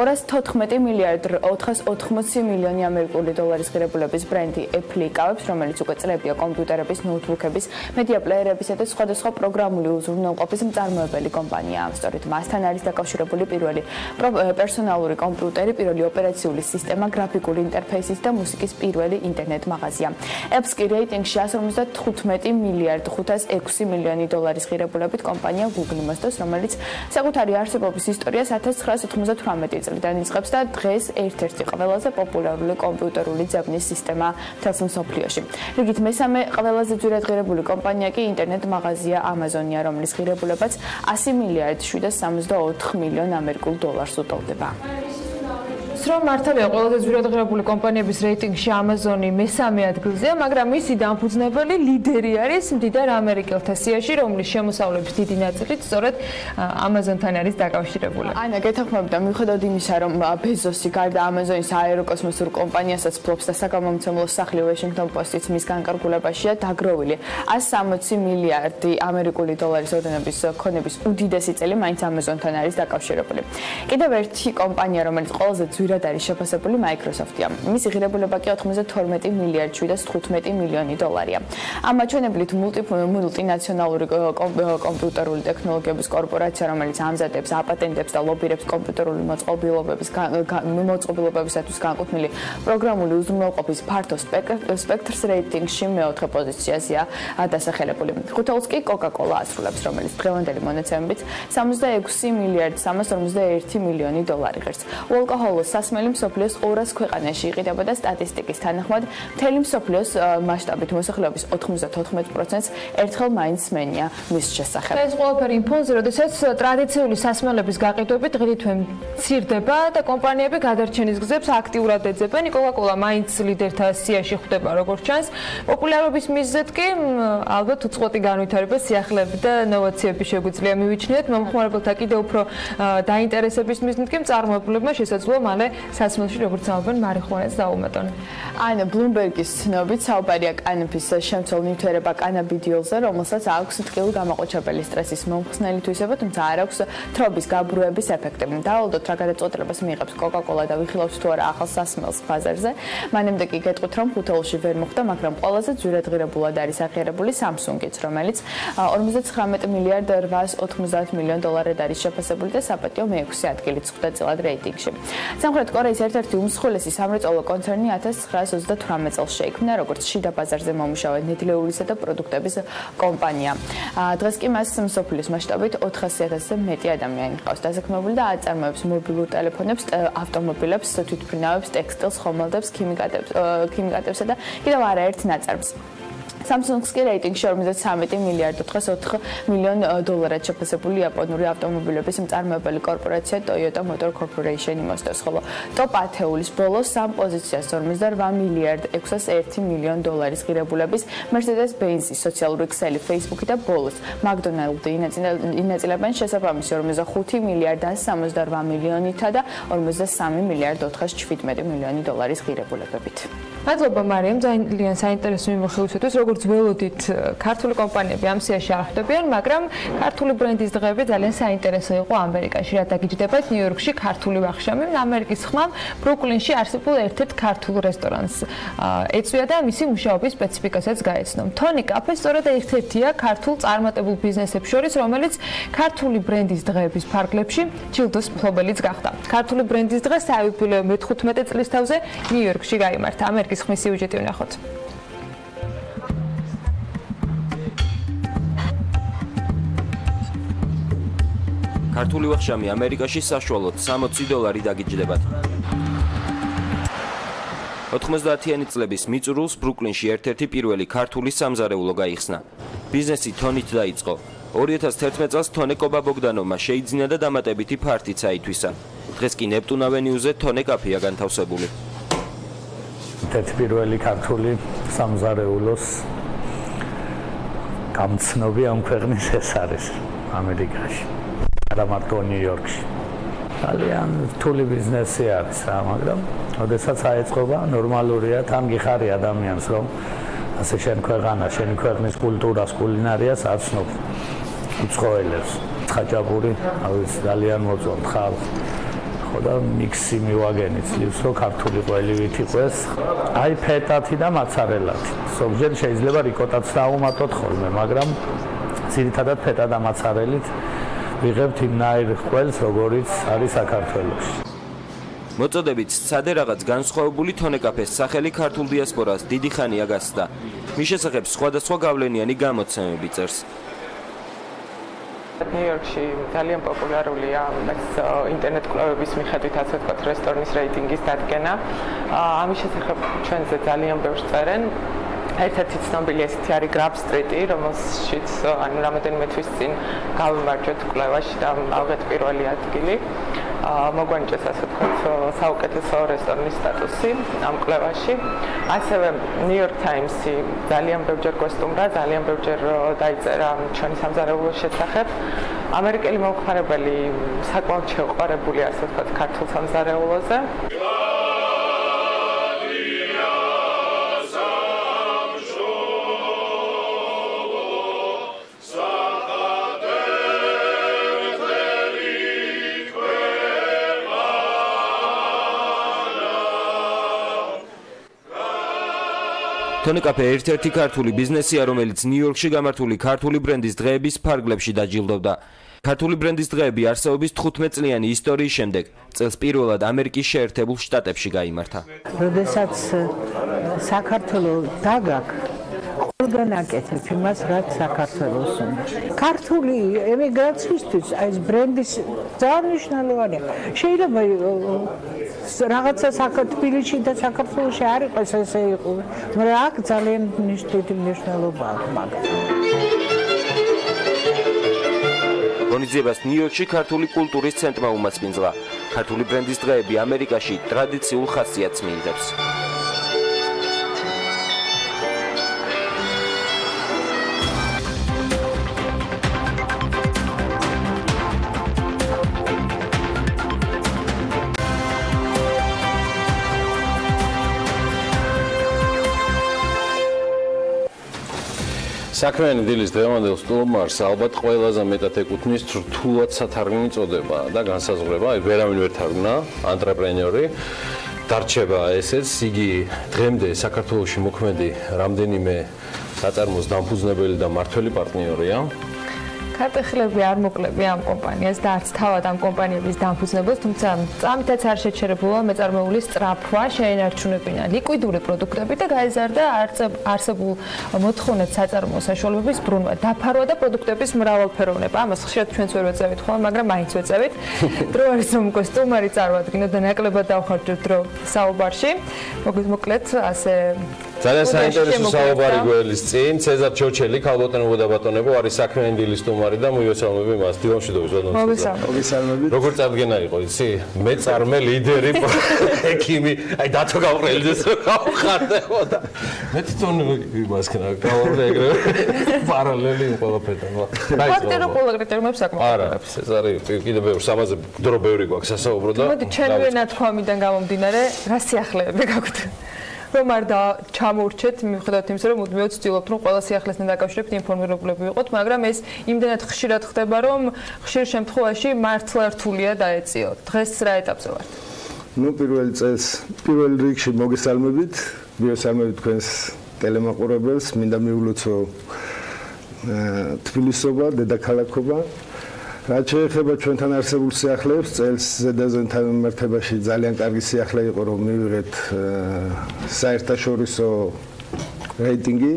S20: 214 მილიარდ 480 მილიონი ამერიკული დოლარის ღირებულების ბრენდი Apple იკავებს, რომელიც უკვე წლებია კომპიუტერების, ნოუთბუქების, მედია პლეიერებისა და სხვადასხვა პროგრამული უზრუნველყოფის მწარმოებელი კომპანია. სწორედ მასთან არის დაკავშირებული პირველი პერსონალური კომპიუტერი, პირველი ოპერაციული სისტემა, გრაფიკული ინტერფეისის და მუსიკის პირველი ინტერნეტ მაღაზია. Apple-ს კი რეიტინგში 155 მილიარდ 506 მილიონი დოლარის ღირებულებით კომპანია Google მოსდევს, რომელიც საკუთარი არსებობის ისტორიას 1998 წლიდან იწყებს და დღეს ერთ-ერთი ყველაზე პოპულარული კომპიუტერული ძებნის სისტემა მთელს მსოფლიოში. რიგით მესამე ყველაზე ძვირადღირებული კომპანია კი ინტერნეტ მაღაზია Amazon-ია, რომლის ღირებულებაც 100 მილიარდ 764 მილიონ ამერიკულ დოლარს უტოლდება.
S3: რომ მართალია ყველაზე ძვირადღირებული კომპანიების რეიტინგში Amazon-ი მესამე ადგილზეა, მაგრამ მისი დამფუძნებელი ლიდერი არის მდიდარ ამერიკელთა სიაში, რომლის შემოსავლების დიდი ნაწილიც სწორედ Amazon-თან არის დაკავშირებული.
S20: ანა, გეთანხმებით და მიუხედავად იმისა, რომ ბეზოსი გარდა Amazon-ის აეროკოსმოსურ კომპანიასაც ფლობს და საგამომცემლო სახლი Washington Post-იც მის განკარგულებაშია დაგროვილი 160 მილიარდი ამერიკული დოლარის ოდენობის ქონების უდიდესი წელი მაინც Amazon-თან არის დაკავშირებული. კიდევ ერთი კომპანია, რომელიც ყველაზე ძვირად არის შეფასებული, Microsoft-ია. მისი ღირებულება კი 92 მილიარდ 715 მილიონი დოლარია. ამ მაჩვენებლით მულტინაციონალური კომპიუტერული ტექნოლოგიების კორპორაცია, რომელიც ამზადებს, აპატენტებს და ლობირებს კომპიუტერული მოწყობილობებისათვის განკუთვნილი პროგრამული უზრუნველყოფის ფართო სპექტრს რეიტინგში მეოთხე პოზიციაზეა დასახელებული. ხუთეულს კი Coca-Cola ასრულებს, რომელიც დღევანდელი მონაცემებით 66 მილიარდ 351 მილიონი დოლარი ღირს. უალკოჰოლოს სასმელი მსოფლიოს 200 ქვეყანაში იყიდება და სტატისტიკის თანახმად მთელი მსოფლიოს მასშტაბით მოსახლეობის 94%-ს ერთხელ მაინც სმენია მის შესახებ.
S3: ეს ყველაფერი იმ ფონზე, როდესაც ტრადიციული სასმელების გაყიდვები დღითვე მცირდება და კომპანიები გადარჩენის გზებს აქტიურად ეძებენ. Coca-Cola მაინც ლიდერთა სიაში ხვდება, როგორც ჩანს. პოპულარობის მიზეზად კი ალბათ უწყვეტი განვითარება, სიახლეები და ინოვაციები შეგვიძლია მივიჩნიოთ. მომხმარებელთა კიდევ უფრო დაინტერესების მიზნით კი მწარმოებლებმა შესაძლოა მალე სასმელში როგორც ამბობენ მარიხუანას დაუმატონ.
S20: ანა, Bloomberg-ის ცნობით საუბარია კანაფის შემცველ ნივთიერება კანაბიდიოლზე, რომელსაც აქვს ტკივილ გამოყოჩებელი სტრესის მომხსნელი თვისება, თუმცა არ აქვს თრობის გაბრუების ეფექტი. დავალდოთ რა გადაწყვეტილებას მიიღებს Coca-Cola და ვიხილავთ თუ არა ახალ სასმელს ბაზარზე. მანამდე კი გეტყვით, რომ ხუთეულში ვერ მოხვდა, მაგრამ ყველაზე ძვირადღირებულად არის აღიარებული Samsung-იც, რომელიც 59 მილიარდ 890 მილიონ დოლარად არის შეფასებული და საპატიო მე-6 ადგილით ხვდა წილად რეიტინგში. სამხრეთ კორეის ერთ-ერთი უმსხვილესი სამრეწველო კონცერნი 1938 წელს შეიქმნა, როგორც შიდა ბაზარზე მომუშავე ნედლეულისა და პროდუქტების კომპანია. დღეს კი მას მსოფლიოს მასშტაბით 400,000-ზე მეტი ადამიანი ჰყავს დასაქმებული და აწარმოებს მობილურ ტელეფონებს, ავტომობილებს, თვითმფრინავებს, ტექსტილს, ხომალდებს, ქიმიკატებსა და კიდევ არაერთ ნაწარმს. Samsung-ს კი რეიტინგში 53 მილიარდ 404 მილიონ დოლარად შეფასებული იაპონური ავტომობილების მწარმოებელი კორპორაცია Toyota Motor Corporation იმოსდევს, ხოლო ტოპ 10-ის ბოლოს სამ პოზიციას 58 მილიარდ 601 მილიონ დოლარის ღირებულების Mercedes-Benz, სოციალური ქსელი Facebook-ი და ბოლოს McDonald's ინაწილებენ შესაბამისი 45 მილიარდ 168 მილიონითა და 53 მილიარდ 417 მილიონი დოლარის ღირებულებებით.
S3: მადლობა მარიამ, ძალიან საინტერესო მიმოხილვისათვის. როგორც ველოდით, ქართული კომპანიები ამ სიაში არ ხვდებიან, მაგრამ ქართული ბრენდის დღეები ძალიან საინტერესო იყო ამერიკაში. რა დაგიჯდებათ ნიუ-იორკში ქართული ვახშამი, ამერიკის ხმამ ბრუკლინში არსებულ ერთ-ერთ ქართულ რესტორანს ეწვია და მისი მუშაობის სპეციფიკასაც გაეცნო. თონი კაფე სწორედ ერთ-ერთია ქართულ წარმატებულ ბიზნესებს შორის, რომელიც ქართული ბრენდის დღეების ფარგლებში ჯილდოს მფლობელიც გახდა. ქართული ბრენდის დღე საიუბილეო მე-15 წლის თავზე ნიუ-იორკში გაიმართა. ამერიკის ხმის სიუჟეტი ვნახოთ.
S21: ქართული ვახშამი ამერიკაში საშუალოდ $60 დაგიჯდებათ. 90-იანი წლების მიწურულს ბრუკლინში ერთ-ერთი პირველი ქართული სამზარეულო გაიხსნა. ბიზნესი თონით დაიწყო. 2011 წელს თონე კობა ბოგდანოვმა შეიძინა და დამატებითი ფართიც აითვისა. დღეს კი ნეპტუნ ავენიუზე თონე კაფეა განთავსებული.
S22: ერთ პირველი ქართული სამზარეულოს გამცნობი ამ ქვეყნის ეს არის ამერიკაში. არა მარტო ნიუ-იორკში. ძალიან რთული ბიზნესი არის რა, მაგრამ ოდესაც აეწყობა ნორმალურია, თან გიხარი ადამიანს, რომ ასე შენ ქვეყანა, შენი ქვეყნის კულტურას, კულინარიას აცნობ. უცხოელებს, ხაჭაპური, ავიც ძალიან მოწონთ ხალხს. და მიქსი მივაგენი ძლივს, რომ ქართული ყველივით იყოს, აი ფეტათი და მაცარელათი. ზოგჯერ შეიძლება რიკოტაც დაუმატოთ ხოლმე, მაგრამ ძირითადად ფეტა და მაცარელით ვიღებთ იმნაირ ყველს, როგორიც არის საქართველოში.
S21: მოწოდებით სცადე რაღაც განსხვავებული თონე კაფეს სახელი ქართულ დიასპორას დიდი ხანია გასცდა. მის შესახებ სხვადასხვა გავლენიანი გამოცემები წერს.
S23: ნიუ-იორკში ძალიან პოპულარულია ინტერნეტ კვლევების მიხედვით, ასე ვთქვათ, რესტორნის რეიტინგის დადგენა. ამის შესახებ ჩვენზე ძალიან ბევრს წერენ. ერთ-ერთი ცნობილი ესეთი არის Grab Street-ი, რომელშიც რამოდენიმე თვის წინ გავიმარჯვეთ კვლევაში და ავღეთ პირველი ადგილი. მოგვანიჭეს ასე ვთქვათ საუკეთესო რესტორნის სტატუსი ამ კვლევაში. ასევე New York Times-ი ძალიან ბევრჯერ გვესტუმრა, ძალიან ბევრჯერ დაიწერა ჩვენი სამზარეულოს შესახებ. ამერიკელი მომხმარებელი საკმაოდ შეუყვარებულია ასე ვთქვათ ქართულ სამზარეულოზე.
S21: თონე კაფე ერთ-ერთი ქართული ბიზნესია, რომელიც ნიუ-იორკში გამართული ქართული ბრენდის დღეების ფარგლებში დაჯილდოვდა. ქართული ბრენდის დღეები არსებობის 15 წლიანი ისტორიის შემდეგ წელს პირველად ამერიკის შეერთებულ შტატებში გაიმართა.
S2: როდესაც საქართველოს დაგაქ ყველგან აკეთებ იმას, რაც საქართველოს უნდა. ქართული ემიგრაციისთვის ეს ბრენდის ძალიან მნიშვნელოვანია. შეიძლება რაღაცა თბილისში და საქართველოში არ იყოს ესე იყო, მაგრამ აქ ძალიან დიდი მნიშვნელობა აქვს მაგას.
S21: ღონისძიებას ნიუ-იორკში ქართული კულტურის ცენტრმა უმასპინძლა. ქართული ბრენდის დღეები ამერიკაში ტრადიციულ ხასიათს მიიღებს. საქმიანი დილის დღევანდელ სტუმარს ალბათ ყველაზე მეტად ეკუთვნის რთულად სათარგმნი წოდება და განსაზღვრება, ვერავინ ვერ თარგმნა, ანტრეპრენიორი. დარჩება ესეც, იგი დღემდე საქართველოში მოქმედი რამდენიმე საწარმოს დამფუძნებელი და მმართველი პარტნიორია.
S3: ქარტეხილები არ მოკლები ამ კომპანიას და არც თავად ამ კომპანიების დამფუძნებელს, თუმცა წამითაც არ შეჩერებულა მეწარმეულის სწრაფვა, შეენარჩუნებინა ლიკვიდური პროდუქტები და გაეზარდა არსებულ მოთხოვნად საწარმო საშუალებების ბრუნვა, დაფარვა და პროდუქტების მრავალფეროვნება. ამას ხშირად ჩვენც ვერ ვეწევით ხოლმე, მაგრამ მაინც ვეწევით. დრო არის რომ უკვე სტუმარი წარვადგინოთ და ნაკლებად დავხარჯოთ დრო საუბარში. მოკლედ ასე
S1: ძალიან საინტერესო საუბარი გველის წინ ცეზარ ჩოჩელი ქალბატონებო და ბატონებო არის საქმიანი დილის სტუმარი და მივესალმები მას დილამშვიდობის ბატონო.
S2: მოგესალმებით.
S1: როგორ წარდგენა იყო იცი? მეწარმე ლიდერი ექიმი, აი დათო გავრელიძეს გავხარდებო და მე თვითონ იმას ქნა გავარდა ეგრევე პარალელი იმ ყველაფერთან.
S3: პარტნიორო ყველა კრიტერიუმებს საკმაყოფილებს.
S1: ეს არის კიდე ბევრი სამაზე დრო ბევრი გვაქვს სასაუბრო და
S3: მოდი ჩვენი ნათქვამიდან გამომდინარე რა სიახლეები გაქვთ? რომ არ ჩამოურჩეთ მიუხედავად იმისა, რომ მუდმივად ვცდილობთ, რომ ყველა სიახლესთან დაკავშირებით ინფორმირებულები ვიყოთ, მაგრამ ეს იმდენად ხშირად ხდება, რომ ხშირ შემთხვევაში მართლა რთულია დაეციოთ. დღეს რა ეტაპზე ვართ?
S5: პირველ წელს, პირველ რიგში მოგესალმებით, მივესალმებით თქვენს ტელემაყურებელს, მინდა მიულოცო თბილისობა, დედაქალაქობა. რაც შეეხება ჩვენთან არსებულ სიახლეებს, წელს ზედაზენთან მიმართებაში ძალიან კარგი სიახლე იყო, რომ მივიღეთ საერთაშორისო რეიტინგი,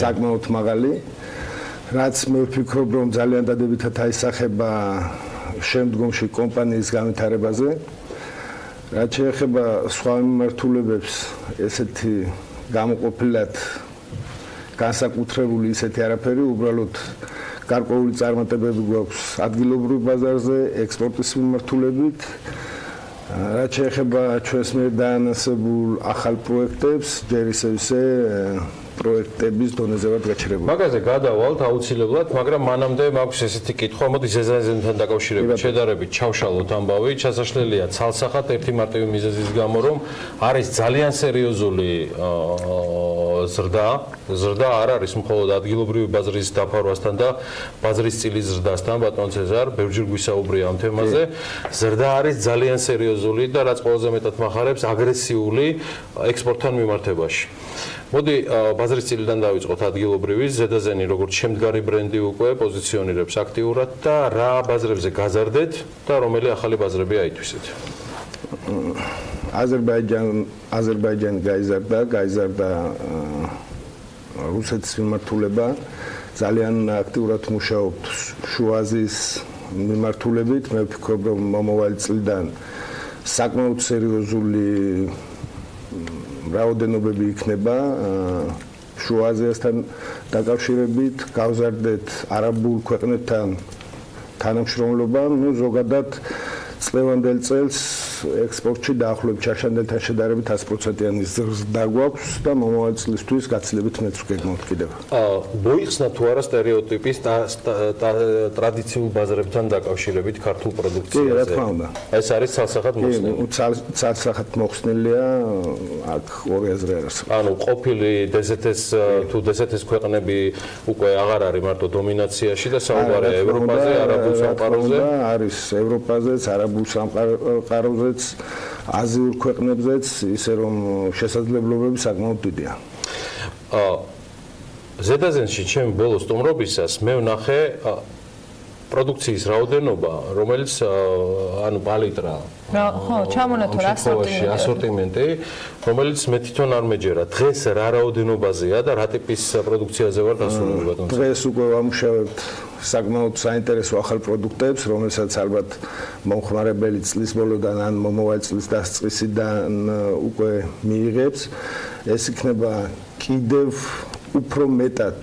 S5: საკმაოდ მაღალი, რაც მე ვფიქრობ, რომ ძალიან დადებითად აისახება შემდგომში კომპანიის განვითარებაზე. რაც შეეხება სხვა მიმართულებებს, ესეთი გამოყოფილად განსაკუთრებული ისეთი არაფერი, უბრალოდ გარკვეული წარმატებები გვაქვს ადგილობრივ ბაზარზე, ექსპორტის მიმართულებით. რაც შეეხება ჩვენს მიერ დაანონსებულ ახალ პროექტებს, ჯერ ისე პროექტების დონეზე ვართ გაჩერებული.
S1: მაგაზე გადავალთ აუცილებლად, მაგრამ მანამდე მაქვს ესეთი კითხვა, მოდი ზეზანთან დაკავშირებით შედარებით ჩავშალოთ ამბავი, ჩასაშლელია ცალსახად ერთი მარტივი მიზეზის გამო, რომ არის ძალიან სერიოზული ზრდა არ არის მხოლოდ ადგილობრივი ბაზრის დაფარვასთან და ბაზრის წილის ზრდასთან, ბატონ ცეზარ, ბევრჯერ გვისაუბრია ამ თემაზე. ზრდა არის ძალიან სერიოზული და რაც ყველაზე მეტად მახარებს აგრესიული ექსპორტთან მიმართებაში. მოდი ბაზრის წილიდან დავიწყოთ ადგილობრივი ზედაზენი როგორც შემდგარი ბრენდი უკვე პოზიციონირებს აქტიურად და რა ბაზრებზე გაზარდეთ და რომელი ახალი ბაზრები აითვისეთ.
S5: აზერბაიჯანი გაიზარდა რუსეთის მიმართულება ძალიან აქტიურად მუშაობთ შუა აზიის მიმართულებით. მე ვფიქრობ, რომ მომავალი წლიდან საკმაოდ სერიოზული რაოდენობები იქნება შუა აზიასთან დაკავშირებით, გავზარდეთ არაბულ ქვეყნებთან თანამშრომლობა, ზოგადად წლევანდელ წელს ექსპორტში დაახლოებით ჩარჩენილთან შედარებით 100%-იანი ზრდა გვაქვს და მომავალ წლისთვის გაცილებით მეც ვგეგმავთ კიდევ.
S4: მოიხსნა თუ არა სტერეოტიპის ტრადიციულ ბაზრებთან დაკავშირებით ქართულ პროდუქციაზე?
S5: კი, რა თქმა უნდა.
S4: ეს არის ცალსახად მოხსნილი.
S5: ცალსახად მოხსნილია, აქ ორი აზრი არის.
S4: ანუ ყოფილი დსთ-ს თუ დსთ-ს ქვეყნები უკვე აღარ არის მარტო დომინაციაში და საუბარია ევროპაზე, არაბულ სამყაროზე.
S5: არის ევროპაზეც, არაბულ სამყაროზეც, აზიურ ქვეყნებზეც, ისე რომ შესაძლებლობები საკმაოდ დიდია.
S4: ზედაზენში ჩემი ბოლო სტუმრობისას მე ვნახე პროდუქციის რაოდენობა, რომელიც ანუ პალიტრა
S3: ხო, ჩამონათვალე
S4: ასორტიმენტი, რომელიც მე თვითონ არ მეჯერა. დღეს რა რაოდენობაზეა და რა ტიპის პროდუქციაზე ვარ დასულებული ბატონო?
S5: დღეს უკვე ვამუშავებთ საკმაოდ საინტერესო ახალ პროდუქტებს, რომელსაც ალბათ მომხმარებელი წლის ბოლოდან ან მომავალ წლის დასაწყისიდან უკვე მიიღებს. ეს იქნება კიდევ უფრო მეტად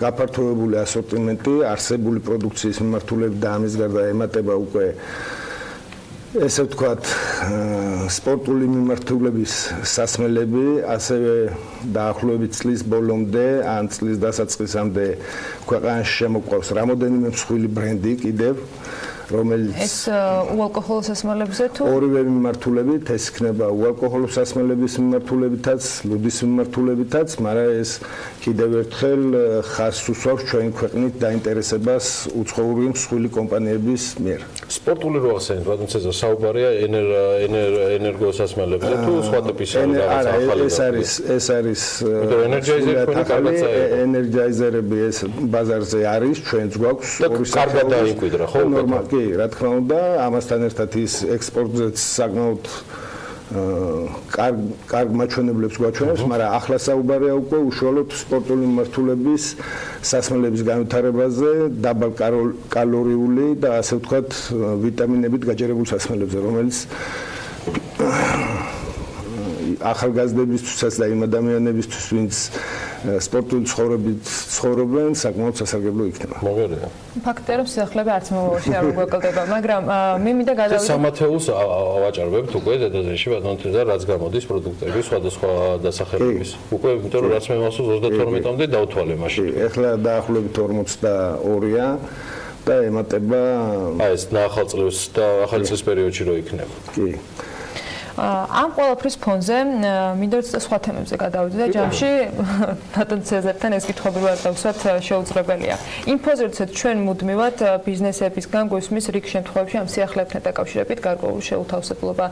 S5: გაფართოებული ასორტიმენტი არსებული პროდუქციის მიმართულებით და ამის გარდა ემატება უკვე ესე ვთქვათ სპორტული მიმართულების სასმელები, ასევე დაახლოებით წლის ბოლომდე ან წლის დასაწყისამდე ქვეყანაში შემოყვავს რამოდენიმე მსხვილი ბრენდი კიდევ რომელიც
S3: ეს უალკოჰოლო სასმელებზე თუ
S5: ორივე მიმართულებით ეს იქნება უალკოჰოლო სასმელების მიმართულებითაც, ლუდის მიმართულებითაც, მაგრამ ეს კიდევ ერთხელ ხაზს უსვავს ჩვენი ქვეყნით დაინტერესებას უცხოური მსხვილი კომპანიების მიერ.
S4: სპორტული რო ახსენეთ, ბატონ ცეზარ, საუბარია ენერგოსასმელებზე თუ სხვა ტიპის
S5: ეს არის ენერგიზერები ეს ბაზარზე არის, ჩვენც გვაქვს
S4: ორი კარგად დაიკვიდრა, ხო?
S5: კი, რა თქმა უნდა, ამასთან ერთად ის ექსპორტზეც საკმაოდ კარგ მაჩვენებლებს გვაჩვენებს, მაგრამ ახლა საუბარია უკვე უშუალოდ სპორტული მიმართულების სასმელების განვითარებაზე, დაბალ კალორიული და ასე ვთქვათ, ვიტამინებით გაჯერებულ სასმელებზე, რომელიც ახალგაზრდებისთვისაც და იმ ადამიანებისთვის, ვინც სპორტული ცხოვრებით ცხოვრობენ, საკმაოდ სასარგებლო იქნება.
S4: მოგერია.
S3: ფაქტია, რომ სიახლეები არც მომავალში არ გვეკლდება, მაგრამ მე მინდა გადავიდე
S4: სამათეულს ავაჭარბებთ უკვე დედაზენში ბატონ თეზარ, რაც გამოდის პროდუქტების სხვადასხვა დასახელების. უკვე იმიტომ რომ რაც მე მასწავლე 32-მდე დავთვალე მაშინ.
S5: ეხლა დაახლოებით 42-ია და ემატება
S4: ეს ახალ წლებს და ახალი წლის პერიოდში რო იქნება.
S5: კი.
S3: ამ ყველაფრის ფონზე მინდა სხვა თემებზე გადავიდე და ჯამში ბატონ ცეზართან ეს კითხვები ვარ დავსვათ შეუძლებელია. იმ ფონზე როდესაც ჩვენ მუდმივად ბიზნესებისგან გვესმის რიგ შემთხვევებში ამ სიახლეებთან დაკავშირებით გარკვეული შეუთავსებლობა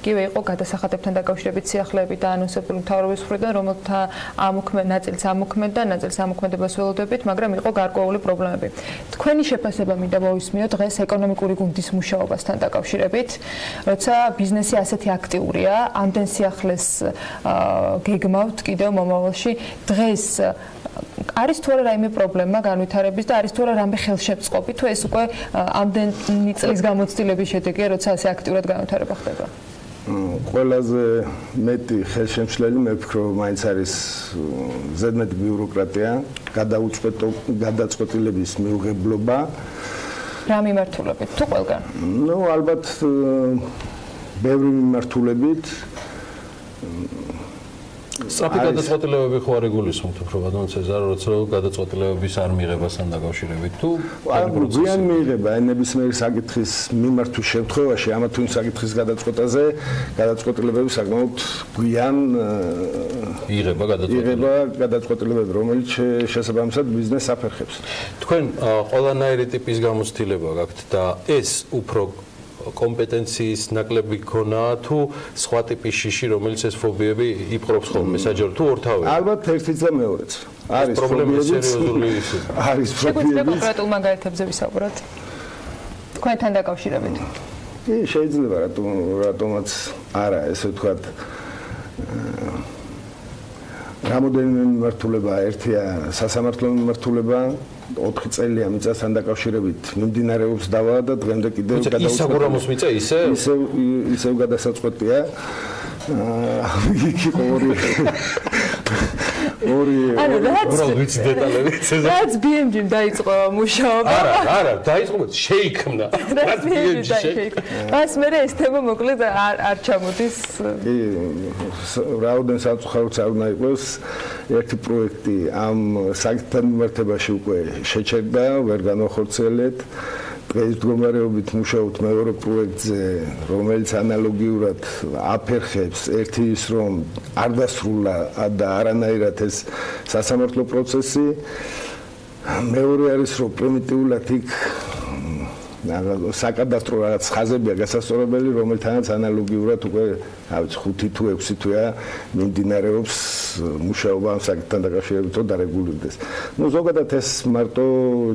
S3: იგივე იყო გადასახადებთან დაკავშირებით სიახლეები და ანონსებული მთავრობის მხრიდან, რომელთა ნაწილს ამოქმედდა, ნაწილს ამოქმედებას ველოდებით, მაგრამ იყო გარკვეული პრობლემები. თქვენი შეფასება მინდა მოვისმინოთ დღეს ეკონომიკური გუნდის მუშაობასთან დაკავშირებით, როცა ბიზნესი ასეთი აქტიურია, ამდენ სიახლეს გეგმავთ კიდევ მომავალში. დღეს არის თუ არა რაიმე პრობლემა განვითარების და არის თუ არა რამე ხელშემწყობი, თუ ეს უკვე ამდენი წლის გამოცდილების შედეგია, როცა ასე აქტიურად განვითარება ხდება?
S5: ყველაზე მეტი ხელშემშლელი მე ვფიქრობ, მაინც არის ზედმეტი ბიუროკრატია, გადაწყვეტილების მიუღებლობა.
S3: რა მიმართულებით? თუ ყველგან?
S5: ნუ ალბათ ბევრი მიმართულებით
S4: სწრაფი გადაწყვეტილებები ხო არ იგულისხმობთ უფრო ბატონ ცეზარ, როცა გადაწყვეტილებების არ მიღებასთან დაკავშირებით თუ
S5: გვიან მიიღება ნებისმიერი საკითხის მიმართვის შემთხვევაში, ამა თუ იმ საკითხის გადაწყვეტაზე გადაწყვეტილებები საკმაოდ გვიან
S4: იღება
S5: გადაწყვეტილებები, რომელიც შესაბამისად ბიზნესს აფერხებს.
S4: თქვენ ყველანაირი ტიპის გამოცდილება გაქვთ და ეს უფრო კომპეტენციის ნაკლები ქონა თუ სხვა ტიპის შიში, რომელიც ეს ფობიები იპყრობს ხოლმე საჯარო თუ ორთავე?
S5: ალბათ ერთიც და მეორეც. არის
S4: პრობლემები სერიოზული ისე.
S5: არის პრობლემები.
S3: შეგვიძლია კონკრეტულ მაგალითებზე ვისაუბროთ? თქვენთან დაკავშირებით.
S5: კი, შეიძლება რატომაც არა, ესე ვთქვათ. რამოდენიმე მიმართულება, ერთია სასამართლო მიმართულება, 4 წელია მიწასთან დაკავშირებით მიმდინარეობს დავა და დღემდე კიდევ
S4: ისაგურამოს მიწა
S5: ისევ გადასაწყვეტია. იქ იყო
S3: ანუ რაც BMG-მ დაიწყო მუშაობა.
S4: არა, დაიწყო, შეიქმნა.
S3: რაც BMG დაიწყო. მას მე ეს თემა მოკლედ არ ჩამოდის.
S5: კი, რაოდენ საწყაროც არ უნდა იყოს ერთი პროექტი ამ საკითხთან მიმართებაში უკვე შეჩერდა, ვერ განახორციელეთ. დღეს მდგომარეობით მუშაობთ მეორე პროექტზე, რომელიც ანალოგიურად აფერხებს ერთი ის, რომ არ დასრულა და არანაირად ეს სასამართლო პროცესი. მეორე არის, რომ პრიმიტიულად იქ საკადასტრო რაღაც ხაზებია გასასწორებელი, რომელთანაც ანალოგიურად უკვე 5 თუ 6 თვეა მიმდინარეობს მუშაობა ამ საკითხთან დაკავშირებით, რომ დარეგულირდეს. ზოგადად ეს მარტო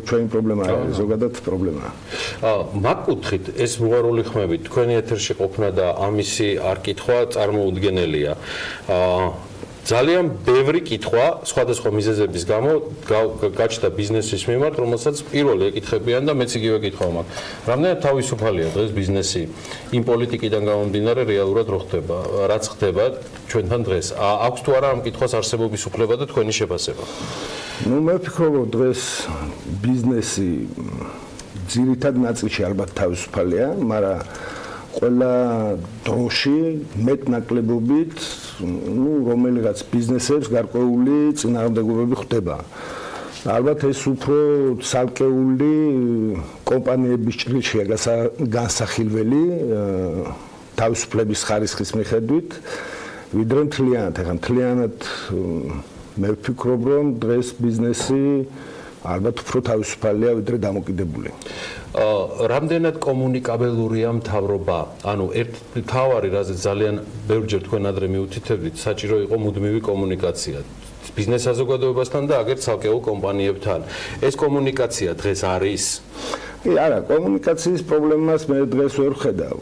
S5: ჩვენი პრობლემა არ არის, ზოგადად პრობლემაა.
S4: მაგ კუთხით ეს მოღარული ხმები თქვენი ეთერში ყოფნა და ამისი არ კითხვა წარმოუდგენელია. ძალიან ბევრი კითხვა სხვადასხვა მიზეზების გამო გაჩნდა ბიზნესის მიმართ, რომელსაც პირველი ეკითხებიან და მეც იგივე კითხვა მაქვს. რამდენად თავისუფალია დღეს ბიზნესი იმ პოლიტიკიდან გამომდინარე რეალურად რო ხდება, რაც ხდება ჩვენთან დღეს? აქვს თუ არა ამ კითხვას არსებობის უფლება და თქვენი შეფასება?
S5: მე ვფიქრობ, რომ დღეს ბიზნესი ძირითად ნაწილში ალბათ თავისუფალია, მაგრამ ყველა დროში მეტნაკლებობით რომელიღაც ბიზნესებს გარკვეული წინააღმდეგობები ხდება. ალბათ ეს უფრო ცალკეული კომპანიების ჭრილშია განსახილველი თავისუფლების ხარისხის მიხედვით, ვიდრე მთლიანად მე ვფიქრობ, რომ დღეს ბიზნესი ალბათ უფრო თავისუფალია ვიდრე დამოკიდებული.
S4: რამდენად კომუნიკაბელურია მთავრობა? ანუ ერთ თავარი, რაზეც ძალიან ბევრჯერ თქვენ ადრე მიუთითებდით, საჭირო იყო მუდმივი კომუნიკაცია ბიზნეს საზოგადოებასთან და აგერ ცალკეულ კომპანიებთან. ეს კომუნიკაცია დღეს არის?
S5: კი, არა, კომუნიკაციის პრობლემას მე დღეს ვერ ხედავ.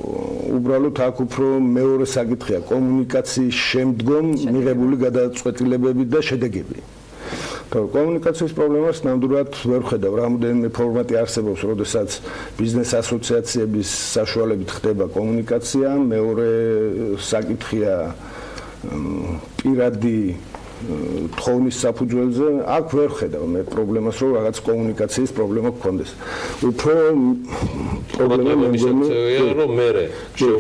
S5: უბრალოდ აქ უფრო მეორე საკითხია კომუნიკაციის შემდგომ მიღებული გადაწყვეტილებები და შედეგები. კომუნიკაციის პრობლემას ნამდვილად ვერ ხედავ. რამდენიმე ფორმატი არსებობს, როდესაც ბიზნეს ასოციაციების საშუალებით ხდება კომუნიკაცია, მეორე საკითხია პირადი თხოვნის საფუძველზე, აქ ვერ ხედავ მე პრობლემას, რომ რაღაც კომუნიკაციის პრობლემა გქონდეს. უფრო პრობლემა
S4: მეგონია, რომ მე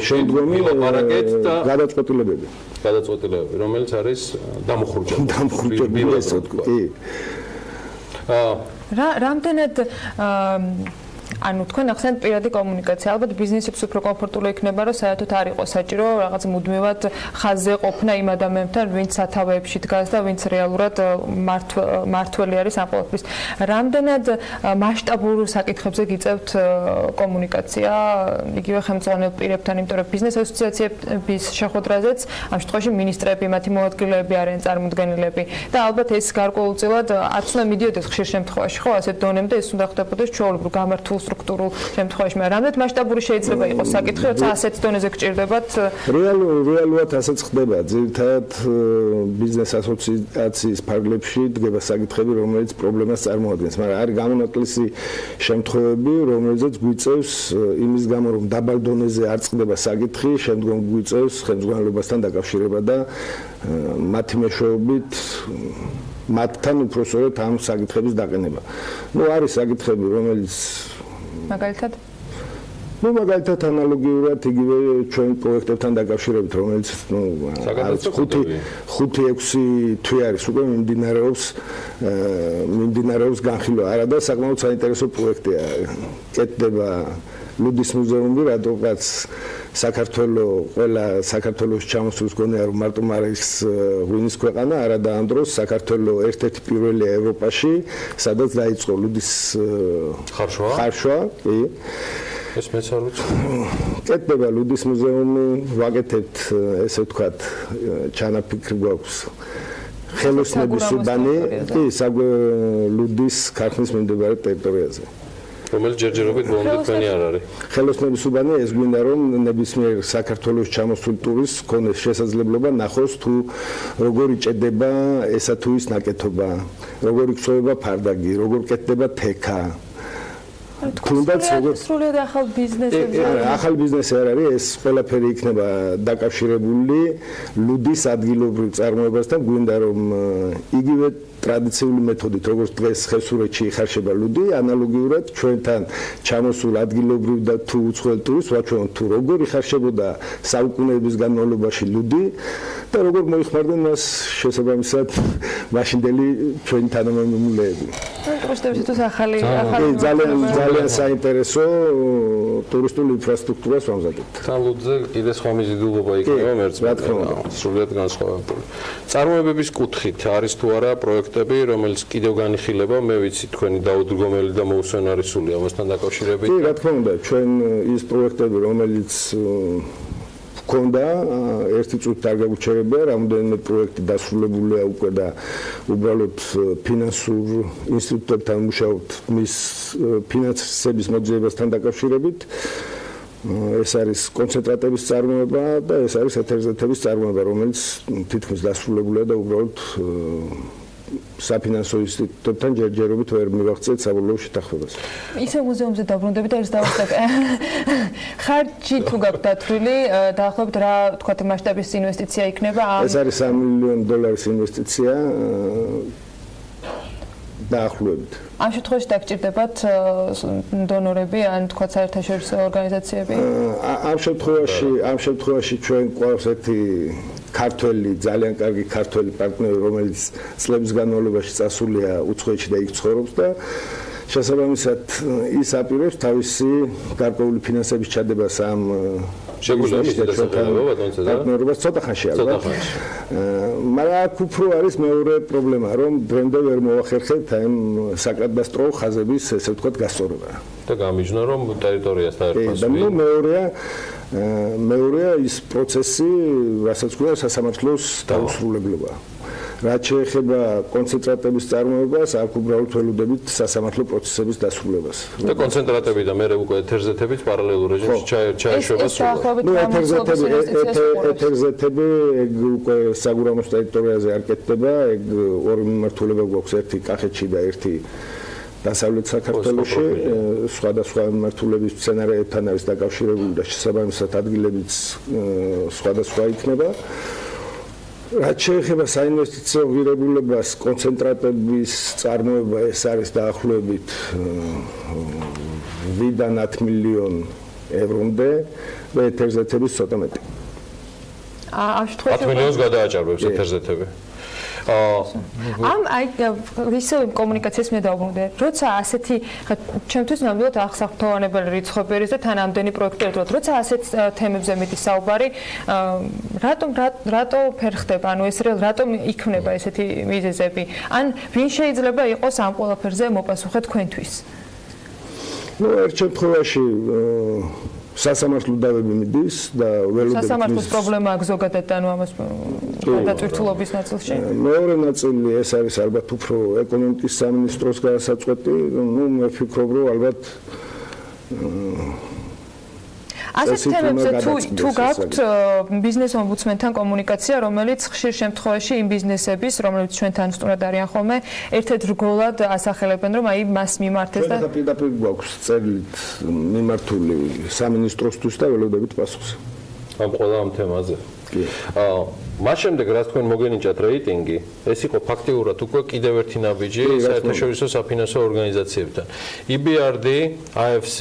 S5: შემდგომი გადაწყვეტილებები.
S4: გადაწყვეტილებები, რომელიც არის
S5: დამხურჭებული, ესე ვთქვი.
S3: რამდენად ანუ თქვენ ახსენეთ პირადი კომუნიკაცია, ალბათ ბიზნესებს უფრო კომფორტული იქნება, რომ საერთოდ არ იყოს საჭირო რაღაც მუდმივად ხაზზე ყოფნა იმ ადამიანთან, ვინც სათავეებში დგას და ვინც რეალურად მართველი არის ამ ყველაფრის. რამდენად მასშტაბურ საკითხებზე გიწევთ კომუნიკაცია იგივე ხელმძღვანელ პირებთან, იმიტომ რომ ბიზნეს ასოციაციების შეხვედრაზეც ამ შემთხვევაში მინისტრები, მათი მოადგილეები არიან წარმოდგენილები და ალბათ ეს გარკვეულწილად არც უნდა მიდიოდეს ხშირ შემთხვევაში, ხო, ასეთ დონემდე ეს უნდა ხდებოდეს ჩვეულებრივ გამართულ სტრუქტურულ შემთხვევაში, მაგრამ რამდენად მასშტაბური შეიძლება იყოს საკითხი, როცა ასეთ დონეზე გჭირდებათ?
S5: რეალურად ასეც ხდება. ძირითადად ბიზნეს ასოციაციის ფარგლებში დგება საკითხები, რომელიც პრობლემას წარმოადგენს, მაგრამ არის გამონაკლისი შემთხვევები, რომელზეც გვიწევს იმის გამო, რომ დაბალ დონეზე არ წყდება საკითხი, შემდგომ გვიწევს ხელმძღვანელობასთან დაკავშირება და მათი მეშვეობით მათთან უпроსორეთ ამ საკითხების დაყენება. არის საკითხები, რომელიც
S3: მაგალითად
S5: მაგალითად ანალოგიურად იგივე ჩვენ პროექტებთან დაკავშირებით, რომელიც არის 5-6 თვე არის უკვე მიმდინარეობს განხილვა. არა და საკმაოდ საინტერესო პროექტია. კეთდება ლუდის მუზეუმი, რადგანაც საქართველოს ჩამოსვლის გონია, რომ მარტო არის ღვინის ქვეყანა, არა და ამ დროს საქართველოს ერთ-ერთი პირველია ევროპაში, სადაც დაიწყო ლუდის ხარშვა, კი.
S4: ეს მეც არ ვიცი.
S5: კეთდება ლუდის მუზეუმი, ვაკეთებთ ესე ვთქვათ, ჩანაფიქრი გვაქვს. ხელოსნების უბანი, კი, ლუდის ქარხნის მიმდებარე ტერიტორიაზე.
S4: რომელიც ჯერჯერობით ბოლომდე თქვენი არ არის.
S5: ხელოსნების უბანი ეს გვინდა რომ ნებისმიერ საქართველოს ჩამოსულ ტურისტს ქონდეს შესაძლებლობა ნახოს თუ როგორ იჭედება ესა თუ ის ნაკეთობა, როგორ იქცევა ფარდაგი, როგორ კეთდება თექა. თუნდაც როგორც
S3: სრულიად ახალ ბიზნესებზე
S5: ახალ ბიზნესი არ არის, ეს ყველაფერი იქნება დაკავშირებული ლუდის ადგილობრივ წარმოებასთან, გვინდა რომ იგივე ტრადიციული მეთოდით, როგორც დღეს ხევსურეთში იხარშება ლუდი, ანალოგიურად ჩვენთან ჩამოსულ ადგილობრივ და თუ უცხოელ ტურისტს ვაჩვენოთ თუ როგორ იხარშებოდა საუკუნეების განმავლობაში ლუდი და როგორ მოიხმარდნენ მას შესაბამისად მაშინდელი ჩვენი თანამემამულეები.
S3: ტურისტებისთვის ახალი
S5: ძალიან საინტერესო ტურისტული ინფრასტრუქტურას ვამზადებთ.
S4: თან ლუდზე კიდე სხვა მიზიდულობა იქნება მერწმეტყველმა, სრულიად განსხვავებული. წარმოებების კუთხით არის თუ არა პროექტები, რომელიც კიდევ განიხილება, მე ვიცი თქვენი დაუდგომელი და მოუსვენარისული ამასთან დაკავშირებით.
S5: კი, რა თქმა უნდა, ჩვენ ის პროექტები, რომელიც ქონდა ერთი წუთით არ გაგვჩერებია, რამდენიმე პროექტი დასრულებულია უკვე და უბრალოდ ფინანსურ ინსტიტუტებთან მუშაობთ მის ფინანსების მოძიებასთან დაკავშირებით. ეს არის კონცენტრატების წარმოება და ეს არის ეთერზეთების წარმოება, რომელიც თითქმის დასრულებულია და უბრალოდ საფინანსო ინსტიტუტებთან ჯერჯერობით ვერ მივაღწევთ საბოლოო შეთანხმებას.
S3: ისე მუზეუმზე დაბრუნდებით და ეს დავუსწრებ. ხარჯი თუ გაქვთ დათვლილი, დაახლოებით რა თქვათ მასშტაბის ინვესტიცია იქნება?
S5: ეს არის $3 მილიონ ინვესტიცია დაახლოებით.
S3: ამ შემთხვევაში დაგჭირდებათ დონორები ან თქვათ საერთაშორისო ორგანიზაციები?
S5: ამ შემთხვევაში ჩვენ გვყავს ერთი ქართველი, ძალიან კარგი ქართველი პარტნიორი, რომელიც წლების განმავლობაში წასულია უცხოეთში და იქ ცხოვრობს და შესაბამისად ის აპირებს თავისი გარკვეული ფინანსების ჩადებას ამ პარტნიორობას ცოტა ხანში ალბათ. მაგრამ აქ უფრო არის მეორე პრობლემა, რომ დღემდე ვერ მოახერხებთ ამ საკადასტრო ხაზების, ესე ვთქვათ, გასწორება.
S4: და გამიჯნა რომ ტერიტორიას დაერქვას.
S5: და მეორეა ის პროცესი, რასაც ქვია სასამართლოს დაუსრულებლობა. რაც შეეხება კონცენტრატების წარმოებას, აქ უბრალოდ ველოდებით სასამართლო პროცესების დასრულებას.
S4: და კონცენტრატები და მერე უკვე ეთერზეთებით პარალელურ რეჟიმში ჩაეშობა სრულად.
S5: ეთერზეთები ეგ უკვე საგურამოს ტერიტორიაზე არ კეთდება, ეგ ორი მიმართულება გვაქვს, ერთი კახეთში და ერთი დასავლეთ საქართველოში, სხვადასხვა მიმართულების სცენარებთან არის დაკავშირებული და შესაბამისად ადგილებიც სხვადასხვა იქნება. რაც შეეხება საინვესტიციო ღირებულებას, კონცენტრატების წარმოება ეს არის დაახლოებით 8 მილიონ ევრომდე და ეთერზეთების ცოტა მეტი.
S3: ამ შემთხვევაში
S4: 10 მილიონს გადააჭარბებს ეთერზეთები.
S3: ამ ისე კომუნიკაციას მე დავუბრუნდე. როცა ასეთი ჩემთვის ნამდვილად აღსაყრდნობარებელი რიცხვები არის და თან ამდენი პროექტი ერთად, როცა ასეთ თემებზე მიდის საუბარი, რატო ფერხდება, ანუ ეს რატომ იქმნება ესეთი მიზეზები? ან ვინ შეიძლება იყოს ამ ყველაფერზე მოპასუხე თქვენთვის?
S5: ერთ შემთხვევაში სასამართლო დავები მიდის და ველოდებით
S3: სასამართლოს პრობლემა აქვს ზოგადად და ანუ ამას გადაწყვეტილობის ნაწილში.
S5: მეორე ნაწილი ეს არის ალბათ უფრო ეკონომიკის სამინისტროს გადასაწყვეტი, მე ვფიქრობ, რომ ალბათ
S3: ასეთ თემებზე თუ გაქვთ ბიზნეს ომბუდსმენთან კომუნიკაცია, რომელიც ხშირ შემთხვევაში იმ ბიზნესების, რომლებიც ჩვენთან სტუმრად არიან ხოლმე, ერთ-ერთ რგოლად ასახელებენ, რომ აი მას მიმართეს და
S5: პირდაპირ გვაქვს წერილით მიმართული სამინისტროსთვის და ველოდებით პასუხს.
S4: ამ ყველა ამ თემაზე. მას შემდეგ რაც თქვენ მოგენიჭათ რეიტინგი, ეს იყო ფაქტიურად უკვე კიდევ ერთი ნაბიჯი საერთაშორისო საფინანსო ორგანიზაციებთან. EBRD, AFC,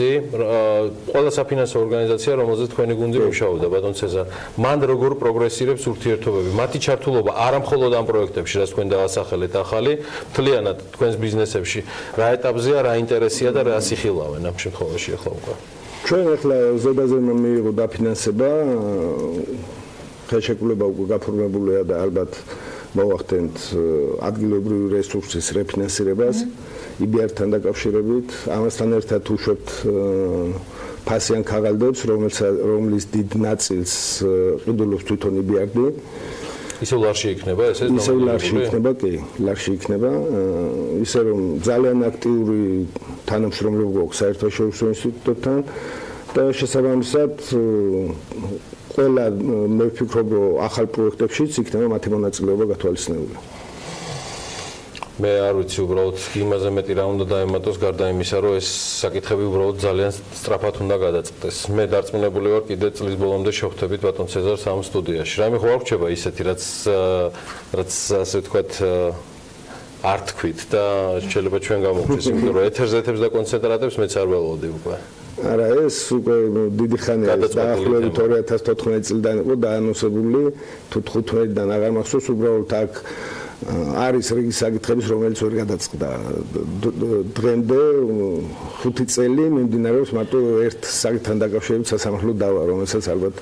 S4: ყველა საფინანსო ორგანიზაცია, რომელზეც თქვენი გუნდი მუშაობდა, ბატონ ცეზარ, მან როგორ პროგრესირებს ურთიერთობები, მათი ჩართულობა არა მხოლოდ ამ პროექტებში, რაც თქვენ დაასახელეთ ახალი, მთლიანად თქვენს ბიზნესებში, რა ეტაპზეა, რა ინტერესია და რა სიხილავენ ამ შემთხვევაში ახლა უკვე.
S5: ჩვენ ახლა ზედაზემა მიიღო დაფინანსება, ხელშეკრულება უკვე გაფორმებულია და ალბათ მოვახდენთ ადგილობრივი რესურსის რეფინანსირებას EBRD-თან დაკავშირებით. ამასთან ერთად უშვებთ ფასიან ქაღალდებს, რომლის დიდ ნაწილს ყიდულობს თვითონ EBRD.
S4: ისევ ლარში იქნება ეს?
S5: ისევ ლარში იქნება, კი, ლარში იქნება. ისე რომ ძალიან აქტიური თანამშრომლობა გვაქვს საერთაშორისო ინსტიტუტებთან და შესაბამისად ყველა მე ვფიქრობ, რომ ახალ პროექტებშიც იქნება მათი მონაწილეობა გათვალისწინებული.
S4: მე არ ვიცი უბრალოდ იმაზე მეტი რა უნდა დაემატოს გარდა იმისა, რომ ეს საკითხები უბრალოდ ძალიან სწრაფად უნდა გადაწყდეს. მე დარწმუნებული ვარ კიდე წლის ბოლომდე შევხვდებით ბატონ ცეზარს ამ სტუდიაში. რამე ხო არ რჩება ისეთი, რაც ასე ვთქვათ არ თქვით და შეიძლება ჩვენ გამოვხდეს, იმიტომ რომ ეთერზეთებს და კონცენტრატებს მეც არ ველოდი უკვე.
S5: არა, ეს უკვე დიდი ხანია, დაახლოებით 2014 წლიდან იყო დაანონსებული, თუ 15-დან აღარ მახსოვს, უბრალოდ აქ არის რიგი საკითხების, რომელიც ვერ გადაწყდა. დღემდე 5 წელი მიმდინარეობს მარტო ერთ საკითხთან დაკავშირებით სასამართლო დავა, რომელსაც ალბათ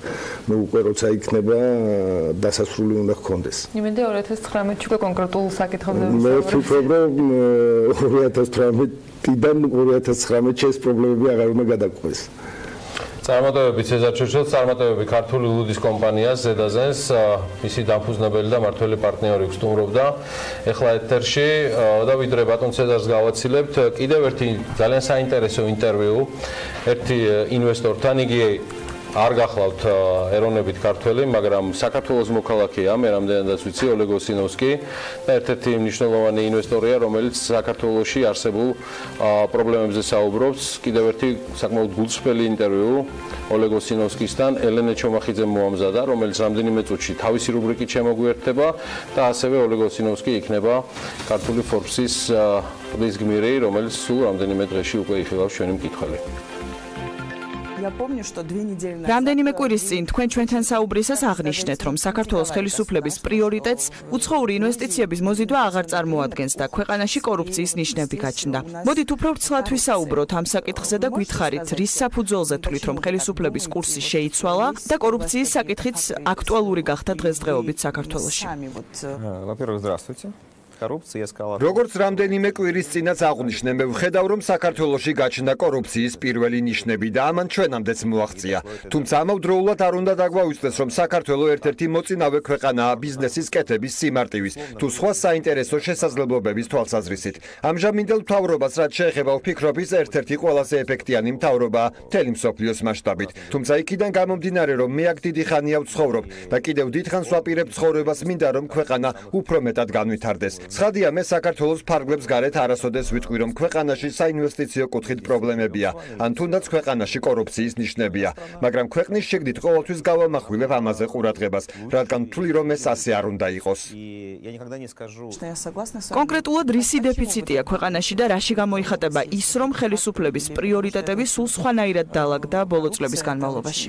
S5: მე უკვე როცა იქნება დასასრული უნდა ჰქონდეს.
S3: იმედია 2019-ში უკვე კონკრეტულ საკითხებზე
S5: მე ვფიქრობ, რომ 2018-დან 2019-ში ეს პრობლემები აღარ უნდა გადაგვყვეს.
S4: წარმატებები ცეზარ ჩურჩელს, წარმატებები ქართული ლუდის კომპანიას ზედაზენს, მისი დამფუძნებელი და მმართველი პარტნიორი გსტუმრობდა. ეხლა ეთერში და ვიდრე ბატონ ცეზარს გავაცილებთ, კიდევ ერთი ძალიან საინტერესო ინტერვიუ ერთი ინვესტორთან, იგი არ გახლავთ ეროვნებით ქართველი, მაგრამ საქართველოს მოქალაქეა, მე რამდენადაც ვიცი, ოლეგ ოსინოვსკი და ერთ-ერთი მნიშვნელოვანი ინვესტორია, რომელიც საქართველოში არსებულ პრობლემებზე საუბრობს. კიდევ ერთი საკმაოდ გულწრფელი ინტერვიუ ოლეგ ოსინოვსკისთან ელენე ჩომახიძემ მოამზადა, რომელიც რამდენიმე წუთში თავისი რუბრიკით შემოგვიერთდება და ასევე ოლეგ ოსინოვსკი იქნება ქართული Forbes-ის ყდის გმირი, რომელიც სულ რამდენიმე დღეში უკვე იხილავს ჩვენი მკითხველი.
S7: რამდენიმე კვირის წინ თქვენ ჩვენთან საუბრისას აღნიშნეთ, რომ საქართველოს ხელისუფლების პრიორიტეტს უცხოური ინვესტიციების მოზიდვა აღარ წარმოადგენს და ქვეყანაში კორუფციის ნიშნები გაჩნდა. მოდით უფრო ვრცლად ვისაუბროთ ამ საკითხზე და გვითხრით, რის საფუძველზე თვლით, რომ ხელისუფლების კურსი შეიცვალა და კორუფციის საკითხიც აქტუალური გახდა დღესდღეობით საქართველოში.
S6: როგორც რამდენიმე კვირის წინაც აღვნიშნე, მე ვხედავ, რომ საქართველოში გაჩნდა კორუფციის პირველი ნიშნები და ამან ჩვენამდეც მოაღწია. თუმცა ამავდროულად არ უნდა დაგვაუწყდეს, რომ საქართველო ერთ-ერთი მოწინავე ქვეყანაა ბიზნესის კეთების სიმარტივის თუ სხვა საინტერესო შესაძლებლობების თვალსაზრისით. ამჟამინდელ მთავრობას, რაც შეეხება ვფიქრობ, ის ერთ-ერთი ყველაზე ეფექტიანი მთავრობაა მთელი მსოფლიოს მასშტაბით. თუმცა იქიდან გამომდინარე, რომ მე აქ დიდი ხანია ვცხოვრობ და კიდევ დიდხანს ვაპირებ ცხოვრებას, მინდა რომ ქვეყანა უფრო მეტად განვითარდეს. ცხადია, მე საქართველოს ფარგლებს გარეთ არასოდეს ვიტყვი, რომ ქვეყანაში საინვესტიციო კუთხით პრობლემებია, ან თუნდაც ქვეყანაში კორუფციის ნიშნებია, მაგრამ ქვეყნის შიგნით ყოველთვის გავამახვილებ ამაზე ყურადღებას, რადგან ვთვლი, რომ ეს ასე არ უნდა იყოს.
S7: კონკრეტულად რისი დეფიციტია ქვეყანაში და რაში გამოიხატება ის, რომ ხელისუფლების პრიორიტეტები სულ სხვანაირად დაალაგდა ბოლო წლების განმავლობაში.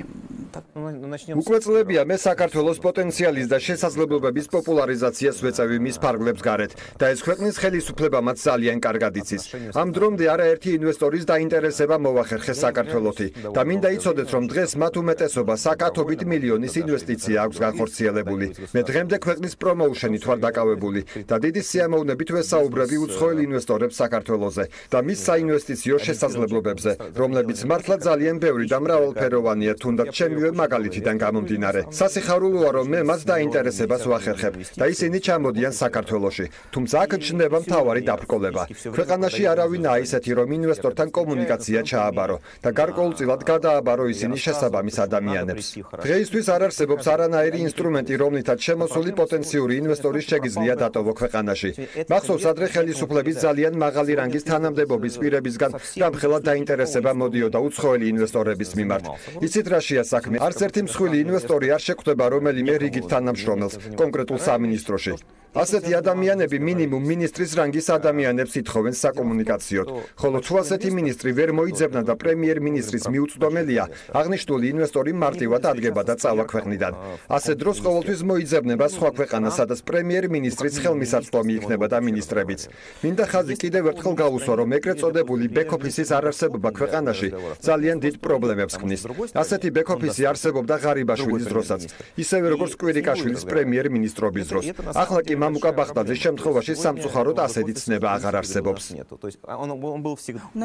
S6: უკვე წლებია მე საქართველოს პოტენციალის და შესაძლებლობების პოპულარიზაციას ვეწევი მის ფარგლებს გარეთ და ეს ქვეყნის ხელისუფლებამაც ძალიან კარგად იცის. ამ დრომდე არაერთი ინვესტორის დაინტერესება მოახერხეს საქართველოში და მინდა იცოდეთ, რომ დღეს მათ უმეტესობას აკათობით მილიონის ინვესტიცია აქვს განხორციელებული. მე დღემდე ქვეყნის პრომოუშენით ვარ დაკავებული და დიდი სიამოვნებით ვესაუბრები უცხოელ ინვესტორებს საქართველოზე და მის საინვესტიციო შესაძლებლობებზე, რომლებიც მართლა ძალიან ბევრი და მრავალფეროვანია, თუნდაც ჩემივე მაგალითიდან გამომდინარე. სასიხარულოა, რომ მე მათ დაინტერესებას ვახერხებ და ისინი ჩამოდიან საქართველოში. თუმცა აქ ჩნდება მთავარი დაბრკოლება. ქვეყანაში არავინაა ისეთი, რომ ინვესტორთან კომუნიკაცია ჩააბარო და გარკვეულწილად გადააბარო ისინი შესაბამის ადამიანებს. დღეისთვის არ არსებობს არანაირი ინსტრუმენტი, რომლითაც შემოსული პოტენციური ინვესტორის შეგიძლია დატოვო ქვეყანაში. მახსოვს ადრე ხელისუფლების ძალიან მაღალი რანგის თანამდებობის პირებისგან რამხელა დაინტერესება მოდიოდა უცხოელი ინვესტორების მიმართ. იცით რაშია საქმე? არც ერთი მსხვილი ინვესტორი არ შეხვდება რომელიმე რიგით თანამშრომელს კონკრეტულ სამინისტროში. ასეთი ადამიანები მინიმუმ მინისტრის რანგის ადამიანებს ითხოვენ საკომუნიკაციოდ, ხოლო თუ ასეთი მინისტრი ვერ მოიძებნა და პრემიერ-მინისტრის მიუწვდომელია, აღნიშნული ინვესტორი მარტივად ადგება და წავა ქვეყნიდან. ასე დროს ყოველთვის მოიძებნება სხვა ქვეყანა, სადაც პრემიერ-მინისტრის ხელმისაწვდომი იქნება და მინისტრებიც. მინდა ხაზი კიდევ ერთხელ გავუსვა, რომ ეგრეთ წოდებული ბექ-ოფისის არარსებობა ქვეყანაში ძალიან დიდ პრობლემებს ქმნის. ასეთი ბექ-ოფისი არსებობდა ღარიბაშვილის დროსაც, ისევე როგორც კვირიკაშვილის პრემიერ-მინისტრობის დროს. ახლა კი მამუკა ბახტაძის შემთხვევაში სამწუხაროდ ასეთი ცნება აღარ არსებობს.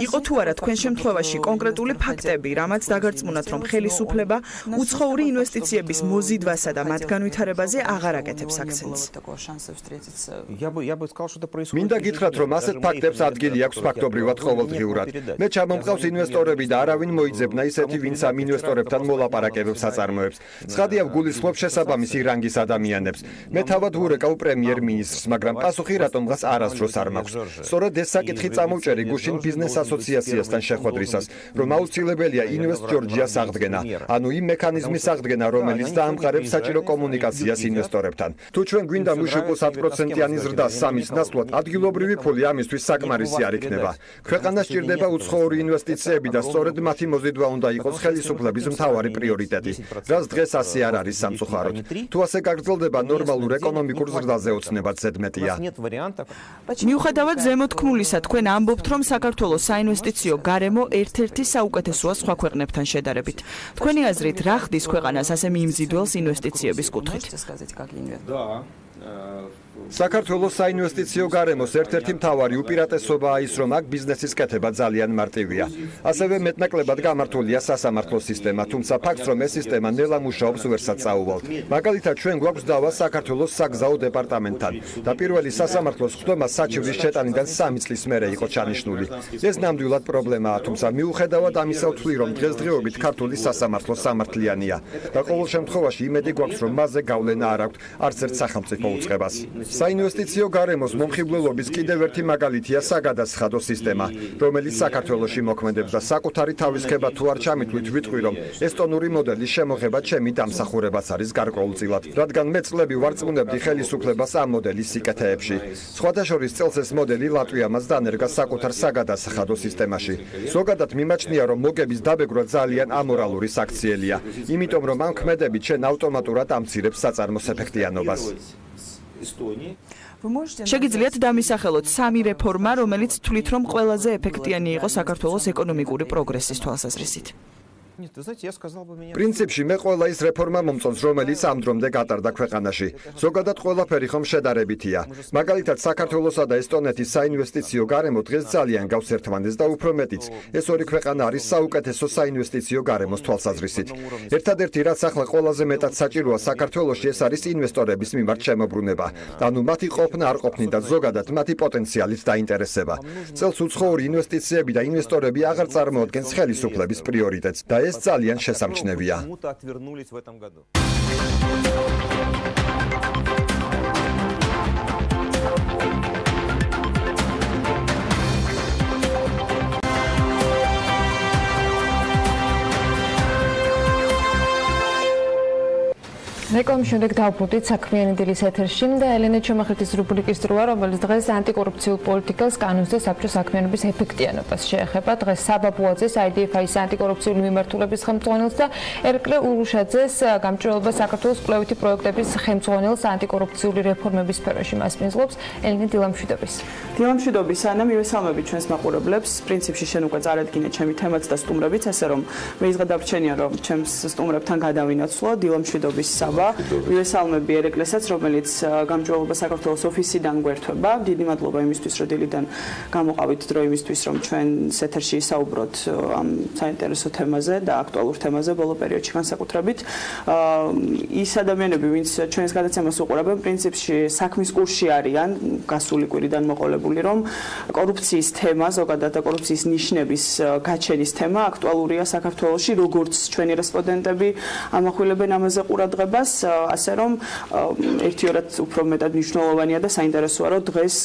S7: იყო თუ არა თქვენ შემთხვევაში კონკრეტული ფაქტები, რამაც დაგარწმუნათ, რომ ხელისუფლება უცხოური ინვესტიციების მოზიდვასა და მათ განვითარებაზე აღარ აკეთებს აქცენტს.
S6: მინდა გითხრათ, რომ ასეთ ფაქტებს ადგილი აქვს ფაქტობრივად ყოველდღიურად. მე ჩამომყავს ინვესტორები და არავინ მოიძებნა ისეთი, ვინც ამ ინვესტორებთან მოლაპარაკება ელაპარაკებებს საწარმოებს. ცხადია გულისხმობს შესაბამისი რანგის ადამიანებს. მე თავად ვურეკავ პრემიერ-მინისტრს, მაგრამ პასუხი რატომღაც არასდროს არ მაქვს. სწორედ ეს საკითხი წამოვჭერი გუშინ ბიზნეს ასოციაციასთან შეხვედრისას, რომ აუცილებელია ინვესტ ჯორჯიას აღდგენა, ანუ იმ მექანიზმის აღდგენა, რომელიც დაამყარებს საჭირო კომუნიკაციას ინვესტორებთან. თუ ჩვენ გვინდა მუშაკოს 10%-იანი ზრდა სამის ნაცვლად, ადგილობრივი ფული ამისთვის საკმარისი არ იქნება. ქვეყანას სჭირდება უცხოური ინვესტიციები და სწორედ მათი მოზიდვა უნდა იყოს ხელისუფლების მთავარი პრიორიტეტი, რაც დღეს ასე არ არის სამწუხაროდ. თუ ასე გაგრძელდება, ნორმალურ ეკონომიკურ ზრდაზე ოცნებაც ზედმეტია.
S7: მიუხედავად ზემოთქმულისა, თქვენ ამბობთ, რომ საქართველოს საინვესტიციო გარემო ერთ-ერთი საუკეთესოა სხვა ქვეყნებთან შედარებით. თქვენი აზრით, რა ხდის ქვეყანას ასე მიიმზიდველს ინვესტიციების კუთხით?
S6: საქართველოს საინვესტიციო გარემოს ერთ-ერთი მთავარი უპირატესობაა ის, რომ აქ ბიზნესის კეთება ძალიან მარტივია. ასევე მეტნაკლებად გამართულია სასამართლო სისტემა, თუმცა ფაქტს, რომ ეს სისტემა ნელა მუშაობს, ვერსაც წაუვალთ. მაგალითად, ჩვენ გვაქვს დავა საქართველოს საგზაო დეპარტამენტთან და პირველი სასამართლოს ხდომა საჩივრის შეტანიდან 3 წლის მერე იყო ჩანიშნული. ეს ნამდვილად პრობლემაა, თუმცა მიუხედავად ამისა ვთვლი, რომ დღესდღეობით ქართული სასამართლო სამართლიანია და ყოველ შემთხვევაში იმედი გვაქვს, რომ მასზე გავლენა არ აქვს არც ერთ სახელმწიფო უწყებას. საინვესტიციო გარემოს მომხიბვლელობის კიდევ ერთი მაგალითია საგადასახადო სისტემა, რომელიც საქართველოში მოქმედებს და საკუთარი თავისქება თუ არ ჩამითვლით ვიტყვი, რომ ესტონური მოდელის შემოღება ჩემი დამსახურებაც არის გარკვეულწილად, რადგან მე წლები ვარწმუნებდი ხელისუფლებას ამ მოდელის სიკეთეებში. სხვათა შორის წელს ეს მოდელი ლატვიამაც დანერგა საკუთარ საგადასახადო სისტემაში. ზოგადად მიმაჩნია, რომ მოგების დაბეგრვა ძალიან ამორალური საქციელია, იმიტომ რომ ამ ქმედებით შენ ავტომატურად ამცირებს საწარმოს ეფექტიანობას.
S7: შეგიძლიათ დამისახელოთ 3 რეფორმა, რომელიც თვლით, რომ ყველაზე ეფექტიანი იყო საქართველოს ეკონომიკური პროგრესის თვალსაზრისით.
S6: პრინციპში მე ყველა ის რეფორმა მომწონს, რომელიც ამ დრომდე გატარდა ქვეყანაში. ზოგადად ყველაფერი ხომ შედარებითია. მაგალითად, საქართველოსა და ესტონეთის საინვესტიციო გარემო დღეს ძალიან გავს ერთმანეთს და უფრო მეტიც, ეს ორი ქვეყანა არის საუკეთესო საინვესტიციო გარემოს თვალსაზრისით. ერთადერთი, რაც ახლა ყველაზე მეტად საჭიროა საქართველოში, ეს არის ინვესტორების მიმართ შემოbrunება, ანუ მათი ყოფნა არ ყოფნით და ზოგადად მათი პოტენციალით დაინტერესება. წელს უცხოური ინვესტიციები და ინვესტორები აღარ წარმოადგენს ხელისუფლების პრიორიტეტს და ეს ძალიან შესამჩნევია.
S3: რეკლამის შემდეგ დავბრუნდით საქმიანი დილის ეთერში და ელენე ჩომახეთის რუბრიკის დროა, რომელიც დღეს ანტიკორუფციულ პოლიტიკას კანონს და საბჭოს საქმიანობის ეფექტიანობას შეეხება. დღეს საბაბუაძეს IDF-ის ანტიკორუფციული მიმართულების ხელმძღვანელს და ერკლე ურუშაძეს გამჭვირვალება საქართველოს კვლევითი პროექტების ხელმძღვანელს ანტიკორუფციული რეფორმების სფეროში. მას მიზღობს ელენე დილამშვიდობის.
S7: დილამშვიდობის, ანა, მივესალმები ჩვენს მაყურებლებს. პრინციპში შენ უკვე წარადგინე ჩემი თემაც და სტუმრებიც, ასე რომ მე ის გადავრჩენია, რომ ჩემს სტუმრებთან გადავინაცვლო დილამშვიდობის საბა. მივესალმები ერეკლესაც, რომელიც გამჭვირვალება საქართველოს ოფისიდან გვერდება. დიდი მადლობა იმისთვის, რომ დილიდან გამოყავით დრო იმისთვის, რომ ჩვენ ეთერში საუბროთ ამ საინტერესო თემაზე და აქტუალურ თემაზე ბოლო პერიოდში განსაკუთრებით. ის ადამიანები, ვინც ჩვენს გადაცემას უყურებენ, პრინციპში საქმის კურსში არიან, გასული კვირიდან მოყოლებული, რომ კორუფციის თემა, ზოგადად და კორუფციის ნიშნების გაჩენის თემა აქტუალურია საქართველოში, როგორც ჩვენი რესპონდენტები ამახვილებენ ამაზე ყურადღებას. ასე რომ ერთიორად უფრო მეტად მნიშვნელოვანია და საინტერესოა, რომ დღეს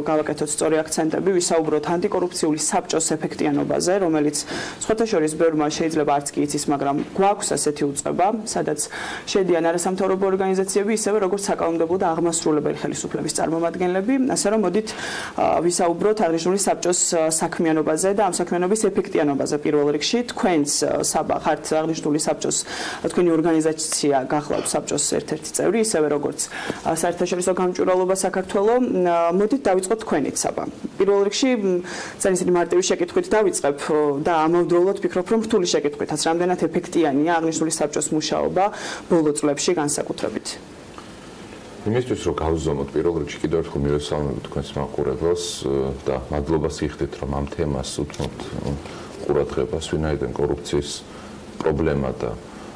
S7: გავაკეთოთ სწორი აქცენტები, ვისაუბროთ ანტიკორუფციული საბჭოს ეფექტიანობაზე, რომელიც სხვათა შორის ბევრმა შეიძლება არც კი იცის, მაგრამ გვაქვს ასეთი უწყება, სადაც შედიან არასამთავრობო ორგანიზაციები, ისევე როგორც საკანონმდებლო და აღმასრულებელი ხელისუფლების წარმომადგენლები. ასე რომ მოდით ვისაუბროთ აღნიშნული საბჭოს საქმიანობაზე და ამ საქმიანობის ეფექტიანობაზე პირველ რიგში. თქვენც საბა ხართ აღნიშნული საბჭოს, თქვენი ორგანიზაცია გახლავთ საბჭოს ერთ-ერთი წევრი, ისევე როგორც საერთაშორისო გამჭვირვალობა საქართველოს. მოდით დავიწყოთ თქვენით საბა. პირველ რიგში ძალიან ისეთი მარტივი შეკითხვით დავიწყებ და ამავდროულად ვფიქრობ, რომ რთული შეკითხვითაც, რამდენად ეფექტიანია აღნიშნული საბჭოს მუშაობა ბოლო წლებში განსაკუთრებით.
S8: იმისთვის რომ გავზომოთ პირველ რიგში კიდევ ერთხელ მივესალმებით თქვენს მაყურებელს და მადლობას იხდით, რომ ამ თემას უთმობთ ყურადღებას, ვინაიდან კორუფციის პრობლემა და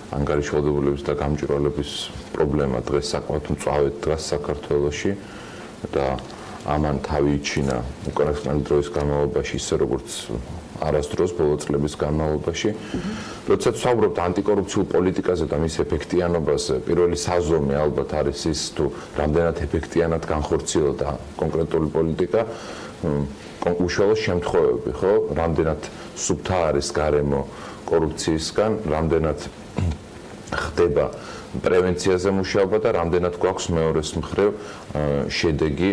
S8: ანგარიშვალდებულების და გამჭვირვალების პრობლემა დღეს საკმაოდ მწვავედ დგას საქართველოში და ამან თავი იჩინა უკანასკნელი დროის განმავლობაში, ისე როგორც არასდროს ბოლო წლების განმავლობაში. როდესაც ვსაუბრობთ ანტიკორუფციულ პოლიტიკაზე და მის ეფექტიანობაზე, პირველი საზომი ალბათ არის ის, თუ რამდენად ეფექტიანად განხორციელდა კონკრეტული პოლიტიკა, უშუალო შემთხვევები, ხო? რამდენად სუფთა არის გარემო კორუფციისგან, რამდენად ხდება პრევენციაზე მუშაობა და რამდენად გვაქვს მეორეს მხრივ შედეგი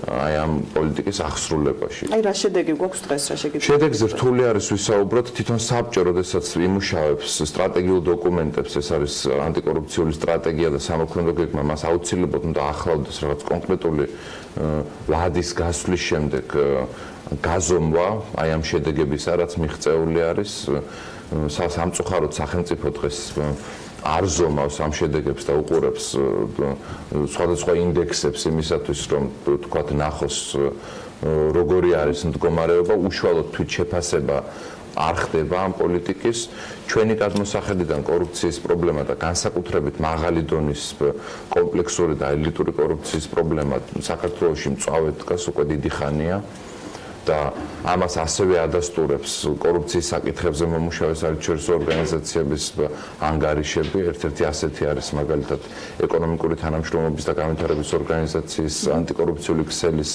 S8: აი ამ პოლიტიკის აღსრულებაში.
S7: აი რა შედეგი გვაქვს დღეს, რა შეგიძლია?
S8: შედეგზე რთული არის ვისაუბროთ, თვითონ საბჭო, როდესაც იმუშავებს სტრატეგიულ დოკუმენტებს, ეს არის ანტიკორუფციული სტრატეგია და სამოქმედო გეგმა, მას აუცილებლად უნდა ახლავდეს რაღაც კონკრეტული ვადის გასვლის შემდეგ გაზომვა აი ამ შედეგებისა, რაც მიღწეული არის სამწუხაროდ სახელმწიფო დღეს არ ზომავს ამ შედეგებს და უყურებს სხვადასხვა ინდექსებს იმისათვის, რომ თქვათ ნახოს როგორი არის მდგომარეობა, უშუალოდ თვით შეფასება არ ხდება ამ პოლიტიკის. ჩვენი გადმოსახედიდან კორუფციის პრობლემა და განსაკუთრებით მაღალი დონის კომპლექსური და ელიტური კორუფციის პრობლემა საქართველოში მწვავედ დგას უკვე დიდი ხანია. და ამას ასევე ადასტურებს კორუფციის საკითხებზე მომუშავე საერთაშორისო ორგანიზაციების ანგარიშები. ერთ-ერთი ასეთი არის მაგალითად ეკონომიკური თანამშრომლობის და განვითარების ორგანიზაციის ანტიკორუფციული ქსელის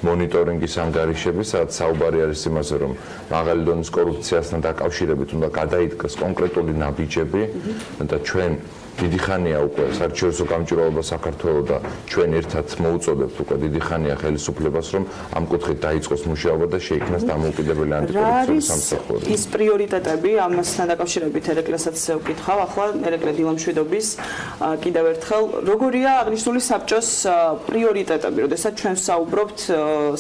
S8: მონიტორინგის ანგარიშები, სადაც საუბარი არის იმაზე, რომ მაღალი დონის კორუფციასთან დაკავშირებით უნდა გადაიდგას კონკრეტული ნაბიჯები და ჩვენ დიდი ხანია უკვე საერთაშორისო გამჭირვალობა საქართველოს და ჩვენ ერთად მოუწოდებთ უკვე დიდი ხანია ხელისუფლებას, რომ ამ კუთხით დაიწყოს მუშაობა და შეიქმნას დამოუკიდებელი ანტიკორუფციული სამსახური.
S7: ის პრიორიტეტები ამასთან დაკავშირებით ერეკლესაც ვკითხავ, ახლა ერეკლე დილამშვიდობის კიდევ ერთხელ, როგორია აღნიშნული საბჭოს პრიორიტეტები, როდესაც ჩვენ ვსაუბრობთ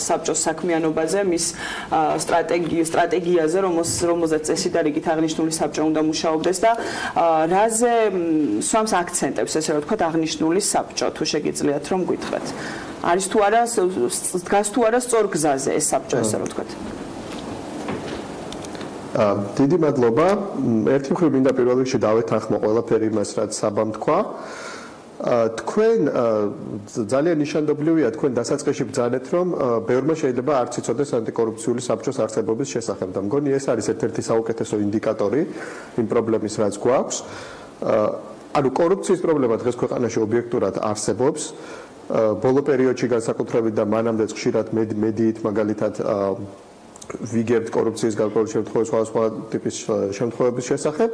S7: საბჭოს საქმიანობაზე, მის სტრატეგიაზე, რომელზეც წესიდარიგით აღნიშნული საბჭო უნდა მუშაობდეს და რაზე სვამს აქცენტებს, ესე რომ ვთქვათ, აღნიშნული საბჭო, თუ შეგიძლიათ რომ გითხრათ. არის თუ არა, დგას თუ არა სწორ გზაზე ეს საბჭო, ესე რომ ვთქვათ.
S10: დიდი მადლობა. ერთი მხრივ მინდა პირველ რიგში დავეთანხმო ყველაფერი იმას, რაც საბამ თქვა. თქვენ ძალიან ნიშანდობლივია თქვენ დასაწყისში ბრძანეთ, რომ ბევრმა შეიძლება არც იცოდეს ანტიკორუფციული საბჭოს არსებობის შესახებ და მგონი ეს არის ერთ-ერთი საუკეთესო ინდიკატორი იმ პრობლემის, რაც გვაქვს. ანუ კორუფციის პრობლემა დღეს ქვეყანაში ობიექტურად არსებობს. ბოლო პერიოდში განსაკუთრებით და მანამდეც ხშირად მედიით მაგალითად ვიგებთ კორუფციის გარკვეული შემთხვევების სხვადასხვა ტიპის შემთხვევების შესახებ.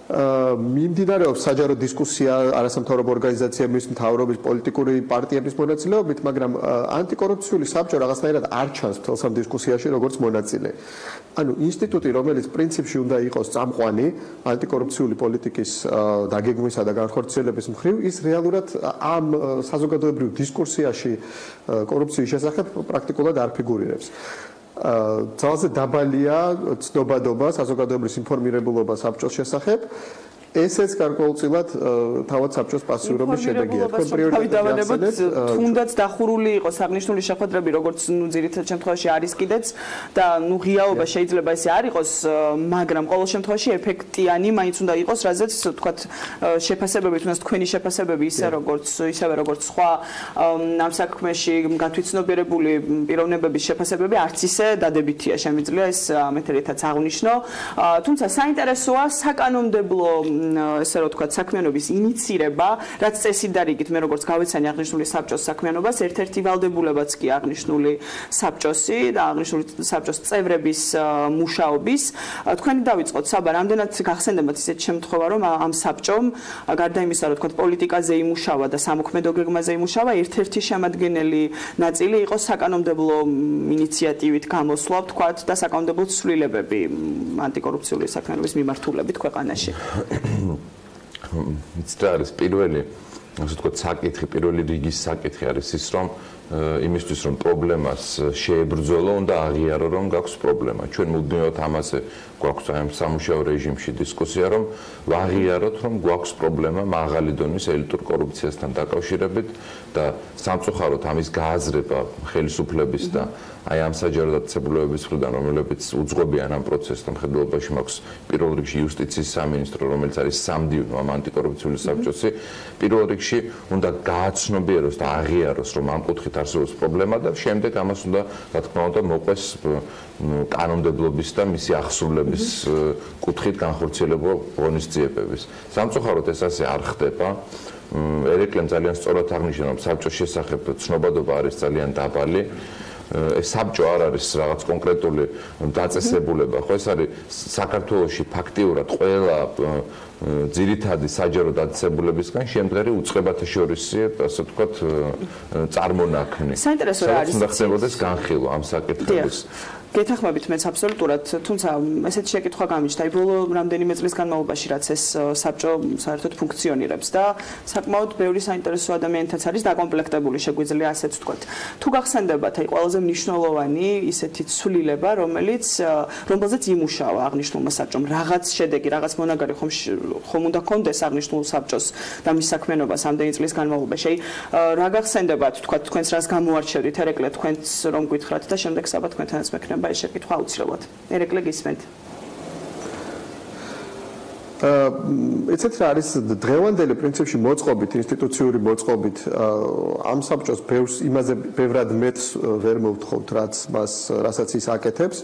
S10: მიმდინარეობს საჯარო დისკუსია არასამთავრობო ორგანიზაციების, მთავრობის, პოლიტიკური პარტიების მონაწილეობით, მაგრამ ანტიკორუფციული საბჭო რაღაცნაირად არ ჩანს მთელს ამ დისკუსიაში როგორც მონაწილე. ანუ ინსტიტუტი, რომელიც პრინციპში უნდა იყოს წამყვანი ანტიკორუფციული პოლიტიკის დაგეგმვისა და განხორციელების მხრივ, ის რეალურად ამ საზოგადოებრივ დისკუსიაში კორუფციის შესახებ პრაქტიკულად არ ფიგურირებს. ძალზე დაბალია ცნობადობა, საზოგადოებრივი ინფორმირებულობა საბჭოს შესახებ. ესეც გარკვეულწილად თავად საბჭოს პასუხისმგებლობის შედეგია. თქვენ პრიორიტეტებს
S7: თუნდაც დახურული იყოს აღნიშნული შეხვედრები, როგორც ძირითად შემთხვევაში არის კიდეც და ღიაობა შეიძლება ესე არ იყოს, მაგრამ ყოველ შემთხვევაში ეფექტიანი მაინც უნდა იყოს, რაზეც თქვათ შეფასებები, თუნდაც თქვენი შეფასებები ისევე როგორც სხვა ამ საქმეში გათვითცნობიერებული პიროვნებების შეფასებები არც ისე დადებითია, შემიძლია ეს მეთერითაც აღვნიშნო. თუმცა საინტერესოა საკანონმდებლო ესე რომ ვთქვათ, საქმიანობის ინიცირება, რაც წესიდარიგით მე როგორც გავეცანი აღნიშნული საბჭოს საქმიანობას, ერთ-ერთი ვალდებულებაც კი აღნიშნული საბჭოსი და აღნიშნული საბჭოს წევრების მუშაობის. თქვენი დავიწყოთ, საბა, რამდენად გახსენდებათ ისეთ შემთხვევა, რომ ამ საბჭომ გარდა იმისა, რომ ვთქვათ, პოლიტიკაზე იმუშავა და სამოქმედო გეგმაზე იმუშავა, ერთ-ერთი შემადგენელი ნაწილი იყო საკანონმდებლო ინიციატივით გამოსვლა, ვთქვათ, და საკანონმდებლო ცვლილებები ანტიკორუფციული საქმიანობის მიმართულებით ქვეყანაში.
S8: Იცით არის პირველი, ასე ვთქვათ, საკითხი, პირველი რიგის საკითხი არის ის, რომ იმისთვის რომ პრობლემას შეებრძოლო, უნდა აღიარო, რომ გაქვს პრობლემა. ჩვენ მუდმივად ამაზე გვაქვს ამ სამუშაო რეჟიმში დისკუსია, რომ ვაღიაროთ, რომ გვაქვს პრობლემა მაღალი დონის ელიტურ კორუფციასთან დაკავშირებით და სამწუხაროდ ამის გააზრება ხელისუფლების და აი ამ საჯარო დაწესებულებების მხრიდან, რომლებიც უძღვებიან ამ პროცესს და მხედველობაში მაქვს პირველ რიგში იუსტიციის სამინისტრო, რომელიც არის სამდივნო ამ ანტიკორუფციული საბჭოსი, პირველ რიგში უნდა გააცნობიეროს და აღიაროს, რომ ამ კუთხით არსებობს პრობლემა და შემდეგ ამას უნდა რა თქმა უნდა მოყვეს კანონმდებლობის და მისი აღსრულების კუთხით განხორციელება ღონისძიებების. სამწუხაროდ ეს ასე არ ხდება. ერეკლემ ძალიან სწორად აღნიშნა, რომ საბჭოს შესახებ ცნობადობა არის ძალიან დაბალი. ეს საბჭო არ არის რაღაც კონკრეტული დაწესებულება, ხო, ეს არის საქართველოში ფაქტიურად ყველა ძირითადი საჯარო დაწესებულებისგან შემდგარი უწყებათა შორისი, ასე ვთქვათ, წარმონაქმნი.
S7: საინტერესო რა არის?
S8: უნდა ხდებოდეს განხილვა ამ საკითხების.
S7: გეთანხმებით მეც აბსოლუტურად, თუმცა ესეთი შეკითხვა გამიჩნდა, აი ბოლო რამდენიმე წლის განმავლობაში რაც ეს საბჭო საერთოდ ფუნქციონირებს და საკმაოდ ბევრი საინტერესო ადამიანთაც არის დაკომპლექტებული, შეგვიძლია ასეც ვთქვათ. თუ გახსენდებათ, აი ყველაზე მნიშვნელოვანი ისეთი ცვლილება, რომელზეც იმუშავა აღნიშნულმა საბჭომ, რაღაც შედეგი, რაღაც მონაგარი ხომ უნდა კონდეს აღნიშნულ საბჭოს და მის საქმიანობას ამდენი წლის განმავლობაში. აი რა გახსენდებათ, ვთქვათ, თქვენს რას გამოარჩევთ, ერეკლე თქვენს რომ გითხრათ და შემდეგ საბა თქვენთანაც მექნება ეს შეკითხვა აუცილებლად. ერეკლე გისმენთ.
S10: ეცეთ რა არის დღევანდელი პრინციპში მოწყობით, ინსტიტუციური მოწყობით ამ საბჭოს იმაზე ბევრად მეტს ვერ მოვთხოვთ, რასაც ის აკეთებს.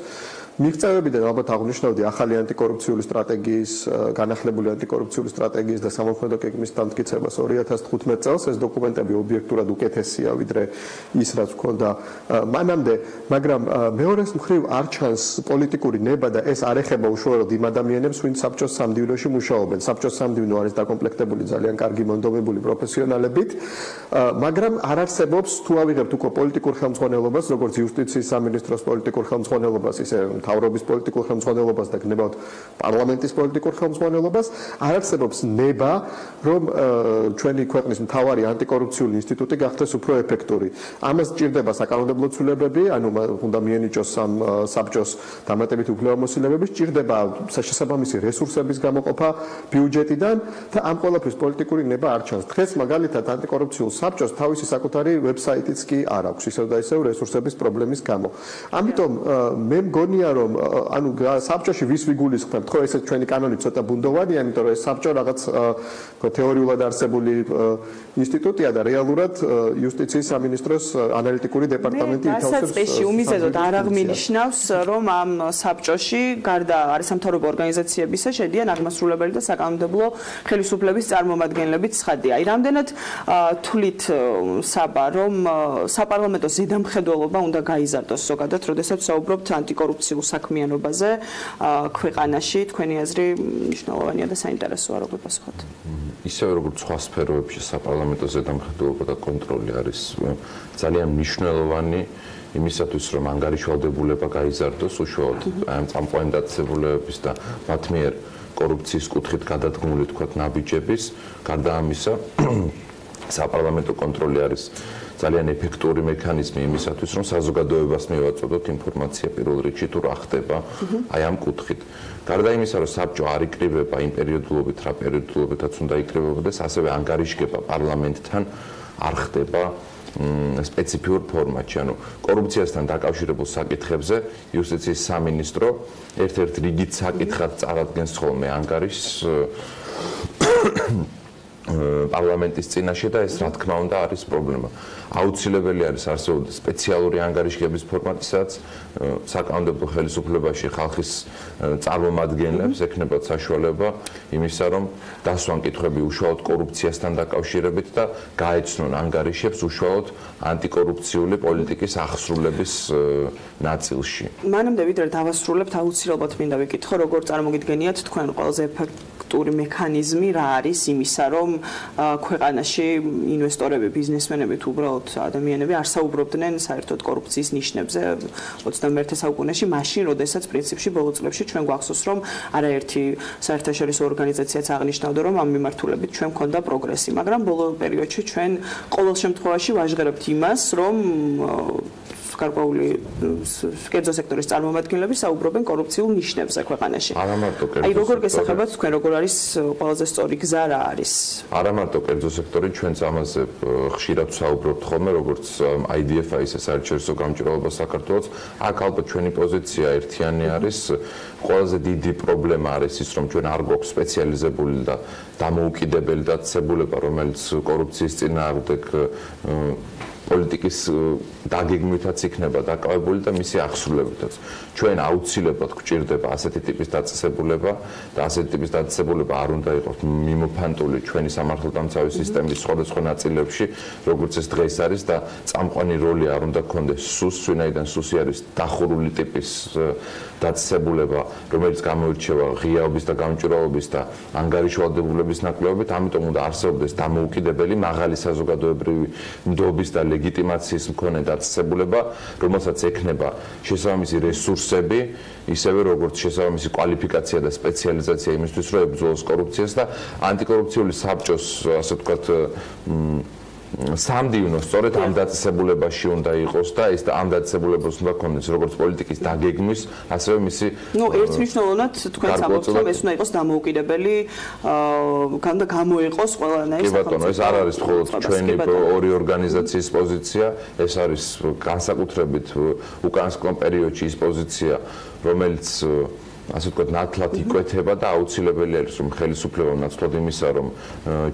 S10: მიღწევებიდან ალბათ აღნიშნავდი ახალი ანტიკორუფციული სტრატეგიის, განახლებული ანტიკორუფციული სტრატეგიის და სამოქმედო გეგმის დამტკიცებას 2015 წელს. ეს დოკუმენტები ობიექტურად უკეთესია ვიდრე ის, რაც ჰქონდა მანამდე, მაგრამ მეორეს მხრივ არ ჩანს პოლიტიკური ნება და ეს არ ეხება უშუალოდ იმ ადამიანებს, ვინც საბჭოს სამდივნოში მუშაობენ. საბჭოს სამდივნო არის დაკომპლექტებული ძალიან კარგი მონდომებული პროფესიონალებით, მაგრამ არ არსებობს თუ ავიღებთ უკვე პოლიტიკურ ხელმძღვანელობას, როგორც იუსტიციის სამინისტროს პოლიტიკურ ხელმძღვანელობას, ისე მთავრობის პოლიტიკურ ხელმძღვანელობას და გნებავთ პარლამენტის პოლიტიკურ ხელმძღვანელობას, არ არსებობს ნება, რომ ჩვენი ქვეყნის მთავარი ანტიკორუფციული ინსტიტუტი გახდეს უფრო ეფექტური. ამას სჭირდება საკანონმდებლო ცვლილებები, ანუ უნდა მიენიჭოს ამ საბჭოს დამატებით უფლებამოსილებები, სჭირდება შესაბამისი რესურსების გამოყოფა ბიუჯეტიდან და ამ ყველაფრის პოლიტიკური ნება არ ჩანს. დღეს მაგალითად ანტიკორუფციულ საბჭოს თავისი საკუთარი ვებსაიტიც კი არ აქვს, ისევ და ისევ რესურსების პრობლემის გამო. ამიტომ მე მგონია რომ ანუ საბჭოში ვის ვიგულისხმებთ, ხო ესე ჩვენი კანონი ცოტა ბუნდოვანია, იმიტომ რომ ეს საბჭო რაღაც თეორიულად არსებული ინსტიტუტია და რეალურად იუსტიციის სამინისტროს ანალიტიკური დეპარტამენტი ითავსებს.
S7: დასაწყისში უმიზედოდ არ აღნიშნავს, რომ ამ საბჭოში გარდა არასამთავრობო ორგანიზაციებისა შედიან აღმასრულებელი და საკანონმდებლო ხელისუფლების წარმომადგენლებიც ცხადია. აი რამდენად თვლით საბა, რომ საპარლამენტო ზედამხედველობა უნდა გაიზარდოს ზოგადად, როდესაც საუბრობთ ანტიკორუფციულ საქმიანობაზე ქვეყანაში, თქვენი აზრი მნიშვნელოვანია და საინტერესოა, როგორ პასუხობთ?
S8: ისევე როგორც სხვა სფეროებში საპარლამენტო ზედამხედველობა და კონტროლი არის ძალიან მნიშვნელოვანი იმისათვის, რომ ანგარიშვალდებულება გაიზარდოს უშუალოდ ამ წამყვანი დაწესებულებების და მათ მიერ კორუფციის კუთხით გადადგმული თქვათ ნაბიჯების, გარდა ამისა საპარლამენტო კონტროლი არის ძალიან ეფექტური მექანიზმი იმისათვის, რომ საზოგადოებას მივაწოდოთ ინფორმაცია პირველ რიგში თუ რა ხდება აი ამ კუთხით. გარდა იმისა, რომ საბჭო არ იკრიბება იმ პერიოდულობით, რა პერიოდულობითაც უნდა იკრიბებოდეს, ასევე ანგარიშგება პარლამენტთან არ ხდება სპეციფიურ ფორმატში. ანუ კორუფციასთან დაკავშირებულ საკითხებზე იუსტიციის სამინისტრო ერთ-ერთ რიგით საკითხად წარადგენს ხოლმე ანგარიშს პარლამენტის წინაშე და ეს რა თქმა უნდა არის პრობლემა. აუცილებელი არის არსებობდეს სპეციალური ანგარიშგების ფორმატი, სადაც საკანონმდებლო ხელისუფლებაში ხალხის წარმომადგენლებს ექნებათ საშუალება იმისა, რომ დასვან კითხვები უშუალოდ კორუფციასთან დაკავშირებით და გაეცნონ ანგარიშებს უშუალოდ ანტიკორუფციული პოლიტიკის აღსრულების ნაწილში.
S7: მანამდე ვიდრე დავასრულებთ, აუცილებლად მინდა ვიკითხო, როგორ წარმოგიდგენიათ თქვენ ყველაზე ეფექტური მექანიზმი რა არის იმისა, რომ ქვეყანაში ინვესტორები, ბიზნესმენები თუ უბრალოდ ადამიანები არ საუბრობდნენ საერთოდ კორუფციის ნიშნებზე 21 საუკუნეში, მაშინ, როდესაც პრინციპში ბოლო წლებში ჩვენ გვახსოვს, რომ არაერთი საერთაშორისო ორგანიზაციაც აღნიშნავდა, რომ ამ მიმართულებით ჩვენ მქონდა პროგრესი, მაგრამ ბოლო პერიოდში ჩვენ ყოველ შემთხვევაში ვაჟღერებთ იმას, რომ გარკვეული კერძო სექტორის წარმომადგენლები საუბრობენ კორუფციულ ნიშნებზე ქვეყანაში. აი როგორ გესახებათ თქვენ, როგორ არის ყველაზე სწორი გზა რა არის?
S8: არა მარტო კერძო სექტორი, ჩვენც ამაზე ხშირად საუბრობთ ხოლმე, როგორც IDF-ა ისე საერთაშორისო გამჭირვალობა საქართველოს. აქ ალბათ ჩვენი პოზიცია ერთიანი არის. ყველაზე დიდი პრობლემა არის ის, რომ ჩვენ არ გვაქვს სპეციალიზებული და დამოუკიდებელი დაწესებულება, რომელიც კორუფციის წინააღმდეგ პოლიტიკის დაგეგმვითაც იქნება დაკავებული და მისი აღსრულებითაც. ჩვენ აუცილებლად გვჭირდება ასეთი ტიპის დაწესებულება და ასეთი ტიპის დაწესებულება არ უნდა იყოს მიმოფანტული ჩვენი სამართალდამცავი სისტემის სხვადასხვა ნაწილებში, როგორც ეს დღეს არის და წამყვანი როლი არ უნდა გქონდეს სუს, ვინაიდან სუსი არის დახურული ტიპის დაწესებულება, რომელიც გამოირჩევა ღიაობის და გამჭვირვალობის და ანგარიშვალდებულების ნაკლებობით, ამიტომ უნდა არსებობდეს დამოუკიდებელი, მაღალი საზოგადოებრივი ნდობის და ლეგიტიმაციის მქონე დაწესებულება, რომელსაც ექნება შესაბამისი რესურსები, ისევე როგორც შესაბამისი კვალიფიკაცია და სპეციალიზაცია იმისთვის, რომ ებრძოლოს კორუფციას და ანტიკორუფციული საბჭოს, ასე ვთქვათ, სამდივნო სწორედ ამ დაწესებულებაში უნდა იყოს და ეს ამ დაწესებულებას უნდა ქონდეს როგორც პოლიტიკის დაგეგმვის, ასევე მისი
S7: ერთმნიშვნელოვნად თქვენ ამბობთ, რომ ეს უნდა იყოს დამოუკიდებელი, და გამოიყოს ყველანაირი
S8: სახელმწიფო. კი ბატონო, ეს არ არის მხოლოდ ჩვენი ორი ორგანიზაციის პოზიცია, ეს არის განსაკუთრებით უკანასკნელ პერიოდში ის პოზიცია, რომელიც ასე ვთქვათ, ნათლად იკვეთება და აუცილებელი არის, რომ ხელისუფლება ნაცვლად იმისა, რომ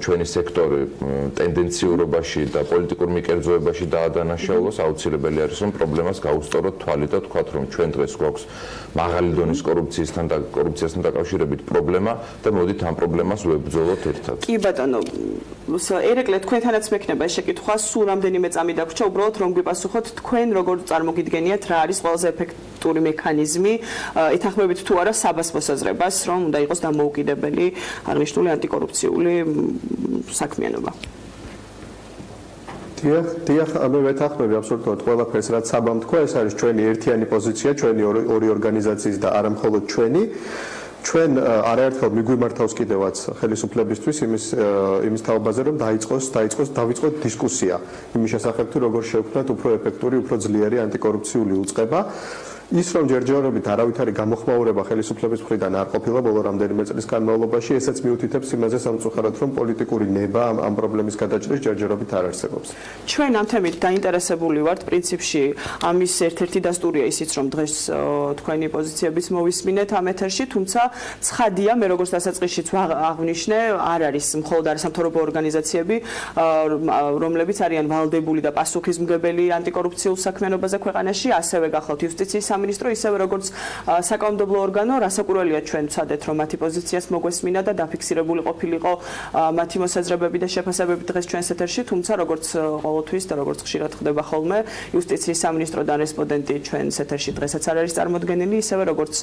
S8: ჩვენი სექტორი ტენდენციურობაში და პოლიტიკურ მიკერძოებაში დაადანაშაულოს, აუცილებელი არის, რომ პრობლემას გაუსწოროთ თვალი და ვთქვათ, რომ ჩვენ დღეს გვაქვს მაღალი დონის კორუფციასთან დაკავშირებით პრობლემა და მოდით ამ პრობლემას ვებრძოლოთ ერთად.
S7: კი ბატონო, ერეკლე თქვენთანაც მექნება ეს შეკითხვა, სულ რამდენიმე წამი დაგვრჩა, უბრალოდ რომ გვიპასუხოთ თქვენ როგორ წარმოგიდგენიათ რა არის ყველაზე ეფექტური მექანიზმი, ეთანხმებით თუ არა საბას მოსაზრებას, რომ უნდა იყოს დამოუკიდებელი აღნიშნული ანტიკორუფციული საქმიანობა.
S10: დიახ, მე ვეთანხმები აბსოლუტურად ყველაფერს, რაც საბამ თქვა, ეს არის ჩვენი ერთიანი პოზიცია, ჩვენი ორი ორგანიზაციის და არა მხოლოდ ჩვენი. ჩვენ არაერთხელ მიგვიმართავს კიდევაც ხელისუფლებისთვის იმის თაობაზე, რომ დავიწყოთ დისკუსია იმის შესახებ, თუ როგორ შევქმნათ უფრო ეფექტური, უფრო ძლიერი ანტიკორუფციული უწყება. ის რომ ჯერჯერობით არავითარი გამოხმაურება ხელისუფლების მხრიდან არ ყოფილა ბოლო რამდენიმე წლის განმავლობაში, ესაც მიუთითებს იმაზე სამწუხაროდ, რომ პოლიტიკური ნება ამ პრობლემის გადაჭრის ჯერჯერობით არ არსებობს.
S7: ჩვენ ამ თემით დაინტერესებული ვართ, პრინციპში ამის ერთ-ერთი დასტურია ისიც, რომ დღეს თქვენი პოზიციების მოვისმინეთ ამ ეთერში, თუმცა ცხადია, მე როგორც დასაწყისშიც აღვნიშნე, არ არის მხოლოდ არასამთავრობო ორგანიზაციები, რომლებიც არიან ვალდებული და პასუხისმგებელი ანტიკორუფციულ საქმიანობაზე ქვეყანაში, ასევე გახლავთ იუსტიციის სამინისტრო, ისევე როგორც საკანონმდებლო ორგანო, რასაკურველია ჩვენ ვცადეთ, რომ მათი პოზიციას მოგვესმინა და დაფიქსირებული ყოფილიყო მათი მოსაზრებები და შეფასებები დღეს ჩვენს ეთერში, თუმცა როგორც ყოველთვის და როგორც ხშირად ხდება ხოლმე, იუსტიციის სამინისტროდან რესპონდენტი ჩვენს ეთერში დღესაც არ არის წარმოდგენილი, ისევე როგორც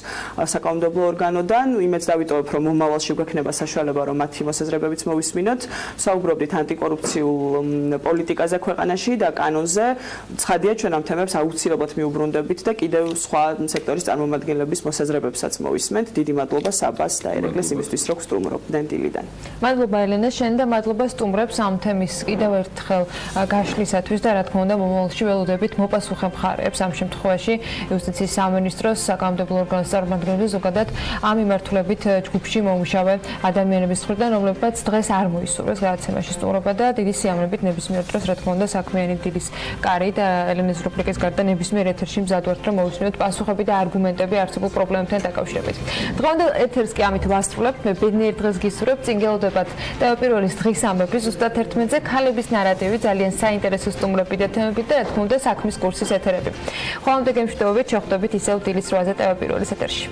S7: საკანონმდებლო ორგანოდან, იმედს დავიტოვებ, რომ მომავალში გვექნება საშუალება, რომ მათი მოსაზრებებიც მოვისმინოთ, საუბრობდით ანტიკორუფციულ პოლიტიკაზე ქვეყანაში და კანონზე. ცხადია, ჩვენ ამ თემებს აუცილებლად მიუბრუნდებით და კიდევ სხვა სექტორის წარმომადგენლების მოსაზრებებსაც მოვისმენთ. დიდი მადლობა საბას და ერეკლეს იმისთვის, რომ სტუმრობდნენ დილიდან.
S3: მადლობა ელენე, შენ და მადლობა სტუმრებს ამ თემის კიდევ ერთხელ გაშლისათვის და რა თქმა უნდა მომავალში ველოდებით მოპასუხე მხარეებს ამ შემთხვევაში იუსტიციის სამინისტროს საკანონმდებლო ორგანოს წარმომადგენლები ზოგადად ამ მიმართულებით ჯგუფში მომუშავე ადამიანების მხრიდან, რომლებიც დღეს არ მოისურვეს გადაცემაში სტუმრობა და დიდი სიამოვნებით ნებისმიერ დროს რა თქმა უნდა საქმიანი დილის კარი და ელენეს რუბრიკის გარდა ნებისმიერ ეთერში მზადვართ, რომ მოვისმინოთ პასუხები და არგუმენტები არსებულ პრობლემებთან დაკავშირებით. დღევანდელ ეთერს კი ამით ვასრულებთ. მე ბედნიერ დღეს გისურვებ. წინ გელოდებათ ტელეპირველის დღის ამბები ზუსტად 11-ზე ქალების ნარატივი, ძალიან საინტერესო სტუმრები და თემები და რა თქმა უნდა საქმის კურსის ეთერები. ხვალამდე გემშვიდობებით, შეხვდებით ისევ დილის 8-ზე ტელეპირველის ეთერში.